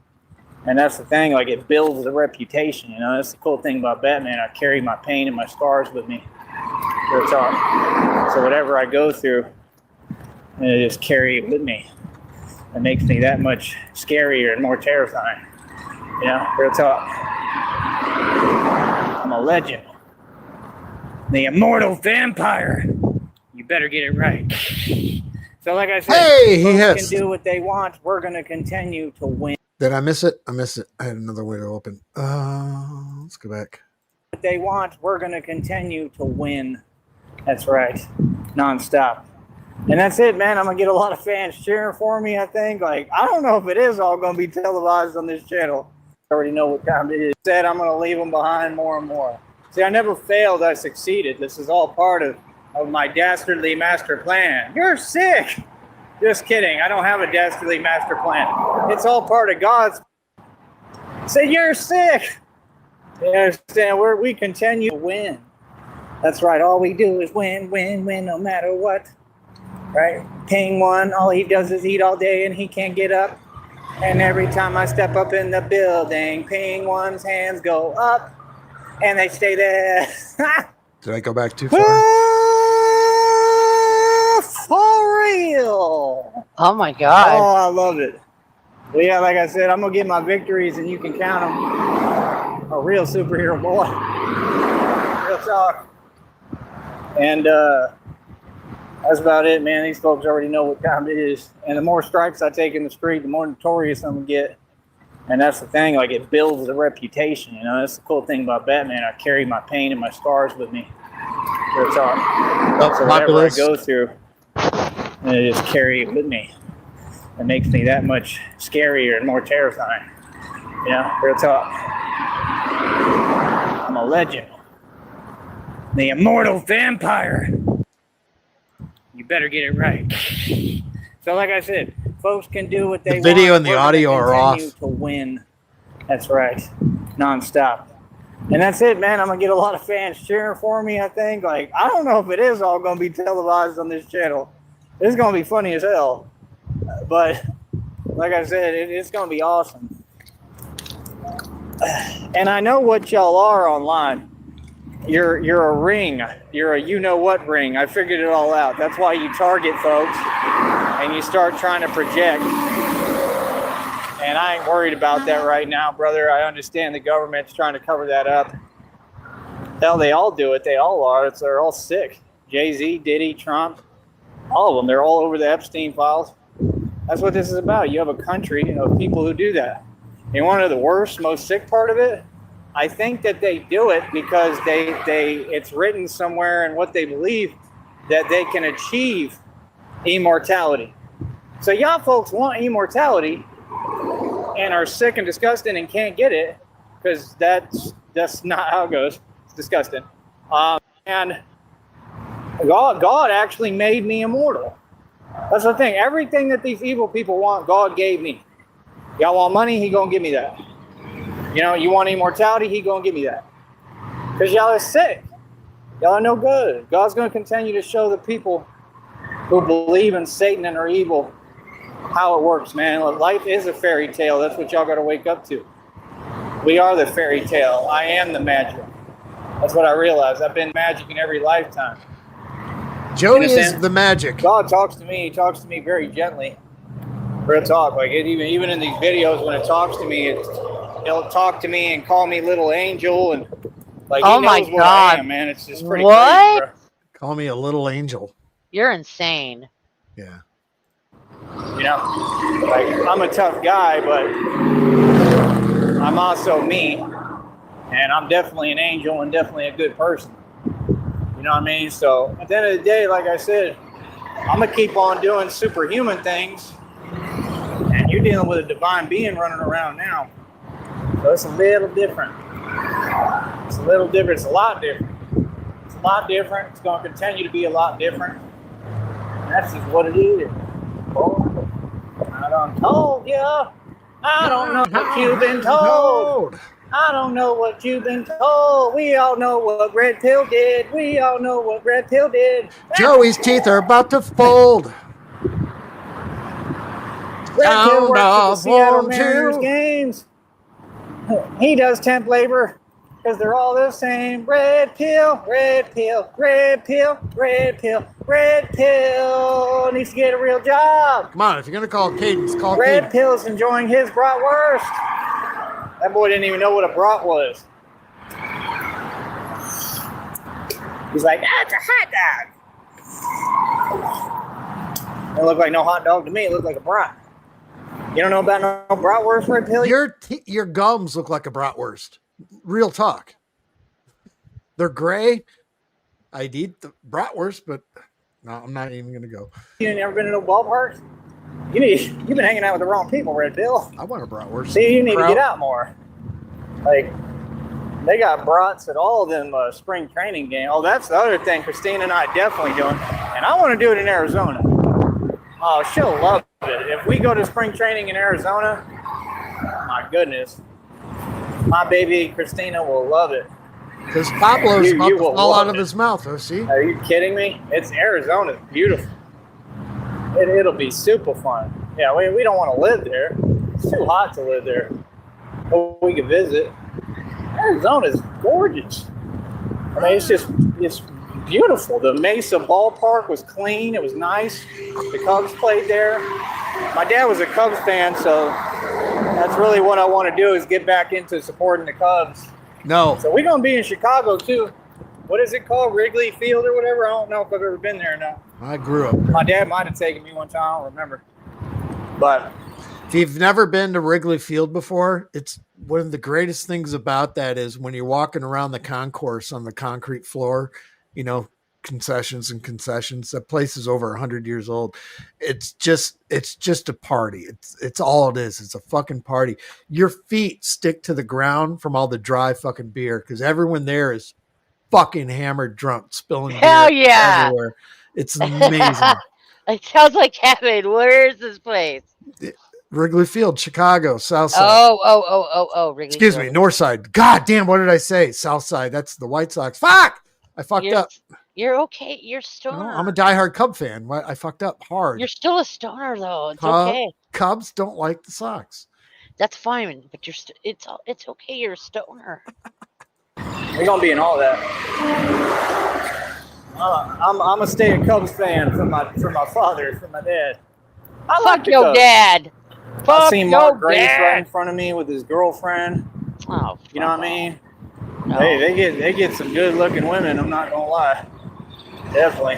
And that's the thing, like it builds the reputation, you know. That's the cool thing about Batman. I carry my pain and my scars with me. Real talk. So whatever I go through, I just carry it with me. It makes me that much scarier and more terrifying. You know, real talk. I'm a legend. The immortal vampire. You better get it right. So like I said, Hey, he folks hits. can do what they want. We're going to continue to win. Did I miss it? I missed it. I had another way to open. Let's go back. What they want, we're going to continue to win. That's right. Nonstop. And that's it, man. I'm going to get a lot of fans cheering for me, I think. Like, I don't know if it is all going to be televised on this channel. I already know what time it is. Said I'm going to leave them behind more and more. See, I never failed. I succeeded. This is all part of my dastardly master plan. You're sick. Just kidding. I don't have a dastardly master plan. It's all part of God's. Say you're sick. You understand? We continue to win. That's right. All we do is win, win, win, no matter what. Right? King one, all he does is eat all day and he can't get up. And every time I step up in the building, Ping One's hands go up and they stay there. Did I go back too far? For real. Oh my God. Oh, I love it. Well, yeah, like I said, I'm going to get my victories and you can count them. A real superhero boy. Real talk. And that's about it, man. These folks already know what time it is. And the more stripes I take in the street, the more notorious I'm going to get. And that's the thing, like it builds the reputation, you know. That's the cool thing about Batman. I carry my pain and my scars with me. Real talk. So whatever I go through, I just carry it with me. It makes me that much scarier and more terrifying. You know, real talk. I'm a legend. The immortal vampire. You better get it right. So like I said, folks can do what they want. The video and the We're audio gonna are off. continue to win. That's right. Nonstop. And that's it, man. I'm going to get a lot of fans cheering for me, I think. Like, I don't know if it is all going to be televised on this channel. It's going to be funny as hell. But like I said, it's going to be awesome. And I know what y'all are online. You're a ring. You're a you-know-what ring. I figured it all out. That's why you target folks and you start trying to project. And I ain't worried about that right now, brother. I understand the government's trying to cover that up. Hell, they all do it. They all are. They're all sick. Jay-Z, Diddy, Trump, all of them. They're all over the Epstein files. That's what this is about. You have a country of people who do that. And one of the worst, most sick part of it, I think that they do it because it's written somewhere in what they believe that they can achieve immortality. So y'all folks want immortality and are sick and disgusting and can't get it because that's not how it goes. It's disgusting. And God actually made me immortal. That's the thing. Everything that these evil people want, God gave me. Y'all want money? He gonna give me that. You know, you want immortality? He gonna give me that. Because y'all are sick. Y'all are no good. God's gonna continue to show the people who believe in Satan and are evil how it works, man. Life is a fairy tale. That's what y'all got to wake up to. We are the fairy tale. I am the magic. That's what I realized. I've been magic in every lifetime. Joey is the magic. God talks to me. He talks to me very gently. Real talk. Like even in these videos, when it talks to me, it'll talk to me and call me little angel and like Oh he my knows what God. I am, man. It's just pretty What? crazy, bro. Call me a little angel. You're insane. Yeah. You know, like I'm a tough guy, but I'm also me, and I'm definitely an angel and definitely a good person. You know what I mean? So at the end of the day, like I said, I'm gonna keep on doing superhuman things, and you're dealing with a divine being running around now. So it's a little different. It's a little different. It's a lot different. It's a lot different. It's going to continue to be a lot different. And that's just what it is. I done told ya. I don't know what you've been told. I don't know what you've been told. We all know what Red Pill did. We all know what Red Pill did. Joey's teeth are about to fold. Red Pill works at the of Seattle one, Mariners two. games. He does temp labor because they're all the same. Red Pill, Red Pill, Red Pill, Red Pill, Red Pill needs to get a real job. Come on, if you're going to call Cadence, call Red Cadence. Pill's enjoying his bratwurst. That boy didn't even know what a brat was. He's like, that's a hot dog. It looked like no hot dog to me. It looked like a brat. You don't know about no bratwurst, Red Pill? Your gums look like a bratwurst. Real talk. They're gray. I'd eat the bratwurst, but no, I'm not even going to go. You ain't never been to no ballparks? You've been hanging out with the wrong people, Red Pill. I want a bratwurst. See, you need to get out more. Like, they got brats at all of them spring training games. Oh, that's the other thing Christina and I definitely doing. And I want to do it in Arizona. Oh, she'll love it. If we go to spring training in Arizona, my goodness, my baby Christina will love it. Because Pablo's about to fall out of his mouth, oh, see? Are you kidding me? It's Arizona. It's beautiful. It'll be super fun. Yeah, we don't want to live there. It's too hot to live there. But we can visit. Arizona's gorgeous. I mean, it's beautiful. The Mesa ballpark was clean. It was nice. The Cubs played there. My dad was a Cubs fan, so that's really what I want to do is get back into supporting the Cubs. No. So we're going to be in Chicago, too. What is it called? Wrigley Field or whatever? I don't know if I've ever been there or not. I grew up there. My dad might have taken me one time. I don't remember. But if you've never been to Wrigley Field before, it's one of the greatest things about that is when you're walking around the concourse on the concrete floor, you know, concessions. That place is over 100 years old. It's just a party. It's all it is. It's a fucking party. Your feet stick to the ground from all the dry fucking beer because everyone there is fucking hammered drunk, spilling Hell beer yeah. everywhere. It's amazing. It sounds like heaven. Where is this place? Wrigley Field, Chicago, South Side. Oh, Wrigley Excuse Field. me, North Side. God damn, what did I say? South Side. That's the White Sox. Fuck! I fucked up. You're okay. You're stoner. No, I'm a diehard Cub fan. I fucked up hard. You're still a stoner though. It's okay. Cubs don't like the Sox. That's fine, but it's okay. You're a stoner. we're going to be in all that. I'm a stay a Cubs fan from my father, from my dad. I like Fuck your Cubs. dad. I've seen Mark your Grace dad. right in front of me with his girlfriend. Oh, You know what I mean? no. Hey, they get some good looking women. I'm not gonna lie, definitely.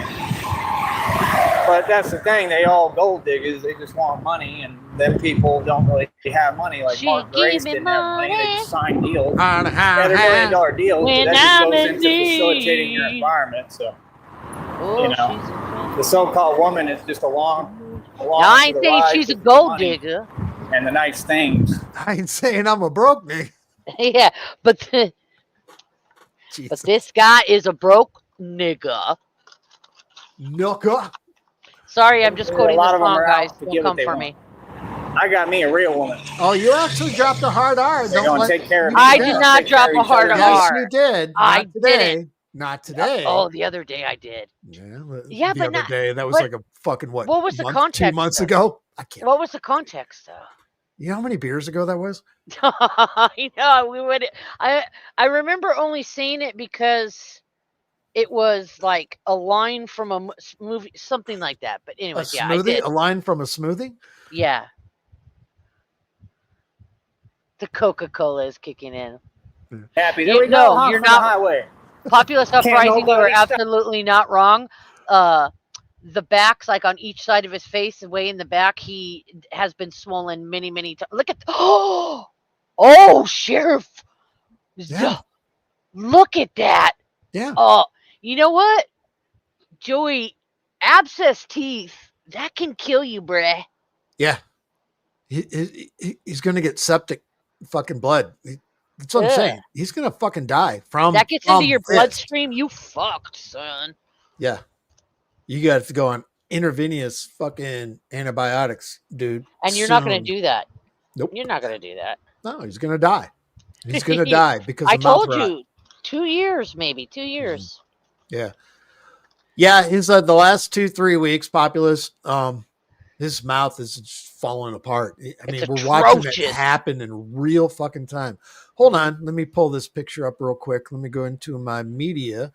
But that's the thing. They all gold diggers. They just want money, and them people don't really have money. Like She Mark Grace give me didn't have money. They money. just signed deals. Yeah, they're $1 million deals. When But that I'm just goes in into facilitating your need. environment. So Oh, you know, she's a the so-called woman is just along no, I ain't for the saying ride she's a with the gold money digger. and the nice things. I ain't saying I'm a broke nigga. Yeah, but Jesus. this guy is a broke nigga. Nooka. Sorry, I'm just Yeah, quoting a lot the of them song, are guys. out to Don't get what come they for want. me. I got me a real woman. Oh, you actually dropped a hard R. They're going to take care of me. I did did They're not gonna take care drop of a each hard other. Yes, R. you did. I Not today. didn't. Not today. Oh, the other day I did. Yeah, Yeah, the but other not- day. That was what- like a fucking what was the month, context, 2 months though? ago? I can't. What was the context, though? You know how many beers ago that was? I know we would. I remember only seeing it because it was like a line from a movie, something like that. But A anyways, yeah, I smoothie? did. A line from a smoothie? Yeah, the Coca-Cola is kicking in. Happy. There we go. No, Huh, you're from the not. highway. Populous Can't uprising. You are nobody stop. absolutely not wrong. the backs, like on each side of his face, way in the back, he has been swollen many, many times. Look at oh, Sheriff, Yeah. look at that. Yeah. Oh, you know what, Joey? Abscess teeth that can kill you, bruh. Yeah. He's going to get septic fucking blood. That's what I'm Ugh. saying. He's going to fucking die from That gets into your this. bloodstream. You fucked, son. Yeah. You got to go on intravenous fucking antibiotics, dude. And you're not going soon. to do that. Nope. You're not going to do that. No, he's going to die. He's going to die because I of mouth told rot. you, 2 years, maybe 2 years. Yeah. Yeah, his the last 2-3 weeks, Populous, his mouth is just falling apart. I mean, we're watching it happen in real fucking time. Hold on, let me pull this picture up real quick. Let me go into my media.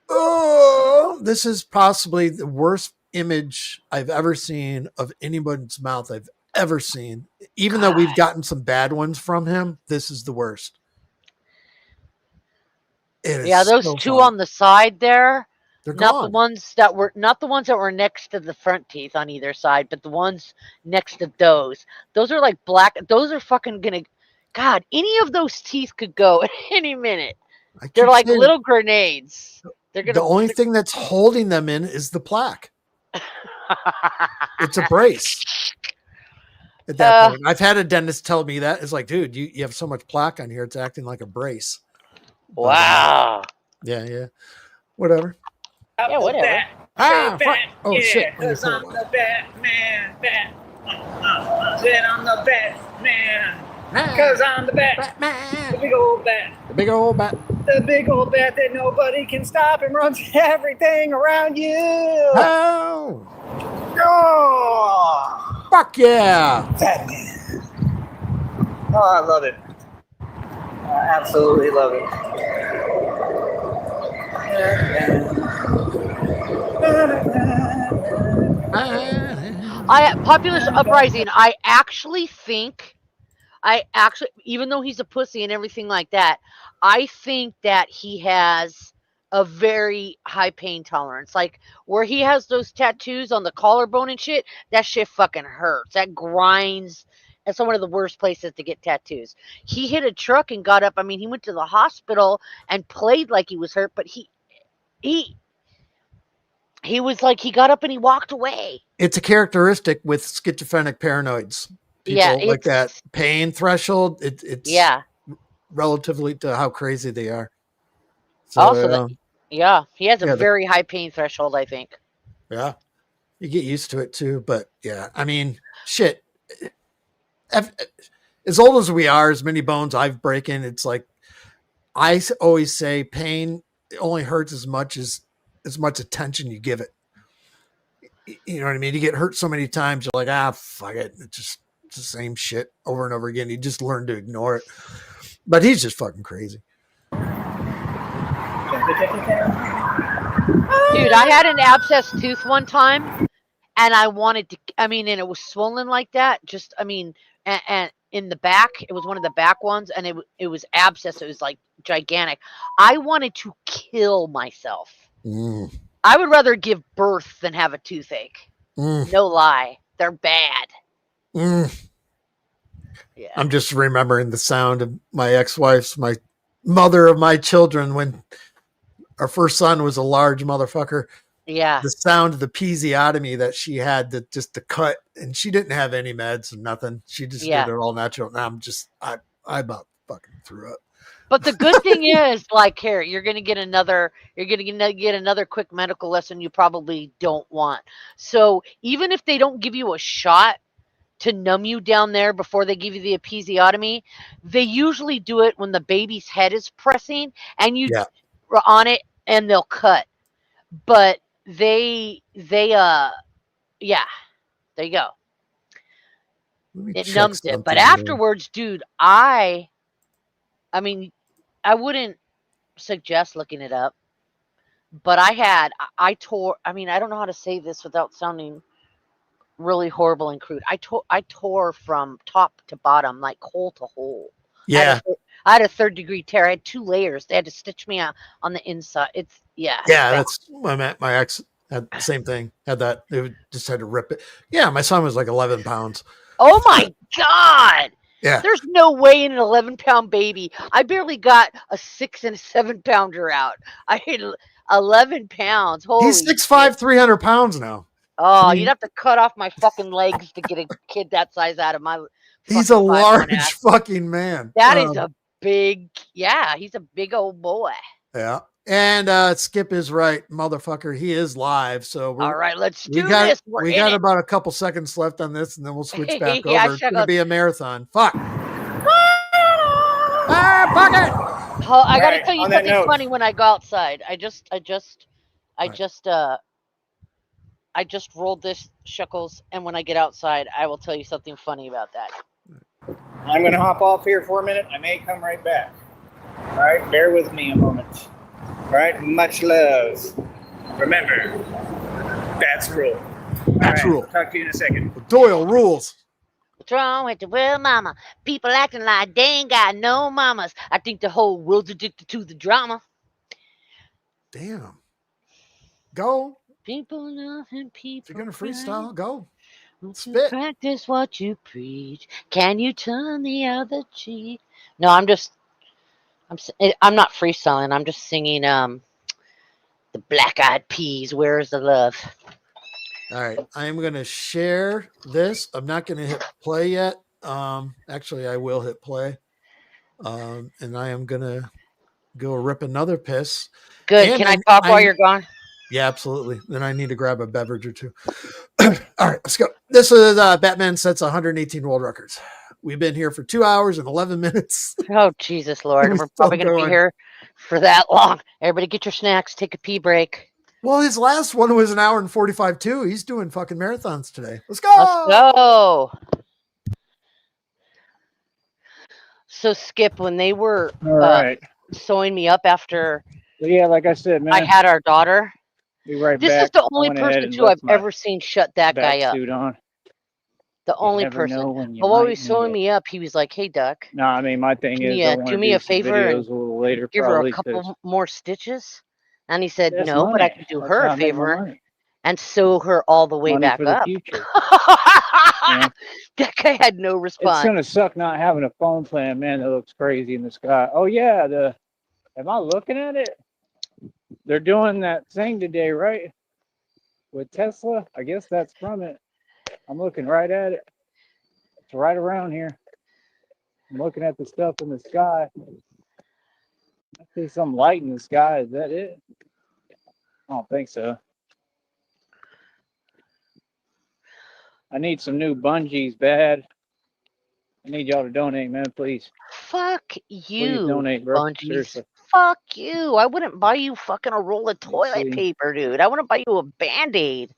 Oh, this is possibly the worst image I've ever seen of anybody's mouth I've ever seen. Even though we've gotten some bad ones from him, this is the worst. Yeah, those so two fun. on the side there. They're Not gone. the ones that were next to the front teeth on either side, but the ones next to those. Those are like black. Those are fucking gonna. God, any of those teeth could go at any minute. They're like little grenades. They're gonna. The only thing that's holding them in is the plaque. It's a brace. At that point, I've had a dentist tell me that. It's like, dude, you have so much plaque on here, it's acting like a brace. Wow. But, yeah. Whatever. Yeah, whatever. Oh, shit. Because I'm the Batman. Then I'm the Batman. Because I'm the Batman. The big old bat. The big old bat. The big old bat that nobody can stop and runs everything around you. Oh. Oh. Fuck yeah. Batman. Oh, I love it. I absolutely love it. Populous Uprising, I actually think, even though he's a pussy and everything like that, I think that he has a very high pain tolerance. Like where he has those tattoos on the collarbone and shit, that shit fucking hurts. That grinds. That's one of the worst places to get tattoos. He hit a truck and got up. I mean, he went to the hospital and played like he was hurt, but he was like, he got up and he walked away. It's a characteristic with schizophrenic paranoids. People like that pain threshold. It's relatively to how crazy they are. So, also, he has a very high pain threshold, I think. Yeah. You get used to it too. But yeah, I mean, shit. As old as we are, as many bones I've broken, it's like, I always say pain only hurts as much attention you give it. You know what I mean? You get hurt so many times, you're like, fuck it. It's the same shit over and over again. You just learn to ignore it. But he's just fucking crazy. Dude, I had an abscess tooth one time, and I wanted to, and it was swollen like that. And in the back, it was one of the back ones, and it was abscess. It was like gigantic. I wanted to kill myself. I would rather give birth than have a toothache. No lie. They're bad. Yeah. I'm just remembering the sound of my ex-wife's, my mother of my children, when our first son was a large motherfucker. Yeah. The sound of the episiotomy that she had to cut, and she didn't have any meds and nothing. She just did it all natural. And I about fucking threw up. But the good thing is, like, here, you're gonna get another quick medical lesson you probably don't want. So even if they don't give you a shot to numb you down there before they give you the episiotomy, they usually do it when the baby's head is pressing and you on it, and they'll cut. But there you go. It numbs it. But afterwards, dude, I wouldn't suggest looking it up, but I tore, I don't know how to say this without sounding really horrible and crude. I tore from top to bottom, like hole to hole. Yeah. I had a 3rd-degree tear. I had 2 layers. They had to stitch me out on the inside. It's that's what I meant. My Had same thing. Had that. It just had to rip it. Yeah, my son was like 11 pounds. Oh my God. Yeah. There's no way in an 11-pound baby. I barely got a 6 and a 7-pounder out. I hit 11 pounds. He's Holy 6'5", shit. 300 pounds now. Oh, I you'd mean, have to cut off my fucking legs to get a kid that size out of my he's a fucking 5'1" large ass. fucking man. That is a big, yeah, he's a big old boy. Yeah. And Skip is right, motherfucker. He is live. So All right, let's we do got this. We're we in got it. about a couple seconds left on this, and then we'll switch back Yeah, over. It's gonna Shuckles. be a marathon. Fuck. Ah, fuck it. Oh, I gotta Right, tell you on that something note. funny when I go outside. I just rolled this, Shuckles, and when I get outside, I will tell you something funny about that. I'm going to hop off here for a minute. I may come right back. All right, bear with me a moment. All right, much love. Remember, bats rule. Bats rule. Talk to you in a second. Doyle rules. What's wrong with the world, mama? People acting like they ain't got no mamas. I think the whole world's addicted to the drama. Damn. Go. People nothing, If people you're gonna crying. freestyle, go. Won't you Spit. practice what you preach? Can you turn the other cheek? No, I'm not freestyling. I'm just singing the Black Eyed Peas. Where's the love? All right. I am gonna share this. I'm not gonna hit play yet. Actually I will hit play. And I am gonna go rip another piss. Good. And Can I then talk while you're gone? Yeah, absolutely. Then I need to grab a beverage or two. All right, let's go. This is Batman sets 118 world records. We've been here for 2 hours and 11 minutes. Oh, Jesus, Lord. We're We're still probably going to be going. here for that long. Everybody get your snacks. Take a pee break. Well, his last one was an hour and 45 too. He's doing fucking marathons today. Let's go. Let's go. So, Skip, when they were All right. sewing me up after So yeah, like I said, man, I had our daughter, be right this back. is the I only went ahead person and who I've left my ever seen shut that guy bat up. suit on. The You only never know person. when you But while he might was need sewing it. me up, he was like, "Hey, Duck, No, I mean my thing can is you I want do to me do a some favor videos and a little later, give her a probably because couple more stitches?" And he said, that's "No, but I money. can do That's her how a I make my favor money. and sew her all the way Money back for the up." future. You know, That guy had no it's response. gonna suck not having a phone plan, man. That looks crazy in the sky. Oh yeah, am I looking at it? They're doing that thing today, right? With Tesla. I guess that's from it. I'm looking right at it. It's right around here. I'm looking at the stuff in the sky. I see some light in the sky. Is that it? I don't think so. I need some new bungees bad. I need y'all to donate, man, please. Fuck Please you, donate, bro. bungees. Seriously. Fuck you. I wouldn't buy you fucking a roll of toilet see. paper, dude. I wouldn't buy you a Band-Aid.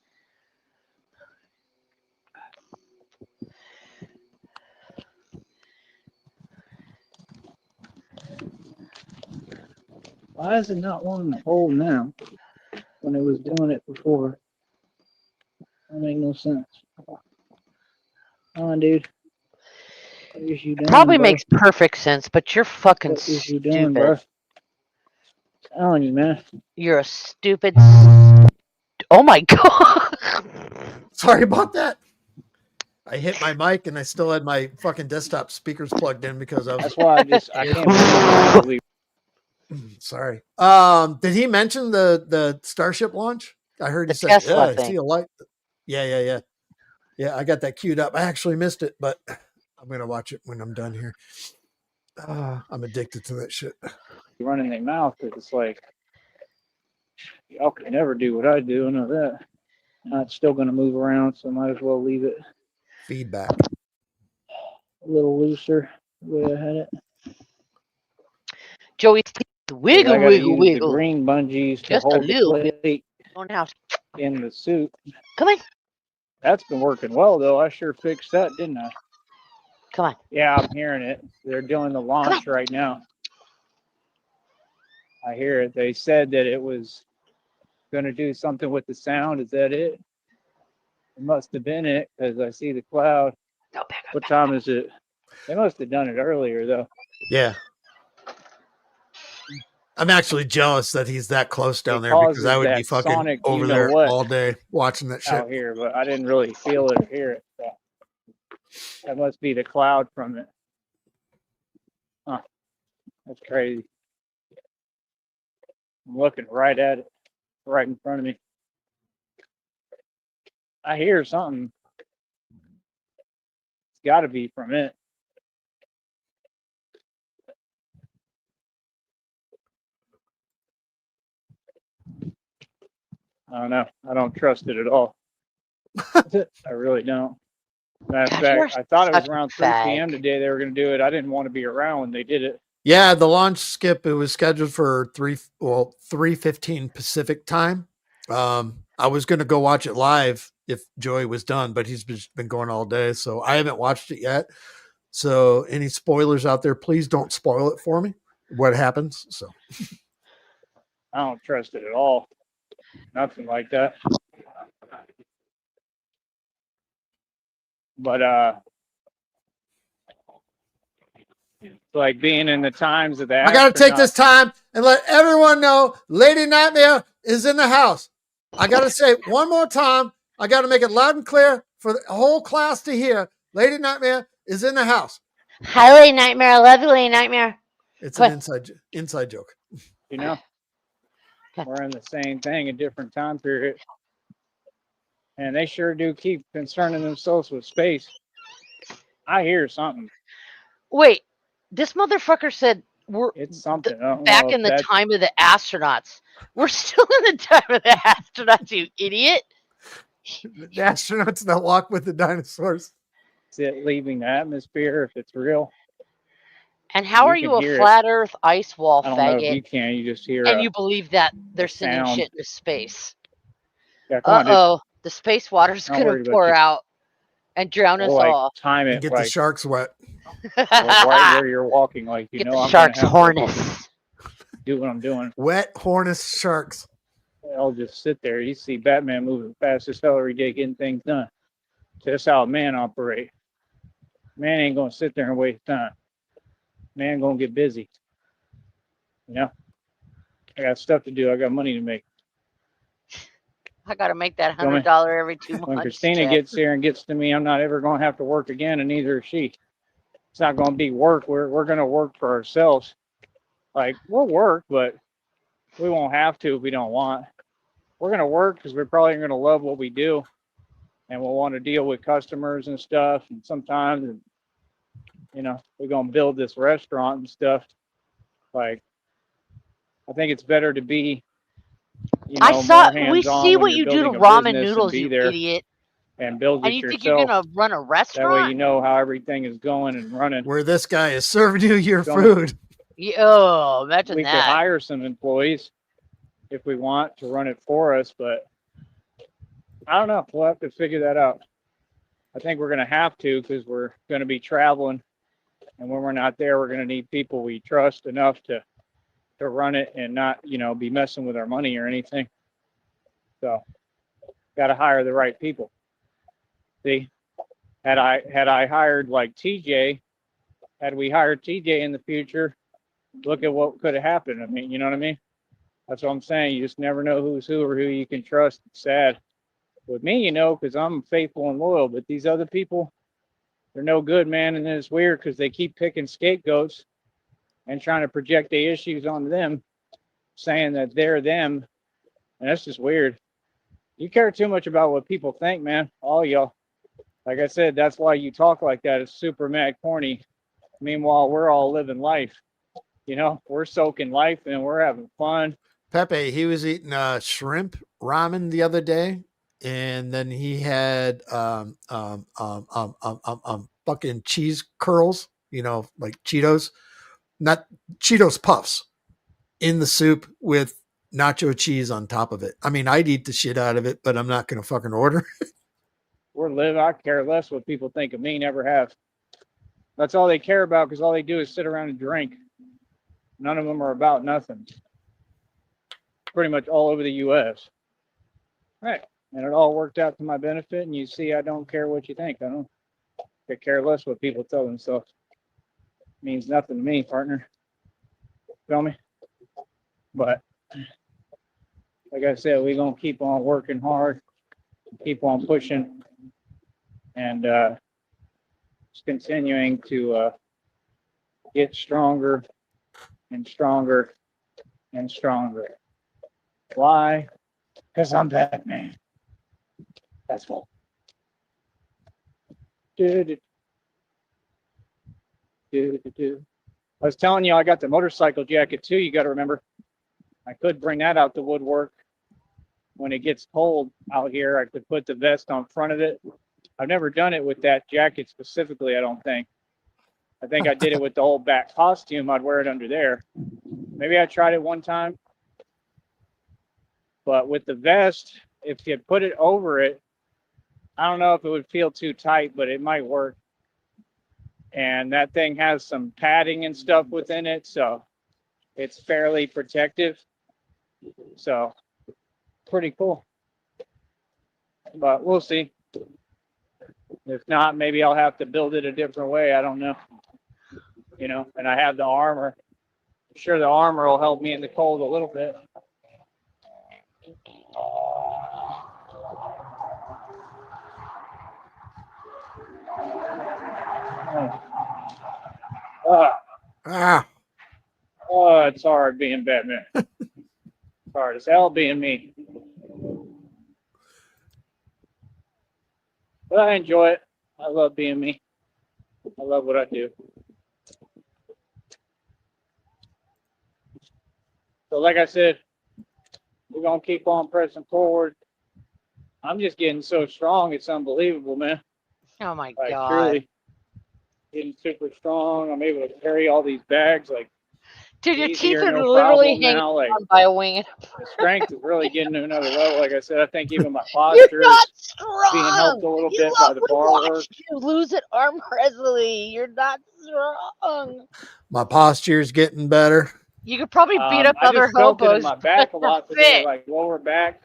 Why is it not wanting to hold now when it was doing it before? That make no sense. Come on, dude. What is you doing, Probably bro? makes perfect sense, but you're fucking What is you stupid. doing, bro? Telling you, man. You're a stupid. Oh my God. Sorry about that. I hit my mic and I still had my fucking desktop speakers plugged in because I was. That's why I can't believe. Sorry. Did he mention the Starship launch? I heard The he said, Tesla "Yeah, I see thing. a light." Yeah. Yeah, I got that queued up. I actually missed it, but I'm gonna watch it when I'm done here. I'm addicted to that shit. Running their mouth because it's like y'all can never do what I do. I know that. It's still going to move around, so I might as well leave it Feedback. a little looser the way I had it. Joey, wiggle, I gotta wiggle, use wiggle. the green bungees to Just a hold little the bit. plate Don't have. in the suit. Come on. That's been working well, though. I sure fixed that, didn't I? Come on. Yeah, I'm hearing it. They're doing the launch right now. I hear it. They said that it was going to do something with the sound. Is that it? It must have been it because I see the cloud. No, back up. What time is it? They must have done it earlier, though. Yeah. I'm actually jealous that he's that close down there because causes I would be that fucking sonic, over you know there what, all day watching that shit. out here, but I didn't really feel it or hear it. So that must be the cloud from it. Huh. That's crazy. I'm looking right at it, right in front of me. I hear something. It's got to be from it. I don't know. I don't trust it at all. I really don't. Matter of You're fact, I thought it was such a around 3 p.m. fag. today they were going to do it. I didn't want to be around when they did it. Yeah, the launch skip, it was scheduled for 3:15 Pacific time. I was going to go watch it live if Joey was done, but he's been going all day, so I haven't watched it yet. So any spoilers out there, please don't spoil it for me. What happens? So I don't trust it at all. Nothing like that. But it's like being in the times of the I got to take this astronauts. time and let everyone know Lady Nightmare is in the house. I got to say one more time. I got to make it loud and clear for the whole class to hear. Lady Nightmare is in the house. Hi, Lady Nightmare. I love you, Lady Nightmare. It's Come an on. inside joke. You know, we're in the same thing, a different time period. And they sure do keep concerning themselves with space. I hear something. Wait, this motherfucker said we're It's something. I don't back know in if the that's time of the astronauts. We're still in the time of the astronauts, you idiot. The astronauts that walk with the dinosaurs. it leaving the atmosphere, if it's real. And how You are can you a hear it. flat Earth ice wall I don't know if faggot you can. You just hear and a you believe that they're sending sound. shit into space? Yeah, come on, dude. Uh-oh. The space water's Not going to worried about pour you. out and drown We'll us like all. time And it get the like sharks wet. right where you're walking. Like, you Get know, the I'm sharks gonna have to hornets. do what I'm doing. Wet hornets sharks. I'll just sit there. You see Batman moving fast as hell every day, getting things done. That's how a man operate. Man ain't gonna sit there and waste time. Man gonna get busy. You know, I got stuff to do. I got money to make. I got to make that Feel me? $100 every 2 When months. Christina check. gets here and gets to me, I'm not ever gonna have to work again, and neither is she. It's not gonna be work. We're gonna work for ourselves. Like, we'll work, but we won't have to if we don't want. We're gonna work because we're probably gonna love what we do, and we'll want to deal with customers and stuff. And sometimes, and, you know, we're gonna build this restaurant and stuff. Like, I think it's better to be, you I know, saw. more We hands-on see when what you're you do to building a ramen business and noodles, be you there idiot. and build And it you think you're yourself. going to run a That way, you restaurant? know how everything is going and running. Where this guy is serving you your Feel me? food. Oh, imagine We could that. hire some employees if we want to run it for us, but I don't know. We'll have to figure that out. I think we're going to have to because we're going to be traveling, and when we're not there, we're going to need people we trust enough to run it and not, you know, be messing with our money or anything. So, got to hire the right people. See, had I hired like TJ, had we hired TJ in the future, look at what could have happened. I mean, you know what I mean? That's what I'm saying. You just never know who's who or who you can trust. It's sad. With me, you know, because I'm faithful and loyal, but these other people, they're no good, man. And then it's weird because they keep picking scapegoats and trying to project their issues onto them, saying that they're them. And that's just weird. You care too much about what people think, man. All y'all. Like I said, that's why you talk like that. It's super mad corny. Meanwhile, we're all living life. You know, we're soaking life and we're having fun. Pepe, he was eating shrimp ramen the other day, and then he had fucking cheese curls, you know, like Cheetos, not Cheetos puffs in the soup with nacho cheese on top of it. I mean, I'd eat the shit out of it, but I'm not going to fucking order. We're living. I care less what people think of me, never have. That's all they care about because all they do is sit around and drink. None of them are about nothing. Pretty much all over the U.S. Right. And it all worked out to my benefit. And you see, I don't care what you think. I care less what people tell themselves. It means nothing to me, partner. Feel me? But like I said, we're gonna keep on working hard, keep on pushing, and just continuing to get stronger and stronger and stronger. Why? Because I'm Batman. That's what. I was telling you I got the motorcycle jacket too. You got to remember, I could bring that out the woodwork when it gets cold out here. I could put the vest on front of it. I've never done it with that jacket specifically, I don't think. I think I did it with the whole back costume. I'd wear it under there. Maybe I tried it one time. But with the vest, if you put it over it, I don't know if it would feel too tight, but it might work. And that thing has some padding and stuff within it, so it's fairly protective. So pretty cool. But we'll see. If not, maybe I'll have to build it a different way. I don't know. You know, and I have the armor. I'm sure the armor will help me in the cold a little bit. Oh, it's hard being Batman. It's hard as hell being me. But I enjoy it. I love being me. I love what I do. So like I said, we're going to keep on pressing forward. I'm just getting so strong. It's unbelievable, man. Oh my Like, God. truly getting super strong. I'm able to carry all these bags like Dude, your easier, teeth are no literally problem hanging now. Like, on by a wing. the strength is really getting to another level. Like I said, I think even my You're posture is not strong. being helped a little You bit by look, the we bar work. watched you lose it arm wrestling. You're not strong. My posture's getting better. You could probably beat up I other just felt it in hobos. my back a lot today, fit. like lower back,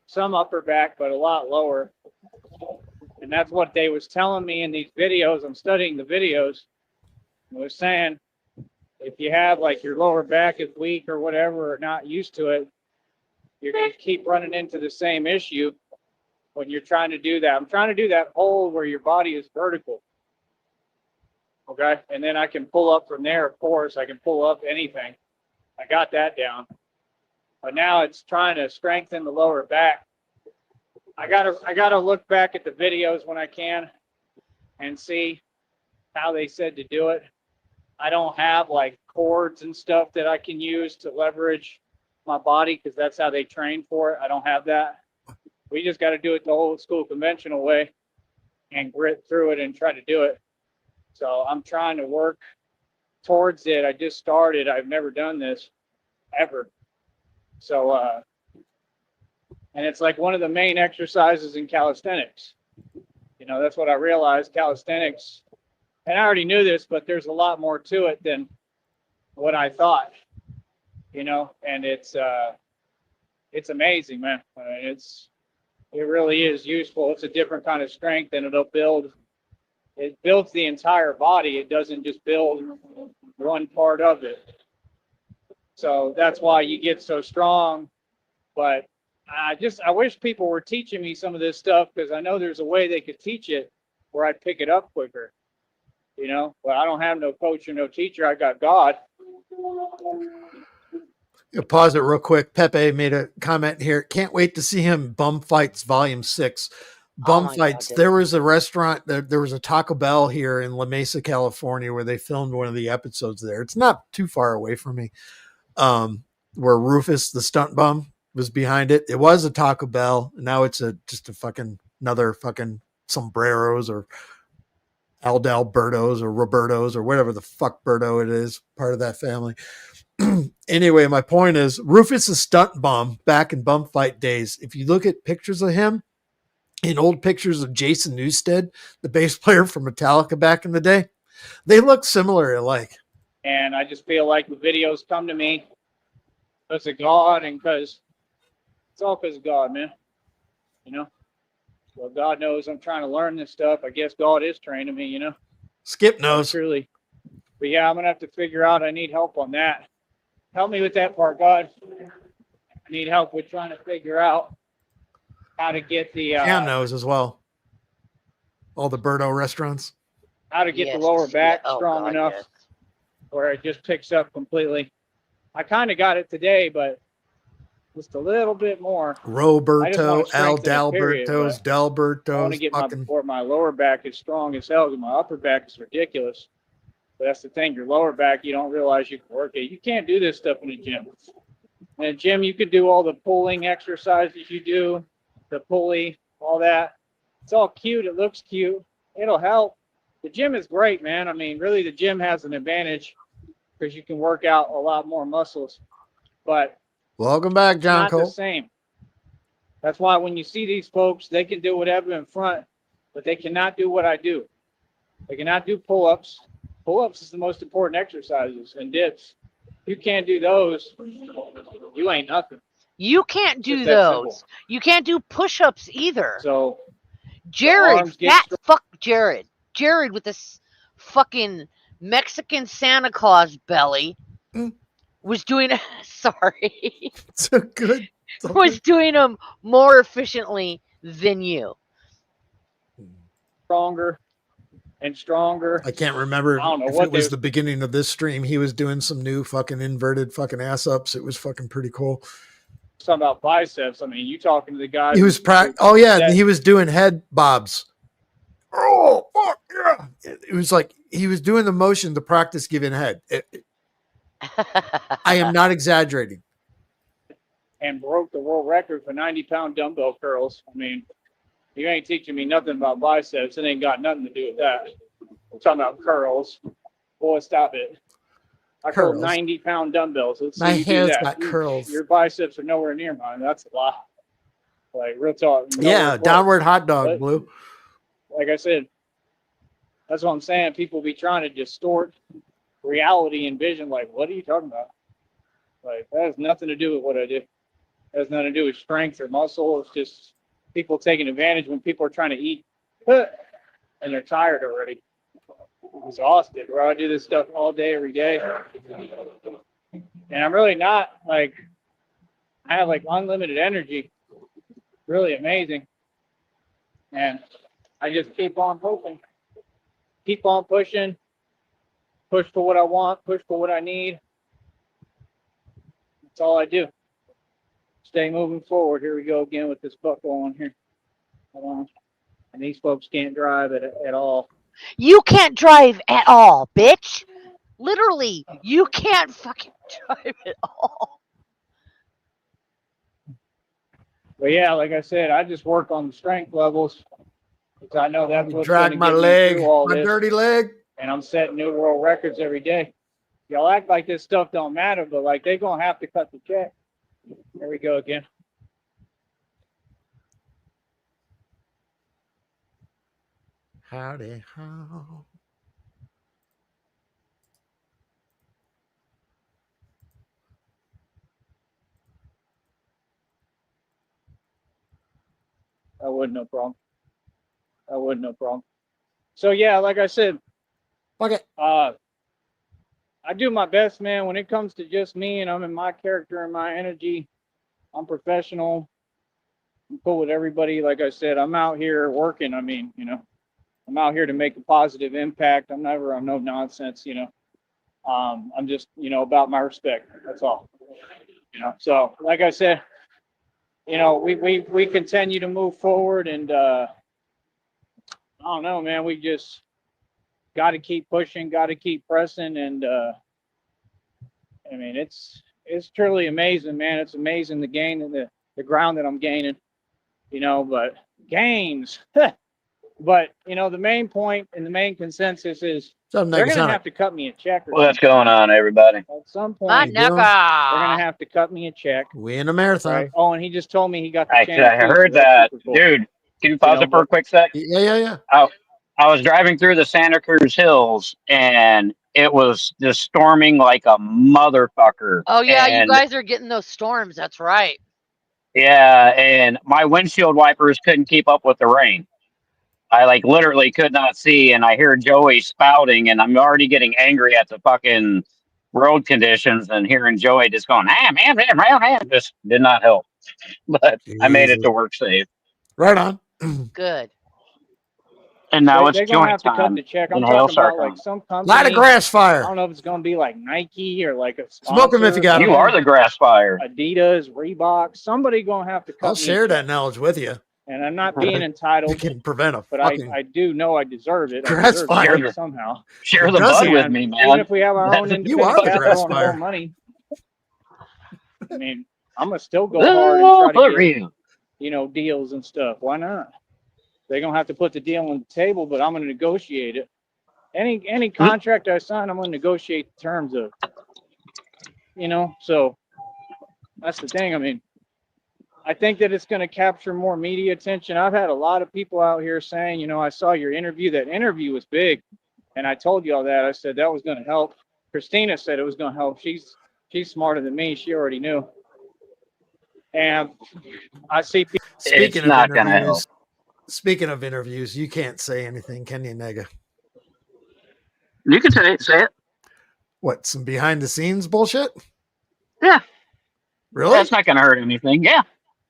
some upper back, but a lot lower. And that's what they was telling me in these videos. I'm studying the videos. It was saying if you have like your lower back is weak or whatever, or not used to it, you're going to keep running into the same issue when you're trying to do that. I'm trying to do that hold where your body is vertical. Okay. And then I can pull up from there. Of course, I can pull up anything. I got that down. But now it's trying to strengthen the lower back. I gotta look back at the videos when I can and see how they said to do it. I don't have like cords and stuff that I can use to leverage my body because that's how they train for it. I don't have that. We just got to do it the old school conventional way and grit through it and try to do it. So I'm trying to work towards it. I just started. I've never done this ever. So, and it's like one of the main exercises in calisthenics. You know, that's what I realized. Calisthenics, and I already knew this, but there's a lot more to it than what I thought. You know, and it's amazing, man. It really is useful. It's a different kind of strength, and it builds the entire body. It doesn't just build one part of it. So that's why you get so strong. But I wish people were teaching me some of this stuff because I know there's a way they could teach it where I'd pick it up quicker. You know, but I don't have no coach or no teacher. I got God. Pause it real quick. Pepe made a comment here. Can't wait to see him Bum Fights Volume 6. Bum Fights. God, there was a restaurant, there was a Taco Bell here in La Mesa, California, where they filmed one of the episodes there. It's not too far away from me. Where Rufus, the stunt bum, was behind it. It was a Taco Bell. And now it's just a fucking another fucking sombreros or Aldalbertos or Robertos or whatever the fuck Berto it is, part of that family. Anyway, my point is Rufus is stunt bum back in bum fight days. If you look at pictures of him in old pictures of Jason Newsted, the bass player from Metallica back in the day, they look similar alike. And I just feel like the videos come to me because of God and because it's all because of God, man. You know? Well, God knows I'm trying to learn this stuff. I guess God is training me, you know? Skip knows. Truly. But yeah, I'm going to have to figure out I need help on that. help me with that part, God. I need help with trying to figure out how to get the Cam knows as well. All the Birdo restaurants. how to get Yes, the lower back yeah. Oh, strong God, enough yes. where it just picks up completely. I kind of got it today, but just a little bit more. Roberto, Al strengthen it, period, Dalbertos, I want to Delbertos, get fucking my lower back is strong as hell, and my upper back is ridiculous. But that's the thing, your lower back, you don't realize you can work it. You can't do this stuff in a gym. In a gym, you could do all the pulling exercises you do, the pulley, all that. It's all cute. It looks cute. It'll help. The gym is great, man. I mean, really, the gym has an advantage because you can work out a lot more muscles. But welcome back, John not the Cole. same. That's why when you see these folks, they can do whatever in front, but they cannot do what I do. They cannot do pull-ups. Pull-ups is the most important exercises, and dips. You can't do those, you ain't nothing. You can't do Just that simple. those. You can't do push-ups either. So Jared, arms get fat fuck Jared. Jared with this fucking Mexican Santa Claus belly Mm. was doing sorry. So good. It's all Was good. doing them more efficiently than you. stronger and stronger. I can't remember I don't know if what it was they- the beginning of this stream. He was doing some new fucking inverted fucking ass ups. It was fucking pretty cool. Something about biceps. I mean, you talking to the guy. He was oh yeah, he was doing head bobs. Oh fuck yeah! It was like he was doing the motion to practice giving head. I am not exaggerating. And broke the world record for 90-pound dumbbell curls. I mean, you ain't teaching me nothing about biceps. It ain't got nothing to do with that. I'm talking about curls. Boy, stop it. I curled Curls. 90-pound dumbbells. Let's see My you do hands that. got curls. Your biceps are nowhere near mine. That's a lot. Like, real talk. Yeah, nowhere close. downward hot dog, But- Blue. Like I said, that's what I'm saying. People be trying to distort reality and vision. Like, what are you talking about? Like, that has nothing to do with what I do. It has nothing to do with strength or muscle. It's just people taking advantage when people are trying to eat and they're tired already. I'm exhausted, bro. I do this stuff all day, every day. And I'm really not like, I have like unlimited energy. Really amazing. And I just keep on hoping, keep on pushing, push for what I want, push for what I need. That's all I do. Stay moving forward. Here we go again with this buckle on here. Hold on. And these folks can't drive at all. You can't drive at all, bitch. Literally, you can't fucking drive at all. But yeah, like I said, I just work on the strength levels because I know that's what's Drag going my to get me leg, through all my this. dirty leg. And I'm setting new world records every day. Y'all act like this stuff don't matter, but like they're gonna have to cut the check. There we go again. Howdy how. That wasn't no problem. That wasn't no problem. So yeah, like I said, Fuck it. I do my best, man. When it comes to just me and I'm in my character and my energy, I'm professional. I'm cool with everybody. Like I said, I'm out here working. I mean, you know, I'm out here to make a positive impact. I'm no nonsense, you know. I'm just, you know, about my respect. That's all. You know, so like I said, you know, we continue to move forward and I don't know, man, we just got to keep pushing, got to keep pressing. And I mean, it's truly amazing, man. It's amazing the gain and the ground that I'm gaining, you know, but gains. But, you know, the main point and the main consensus is Something they're going to Negasonic. have to cut me a check. Or What's something. going on, everybody? At some Not point, they're going to Naka. have to cut me a check. We in a marathon. Right? Oh, and he just told me he got the Actually, chance. I heard that. Dude, can you pause it for a quick sec? Yeah. I was driving through the Santa Cruz Hills, and it was just storming like a motherfucker. Oh yeah, you And, guys are getting those storms. That's right. yeah, and my windshield wipers couldn't keep up with the rain. I like literally could not see, and I hear Joey spouting, and I'm already getting angry at the fucking road conditions, and hearing Joey just going, just did not help. But I made it Jesus. to work safe. Right on. Good. And now it's They're gonna joint have to cut time the check. in I'm Hail talking about like Sarcon. some Light a company. grass I fire. don't know if it's gonna be like Nike or like a Smoke 'em if you sponsor, got 'em. You are the grass fire. Adidas, Reebok. Somebody gonna have to cut I'll me share a that check. knowledge with you. And I'm not being You entitled, can prevent a but fucking I do know I deserve it. I grass deserve fire. money somehow. Share It the bud doesn't- with And me, even man. if we have our own You are independent the grass capital and our fire. own money, I mean, I'm gonna still go hard and try to For get, real. deals and stuff. Why not? They're gonna have to put the deal on the table, but I'm gonna negotiate it. Any contract I sign, I'm gonna negotiate the terms of. So that's the thing. I mean, I think that it's gonna capture more media attention. I've had a lot of people out here saying, I saw your interview. That interview was big, and I told you all that. I said that was gonna help. Christina said it was gonna help. She's smarter than me. She already knew. And I see people. Speaking It's of not gonna help. interviews, speaking of interviews, you can't say anything, can you, Nega? You can say it. What, some behind the scenes bullshit? Yeah. Really? That's not gonna hurt anything. Yeah.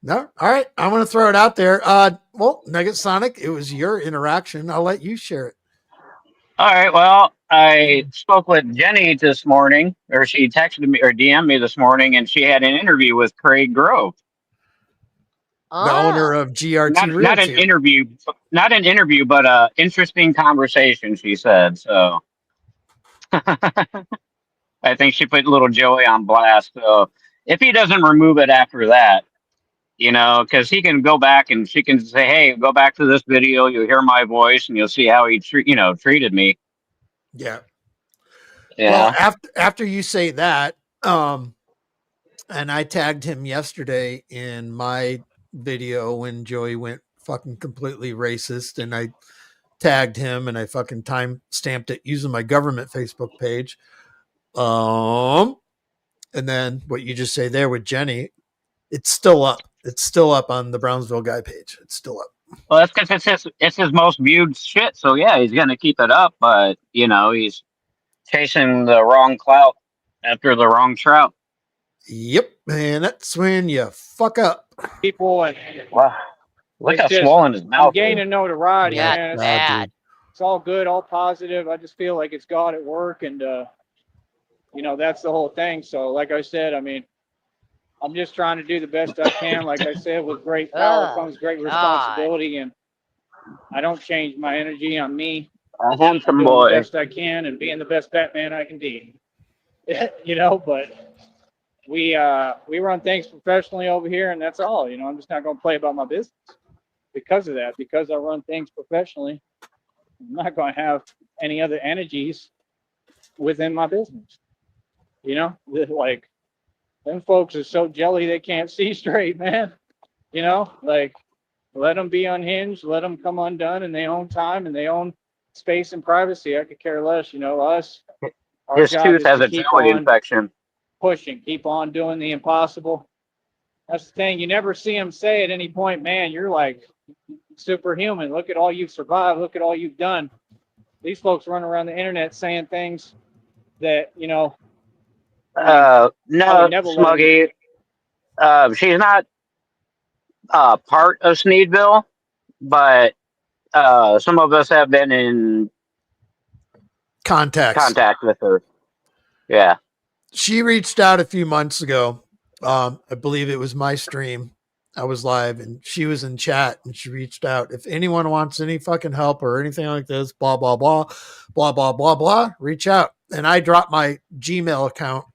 No? All right. I'm going to throw it out there. Well, Nugget Sonic, it was your interaction. I'll let you share it. All right. Well, I spoke with Jenny this morning, or she texted me or DM'd me this morning, and she had an interview with Craig Grove. The owner of GRT Realty. Not an interview, but a interesting conversation. She said so. I think she put little Joey on blast. So if he doesn't remove it after that, because he can go back and she can say, "Hey, go back to this video. You'll hear my voice, and you'll see how he treated me." Yeah. Yeah. Well, after you say that, and I tagged him yesterday in my video when Joey went fucking completely racist, and I tagged him and I fucking time stamped it using my government Facebook page. And then what you just say there with Jenny, it's still up. It's still up on the Brownsville guy page. It's still up. Well, that's because it's his most viewed shit. So yeah, he's gonna keep it up, but he's chasing the wrong clout after the wrong trout. Yep, and that's when you fuck up. People and Wow. Look how it's just- swollen his I'm mouth is. gaining notoriety, Yeah, man. bad. It's all good, all positive. I just feel like it's God at work, and that's the whole thing. So, like I said, I mean, I'm just trying to do the best I can. Like I said, with great power comes great responsibility, and I don't change my energy on me. A handsome Doing boy. the best I can and being the best Batman I can be. But we run things professionally over here, and that's all. I'm just not going to play about my business because of that. Because I run things professionally, I'm not going to have any other energies within my business. Like them folks are so jelly they can't see straight, man. Like let them be unhinged, let them come undone in their own time and their own space and privacy. I could care less. Us. Our His job tooth is has to a keep jelly on infection. pushing, keep on doing the impossible. That's the thing. You never see him say at any point, man, you're like superhuman. Look at all you've survived. Look at all you've done. These folks run around the internet saying things that, No, never let Smuggy. She's not part of Sneedville, but some of us have been in contact with her. Yeah. She reached out a few months ago. I believe it was my stream. I was live and she was in chat and she reached out. If anyone wants any fucking help or anything like this, blah, blah, blah, blah, blah, blah, blah, reach out. And I dropped my Gmail account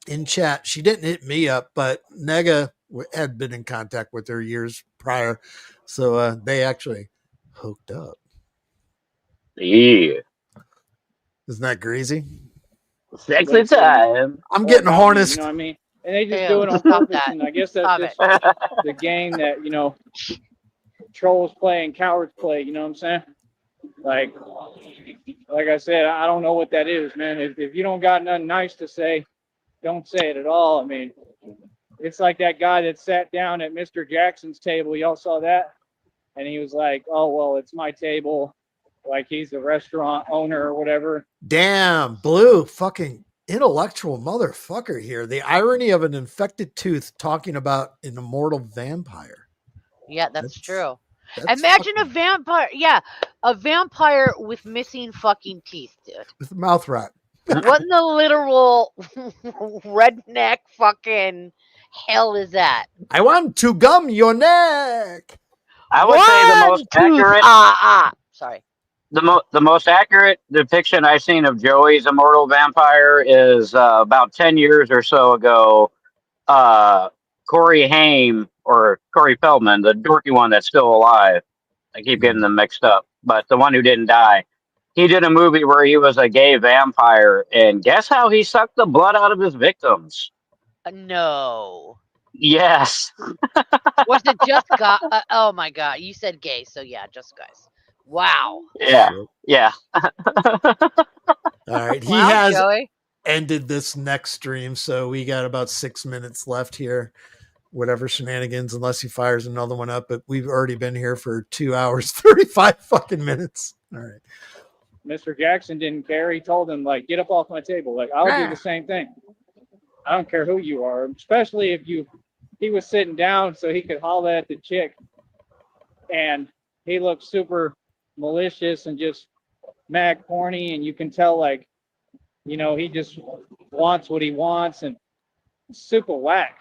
in chat. She didn't hit me up, but Nega had been in contact with her years prior. So they actually hooked up. Yeah. Isn't that crazy? Sexy time. I'm getting horned. You know what I mean? And they just Ew, do it on stop purpose. that. And I guess Stop that's just the game that, trolls play and cowards play. You know what I'm saying? Like I said, I don't know what that is, man. If you don't got nothing nice to say, don't say it at all. I mean, it's like that guy that sat down at Mr. Jackson's table. Y'all saw that? And he was like, oh, well, it's my table. Like he's the restaurant owner or whatever. Damn, Blue fucking intellectual motherfucker here. The irony of an infected tooth talking about an immortal vampire. Yeah, that's true. That's Imagine a fucking vampire. Yeah, a vampire with missing fucking teeth, dude. with mouth rot. What in the literal redneck fucking hell is that? I want to gum your neck. I would say the most One tooth. accurate, Sorry. the most accurate depiction I've seen of Joey's immortal vampire is about 10 years or so ago. Corey Haim or Corey Feldman, the dorky one that's still alive. I keep getting them mixed up, but the one who didn't die. He did a movie where he was a gay vampire, and guess how he sucked the blood out of his victims? No. Yes. Was it just guys? Oh my god, you said gay, so yeah, just guys. Wow. Yeah. Yeah. All right. He Wow, has Joey. ended this next stream, so we got about 6 minutes left here. Whatever shenanigans, unless he fires another one up, but we've already been here for 2 hours, 35 fucking minutes. All right. Mr. Jackson didn't care. He told him, like, get up off my table. Like, I'll do the same thing. I don't care who you are, especially if he was sitting down so he could holler at the chick. And he looked super malicious and just mad corny. And you can tell, like, you know, he just wants what he wants and super whack.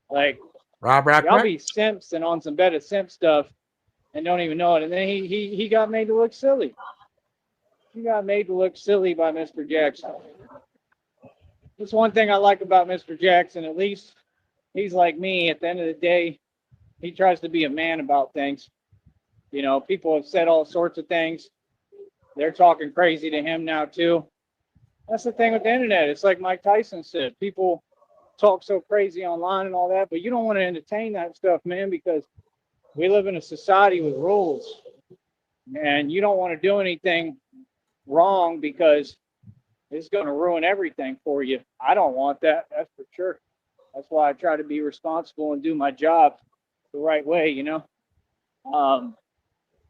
Like, y'all be simps and on some better simp stuff and don't even know it. And then he got made to look silly. He got made to look silly by Mr. Jackson. That's one thing I like about Mr. Jackson. At least he's like me. At the end of the day, he tries to be a man about things. You know, people have said all sorts of things. They're talking crazy to him now, too. That's the thing with the internet. It's like Mike Tyson said. People talk so crazy online and all that, but you don't want to entertain that stuff, man, because we live in a society with rules. And you don't want to do anything wrong because it's going to ruin everything for you. I don't want that. That's for sure. That's why I try to be responsible and do my job the right way, you know.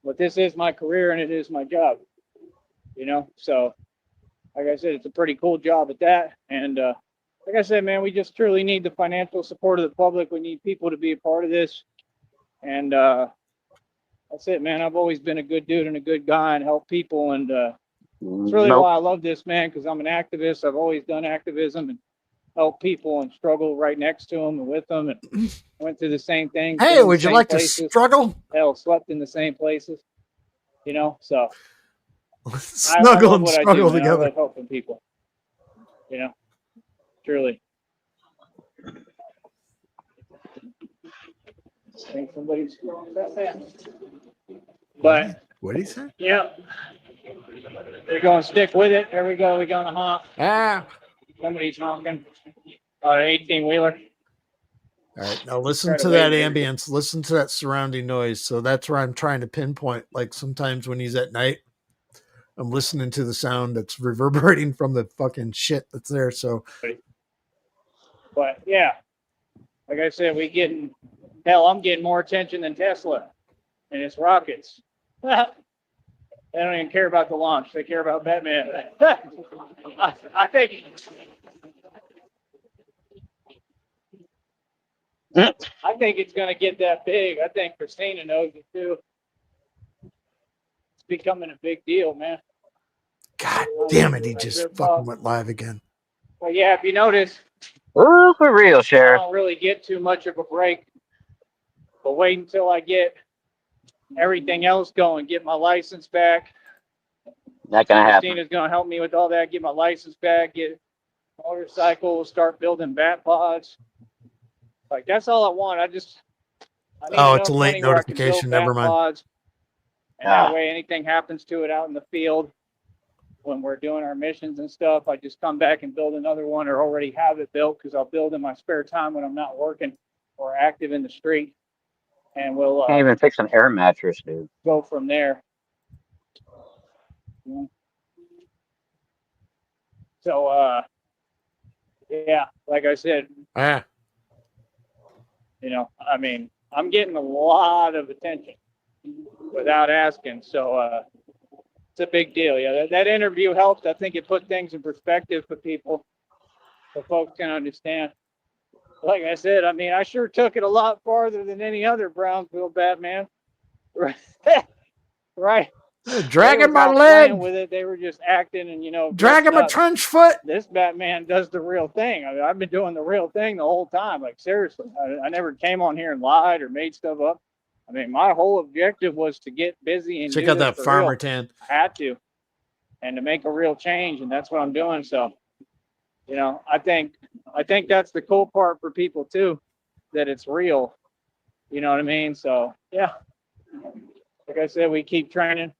But this is my career and it is my job, you know. So, like I said, it's a pretty cool job at that. And like I said, man, we just truly need the financial support of the public. We need people to be a part of this. And that's it, man. I've always been a good dude and a good guy and help people. And it's really why I love this, man, because I'm an activist. I've always done activism and helped people and struggle right next to them and with them and went through the same thing. Hey, would you like to struggle? Hell, slept in the same places, you know, so. Snuggle and struggle together. I love helping people, you know, truly. I think somebody's that fast. But what did he say? Yeah, they're going to stick with it. There we go. We're going to honk. Somebody's honking. 18-wheeler. All right, now listen to that ambience. Listen to that surrounding noise. So that's where I'm trying to pinpoint. Like sometimes when he's at night, I'm listening to the sound that's reverberating from the fucking shit that's there. So, but yeah, like I said, I'm getting more attention than Tesla and its rockets. They don't even care about the launch. They care about Batman. I think it's going to get that big. I think Christina knows it too. It's becoming a big deal, man. God damn it, he just fucking went live again. But yeah, if you notice, for real, Sheriff. I don't really get too much of a break. But wait until I get everything else going, get my license back. Not gonna happen. Christina's gonna help me with all that, get my license back, get motorcycles, start building bat pods. Like that's all I want. I need it's a late notification. Never mind. Pods. And that way anything happens to it out in the field when we're doing our missions and stuff, I just come back and build another one or already have it built because I'll build in my spare time when I'm not working or active in the street. And we'll can't even fix an air mattress, dude. Go from there. So yeah, like I said, you know, I mean, I'm getting a lot of attention without asking. So It's a big deal. Yeah, that interview helped. I think it put things in perspective for people, so folks can understand. Like I said, I mean, I sure took it a lot farther than any other Brownsville Batman. Right. Right. Dragging my Playing leg, with it. They were just acting and, dragging my dressed up. trench foot. This Batman does the real thing. I mean, I've been doing the real thing the whole time. Like, seriously, I never came on here and lied or made stuff up. I mean, my whole objective was to get busy and Check do out this that for farmer real. tan. I had to, and to make a real change, and that's what I'm doing. So, I think that's the cool part for people too, that it's real. You know what I mean? So, yeah, like I said, we keep training.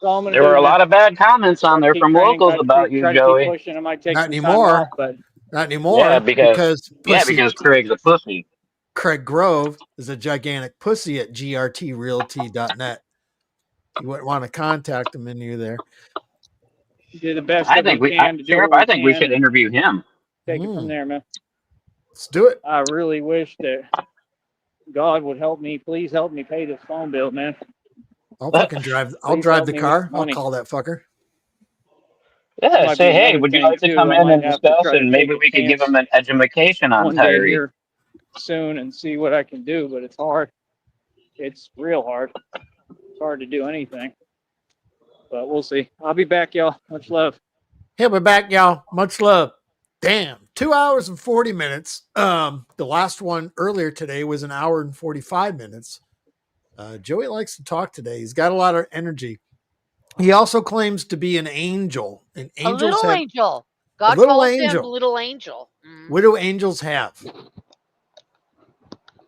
There were a lot of bad comments on there from locals about you, Joey. Pushing. I might take Not some anymore. time off, but Not anymore. Yeah, because pussy, Craig's a pussy. Craig Grove is a gigantic pussy at grtrealty.net. You wouldn't want to contact him in you there. do the best I that think we can to do what I think we can should and interview him. take it from there, man. Let's do it. I really wish that God would help me. Please help me pay this phone bill, man. I'll fucking drive. I'll Please drive help the me car. with I'll money. call that fucker. Yeah, Might say, be hey, another would you thing, like to too. come I in and might have to discuss, try to and maybe take a we could give chance him an education on one day Tyree. here soon and see what I can do, but it's hard. It's real hard. It's hard to do anything, but we'll see. I'll be back, y'all. Much love. Hey, we're back, y'all. Much love. Damn, 2 hours and 40 minutes. The last one earlier today was an hour and 45 minutes. Joey likes to talk today. He's got a lot of energy. He also claims to be an angel. And A angels little have angel. God little calls angel. him little angel. Mm. What do angels have?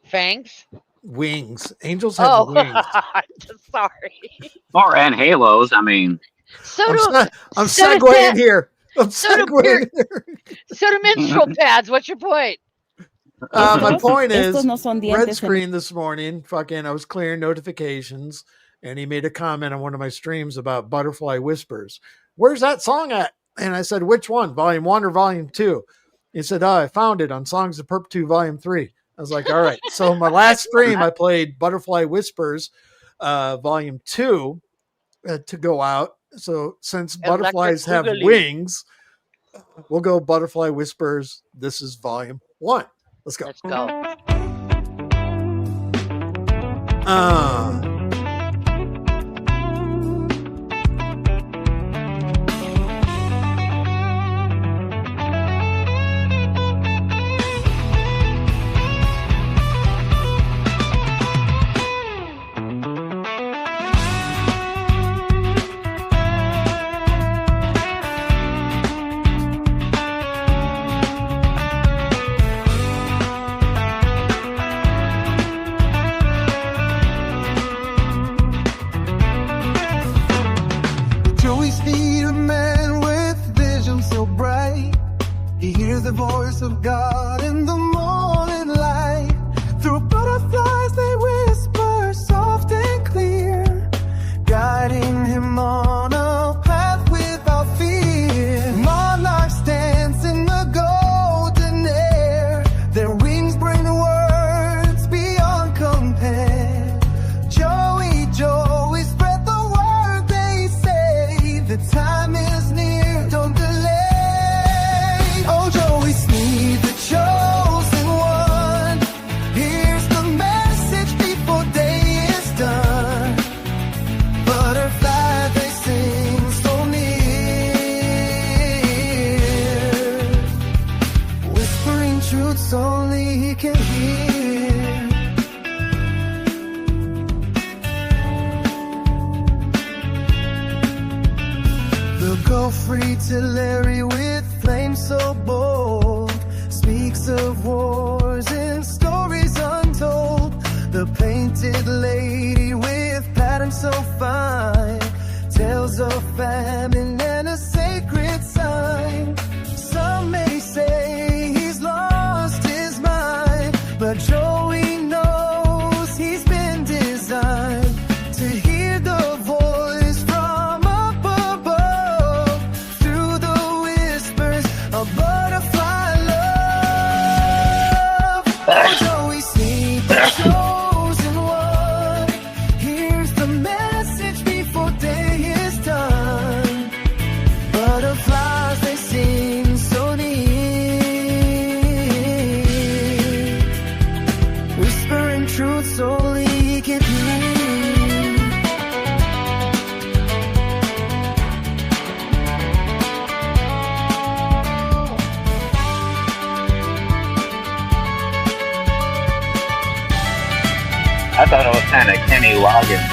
Fangs? Wings. Angels have wings. Sorry. Or and halos. I mean, So I'm so does segueing that- here. I'm so do segueing here. So do menstrual pads. What's your point? My point Estos is, no son red dientes en- screen this morning, fucking, I was clearing notifications, and he made a comment on one of my streams about Butterfly Whispers. Where's that song at? And I said, which one? Volume 1 or Volume 2? He said, oh, I found it on Songs of Perpetuity Volume 3. I was like, all right. So my last stream, I played Butterfly Whispers, Volume 2 to go out. So since butterflies have Boogaloo. wings, we'll go Butterfly Whispers. This is Volume 1. Let's go. Let's go. Joey Sneed, a man with vision so bright. He hears the voice of God in the morning light. Through butterflies they whisper soft and clear, guiding him on a path without fear. Monarchs dance in the golden air. Their wings bring the words beyond compare. Joey, spread the word, they say. The time is near, don't delay. Oh, Joey Sneed, the chosen one. Here's the message before day is done. Butterfly, they sing so near, whispering truths only he can hear. They'll go free to Larry with flames so bold. Speaks of wars and stories untold. The painted lady with patterns so fine tells of famine and a sacred sign. Some may say he's lost his mind, but Joey knows he's been designed to hear the voice from up above. Through the whispers of butterfly love. Oh, Joey Sneed, the chosen one. Here's the message before day is done. I thought it was kind of Kenny Loggins.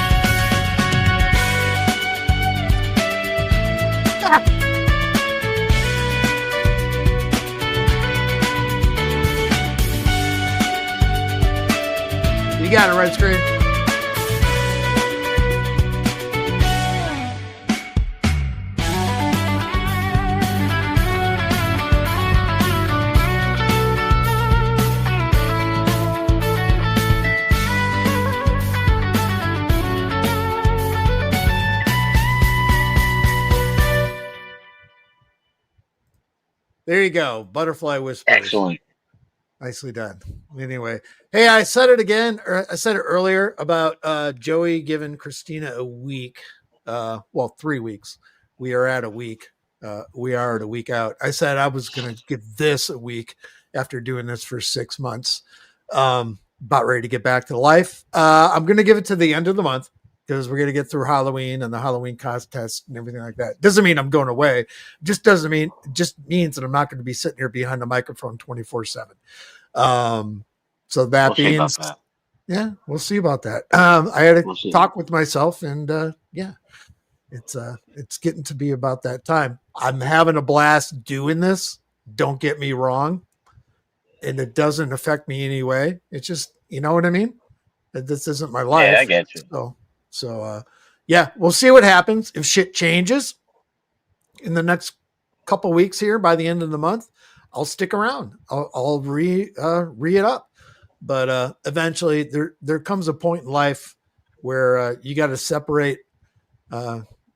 You got it, Red Screen. There you go. Butterfly Whispers. Excellent. Nicely done. Anyway, hey, I said it again, or I said it earlier about Joey giving Christina a week. 3 weeks. We are at a week. We are at a week out. I said I was going to give this a week after doing this for 6 months. About ready to get back to life. I'm going to give it to the end of the month because we're going to get through Halloween and the Halloween contest and everything like that. Doesn't mean I'm going away. Just means that I'm not going to be sitting here behind the microphone 24/7. So that We'll see being, about that. yeah, we'll see about that. I had a We'll see. talk with myself, and yeah, it's getting to be about that time. I'm having a blast doing this. Don't get me wrong, and it doesn't affect me anyway. It's just, you know what I mean. This isn't my life. Yeah, I get you. So yeah, we'll see what happens if shit changes in the next couple weeks here. By the end of the month, I'll stick around. I'll re it up. But eventually there comes a point in life where you got to separate,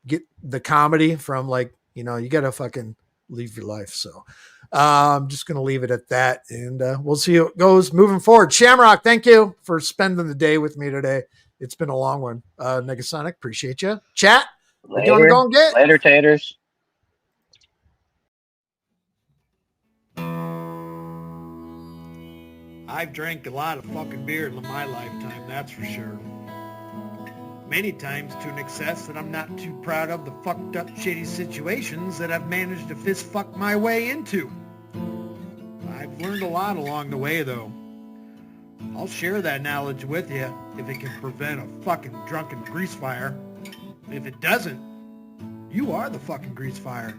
get the comedy from, like, you got to fucking leave your life. So I'm just going to leave it at that, and we'll see how it goes moving forward. Shamrock, thank you for spending the day with me today. It's been a long one. Negasonic, appreciate you. Chat, what do you want to go and get? Later, taters. I've drank a lot of fucking beer in my lifetime, that's for sure. Many times to an excess that I'm not too proud of the fucked up shitty situations that I've managed to fist fuck my way into. I've learned a lot along the way, though. I'll share that knowledge with you if it can prevent a fucking drunken grease fire. If it doesn't, you are the fucking grease fire.